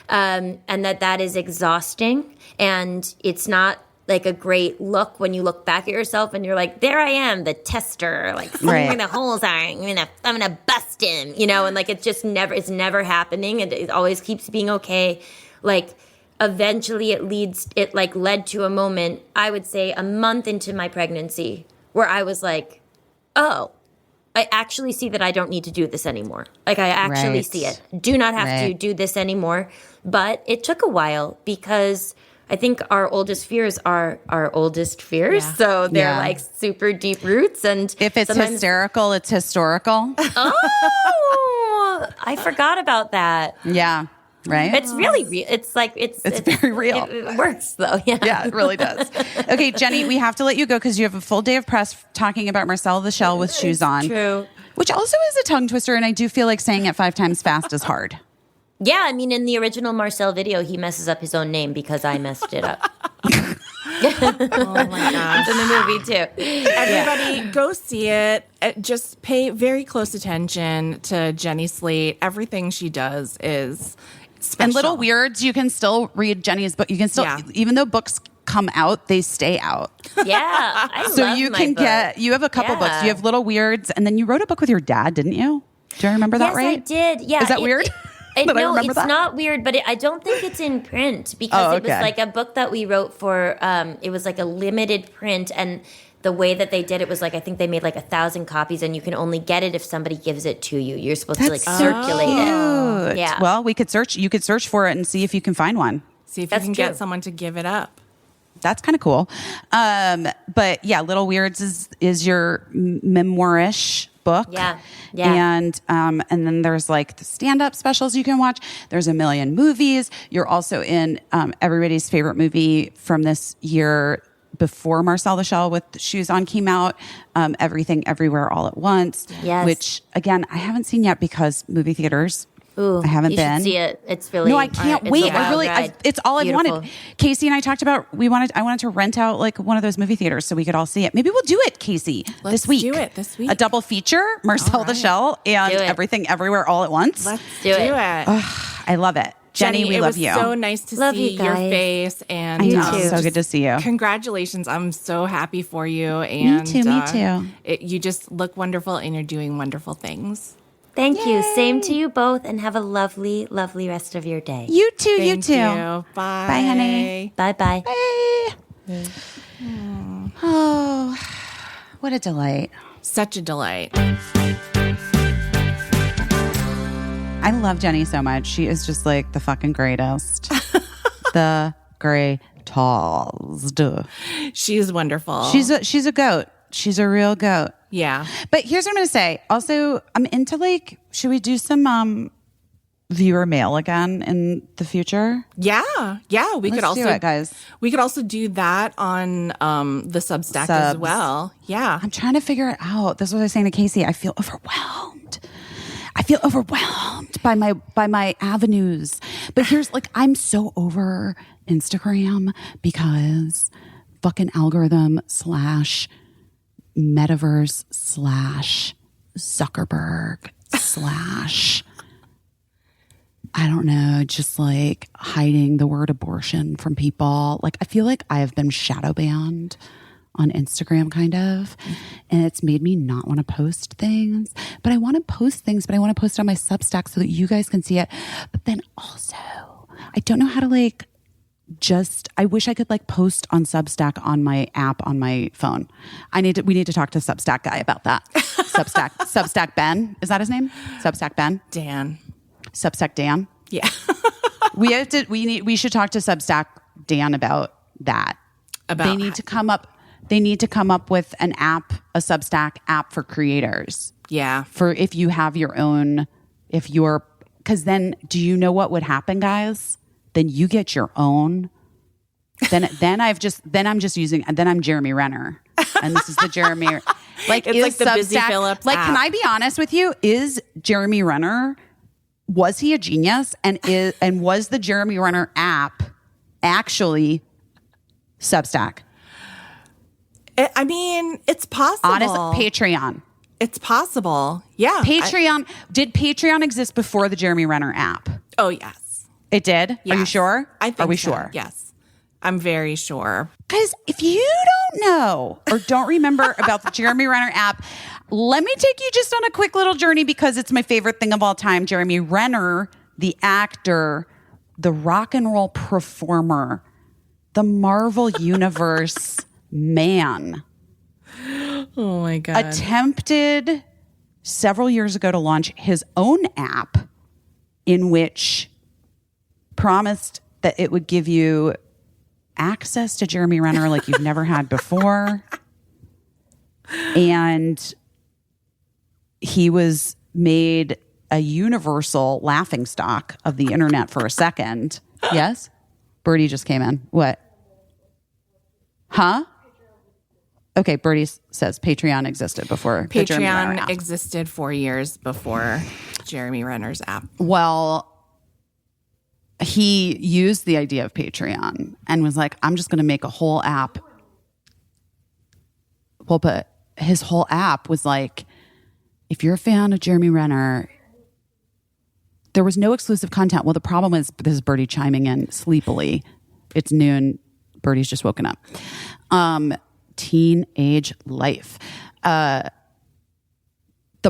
And that is exhausting. And it's not like a great look when you look back at yourself and you're like, there I am, the tester, like where the holes are. I'm gonna bust him, and like it's never happening, and it always keeps being okay. Like eventually it led to a moment, I would say a month into my pregnancy, where I was like, oh, I actually see that I don't need to do this anymore. Like I actually see it. Do not have to do this anymore. But it took a while because I think our oldest fears are our oldest fears. Yeah. So they're like super deep roots. And if it's hysterical, it's historical. Oh, I forgot about that. Yeah. Right. It's really real. It's like, it's very real. It works though. Yeah. Yeah, it really does. Okay, Jenny, we have to let you go because you have a full day of press talking about Marcel the Shell with shoes on. True. Which also is a tongue twister. And I do feel like saying it 5 times fast is hard. Yeah, I mean, in the original Marcel video, he messes up his own name because I messed it up. Oh my gosh. In the movie, too. Everybody, go see it. Just pay very close attention to Jenny Slate. Everything she does is special. And Little Weirds, you can still read Jenny's book. You can still, even though books come out, they stay out. Yeah, I so love you my can book. you have a couple books. You have Little Weirds, and then you wrote a book with your dad, didn't you? Do I remember that right? Yes, I did. Yeah. Is that weird? No, it's not weird, but I don't think it's in print because it was like a book that we wrote for, it was like a limited print, and the way that they did it was like, I think they made like 1,000 copies, and you can only get it if somebody gives it to you. You're supposed to like circulate it. Yeah. Well, you could search for it and see if you can find one. See if you can get someone to give it up. that's kind of cool. But yeah, Little Weirds is your memoirish book. Yeah. And then there's like the stand-up specials you can watch. There's a million movies. You're also in everybody's favorite movie from this year before Marcel the Shell with Shoes On came out, Everything Everywhere All at Once, Yes. which again, I haven't seen yet because movie theaters. Ooh, I haven't you been. should see it. It's really No, I can't it's wait. a wild ride. It's all I've Beautiful. wanted. Caissie and I talked about I wanted to rent out like one of those movie theaters so we could all see it. Maybe we'll do it, Caissie, Let's this week. do it this week. A double feature, Marcel the Shell and Do it. Everything Everywhere All at Once. Let's do it. I love it. Jenny, we it love was you. so nice to Love see you your guys. face, and I know. too. So good to see you. congratulations. I'm so happy for you. And Me too. You just look wonderful, and you're doing wonderful things. Thank you. Same to you both, and have a lovely, lovely rest of your day. You too. You Thank too. you. Bye. Bye, honey. Bye-bye. Bye. Oh, what a delight. Such a delight. I love Jenny so much. She is just like the fucking greatest. The greatest. She's wonderful. She's a goat. She's a real goat. Yeah. But here's what I'm going to say. Also, I'm into like, should we do some viewer mail again in the future? Yeah. We could Let's also do it, guys. We could also do that on the Substack as Subs. well. Yeah. I'm trying to figure it out. This is what I was saying to Caissie. I feel overwhelmed by my avenues. But here's like, I'm so over Instagram because fucking algorithm / metaverse / Zuckerberg / I don't know, just like hiding the word abortion from people. Like, I feel like I have been shadow banned on Instagram kind of, and it's made me not want to post things, but I want to post things, but I want to post it on my Substack so that you guys can see it. But then also, I don't know how to like, I wish I could like post on Substack on my app on my phone. We need to talk to Substack guy about that. Substack Ben, is that his name? Substack Ben? Dan. Substack Dan? Yeah. We should talk to Substack Dan about that. They need to come up with an app, a Substack app for creators. Yeah. For if you have your own, because then do you know what would happen, guys? Then you get your own. Then I'm Jeremy Renner. And this is the Jeremy, like, It's is like the Busy Substack, Phillips like, app. can I be honest with you? Is Jeremy Renner, was he a genius? And was the Jeremy Renner app actually Substack? I mean, it's possible. Honest, Patreon. It's possible. Yeah. Patreon. Did Patreon exist before the Jeremy Renner app? Oh, yes. It did? Are you Yes. sure? I think Are we so. sure? Yes. I'm very sure. Guys, if you don't know or don't remember about the Jeremy Renner app, let me take you just on a quick little journey because it's my favorite thing of all time. Jeremy Renner, the actor, the rock and roll performer, the Marvel Universe man, Oh my God. attempted several years ago to launch his own app in which promised that it would give you access to Jeremy Renner like you've never had before. And he was made a universal laughingstock of the internet for a second. Yes? Birdie just came in. What? Huh? Okay, Birdie says Patreon existed before the Jeremy Renner Patreon app. existed 4 years before Jeremy Renner's app. Well, he used the idea of Patreon and was like, I'm just going to make a whole app. Well, but his whole app was like, if you're a fan of Jeremy Renner, there was no exclusive content. Well, the problem is, this is Birdie chiming in sleepily. It's noon. Birdie's just woken up. Teenage life. The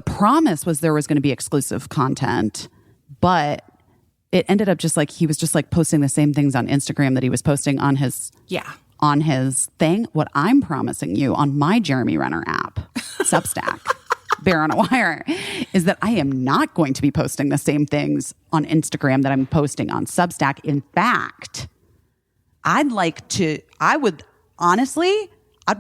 promise was there was going to be exclusive content, but it ended up just like he was just like posting the same things on Instagram that he was posting on his thing. What I'm promising you on my Jeremy Renner app, Substack, Bear on a Wire, is that I am not going to be posting the same things on Instagram that I'm posting on Substack. In fact, I'd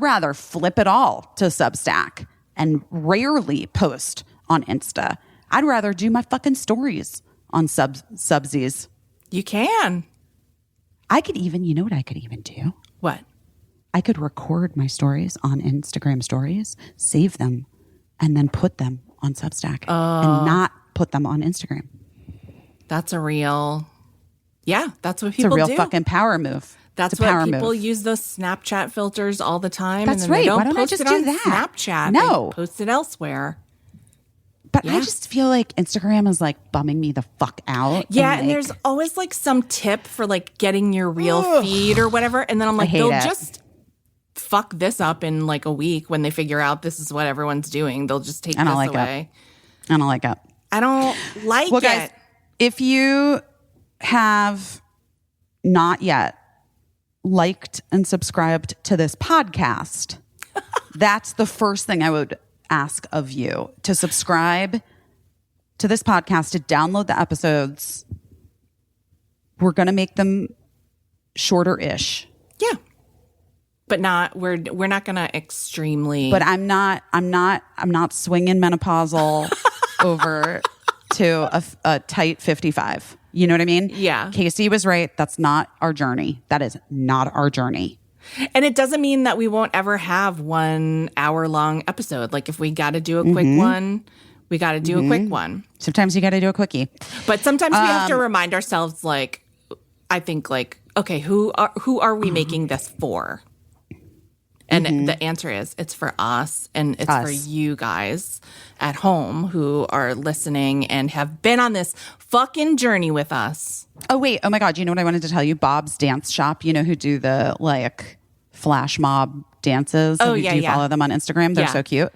rather flip it all to Substack and rarely post on Insta. I'd rather do my fucking stories on Subsies. You can. I could even, you know what I could even do? What? I could record my stories on Instagram stories, save them, and then put them on Substack and not put them on Instagram. That's a real, that's what It's a people real do. fucking power move. That's It's a what power people move. use those Snapchat filters all the time. That's and then right. They don't Why don't I post just it do on that? Snapchat. No. They post it elsewhere. But I just feel like Instagram is like bumming me the fuck out. Yeah, and like, there's always like some tip for like getting your real feed or whatever. And then I'm like, hate they'll it. just fuck this up in like a week when they figure out this is what everyone's doing. They'll just take I this don't like away. I don't like it. I don't like Well, it. guys, if you have not yet liked and subscribed to this podcast, that's the first thing I would ask of you, to subscribe to this podcast, to download the episodes. We're going to make them shorter-ish. Yeah. But not we're not going to extremely. But I'm not swinging menopausal over to a tight 55. You know what I mean? Yeah. Caissie was right. That's not our journey. That is not our journey. And it doesn't mean that we won't ever have 1 hour long episode. Like if we got to do a quick one, we got to do a quick one. Sometimes you got to do a quickie. But sometimes we have to remind ourselves, like, I think, like, okay, who are we making this for? And the answer is it's for us, and it's for you guys at home who are listening and have been on this fucking journey with us. Oh, wait. Oh, my God. You know what I wanted to tell you? Bob's Dance Shop, you know, who do the, like, flash mob dances. Oh, Do you follow them on Instagram? They're so cute.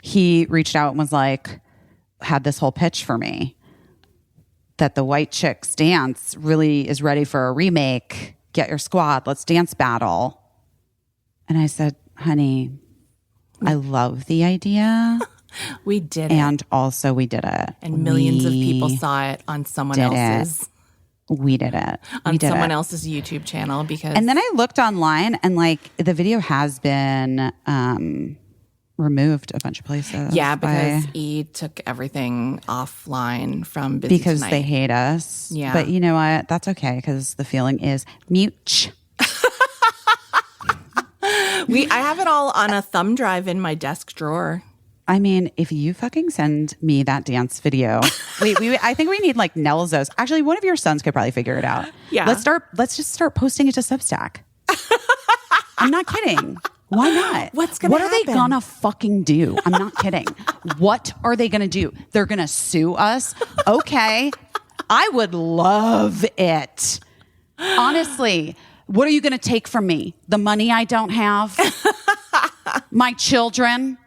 He reached out and was like, had this whole pitch for me that the White Chicks dance really is ready for a remake. Get your squad. Let's dance battle. And I said, honey, I love the idea. We did it. And also we did it. And millions of people saw it on someone else's. We did it. On someone else's YouTube channel because. And then I looked online and like the video has been removed a bunch of places. Yeah, because E took everything offline from Busy because Tonight. they hate us. Yeah. But you know what? That's okay because the feeling is mute. I have it all on a thumb drive in my desk drawer. I mean, if you fucking send me that dance video, I think we need like Nelzo's. Actually, one of your sons could probably figure it out. Yeah. Let's just start posting it to Substack. I'm not kidding. Why not? What's gonna What are they happen? gonna fucking do? I'm not kidding. What are they gonna do? They're gonna sue us? Okay. I would love it. Honestly, what are you gonna take from me? The money I don't have? My children?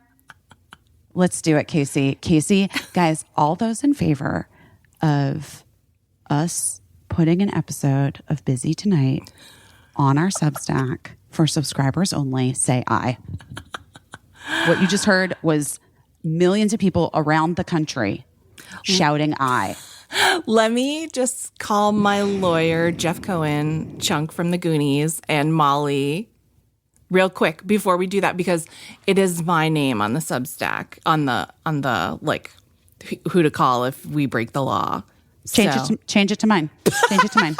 Let's do it, Caissie. Caissie, guys, all those in favor of us putting an episode of Busy Tonight on our Substack for subscribers only, say aye. What you just heard was millions of people around the country shouting aye. Let me just call my lawyer, Jeff Cohen, Chunk from the Goonies, and Molly real quick before we do that, because it is my name on the Substack, on the like who to call if we break the law. Change it to mine. Change it to mine.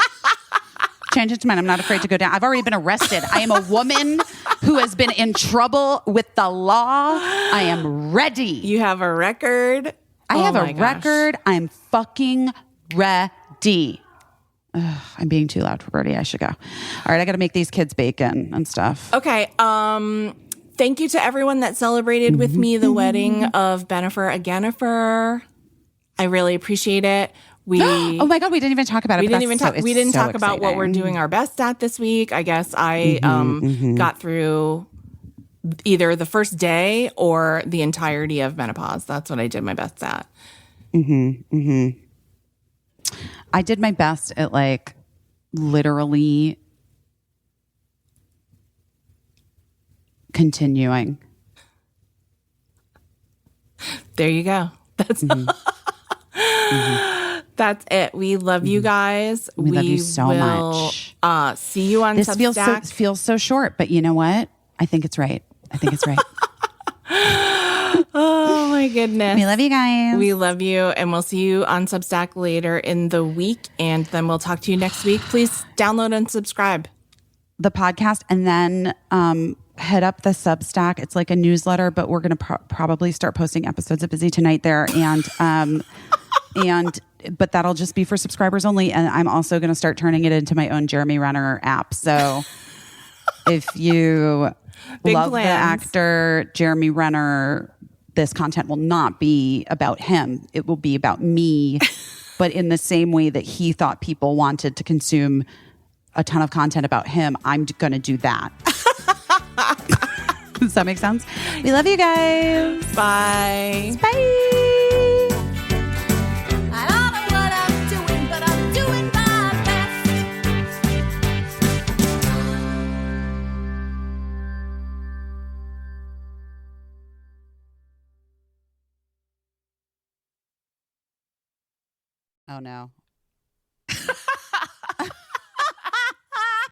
Change it to mine. I'm not afraid to go down. I've already been arrested. I am a woman who has been in trouble with the law. I am ready. You have a record. I have my a gosh. record. I'm fucking ready. Ugh, I'm being too loud for Birdie. I should go. All right, I got to make these kids bacon and stuff. Okay. Thank you to everyone that celebrated with me the wedding of Bennifer Agenifer. I really appreciate it. Oh my God, we didn't even talk about it. We didn't even talk. We didn't talk about what we're doing our best at this week. I guess I got through either the first day or the entirety of menopause. That's what I did my best at. I did my best at like literally continuing. There you go. That's That's it. We love you guys. We love you so much. See you on This Substack. feels so short, but you know what? I think it's right. Oh my goodness. We love you guys. We love you, and we'll see you on Substack later in the week, and then we'll talk to you next week. Please download and subscribe the podcast, and then head up the Substack. It's like a newsletter, but we're going to probably start posting episodes of Busy Tonight there, but that'll just be for subscribers only. And I'm also going to start turning it into my own Jeremy Renner app. So if you love the actor Jeremy Renner, this content will not be about him. It will be about me, but in the same way that he thought people wanted to consume a ton of content about him, I'm going to do that. Does that make sense? We love you guys. Bye. Bye. I don't know what I'm doing, but I'm doing my best. Oh no.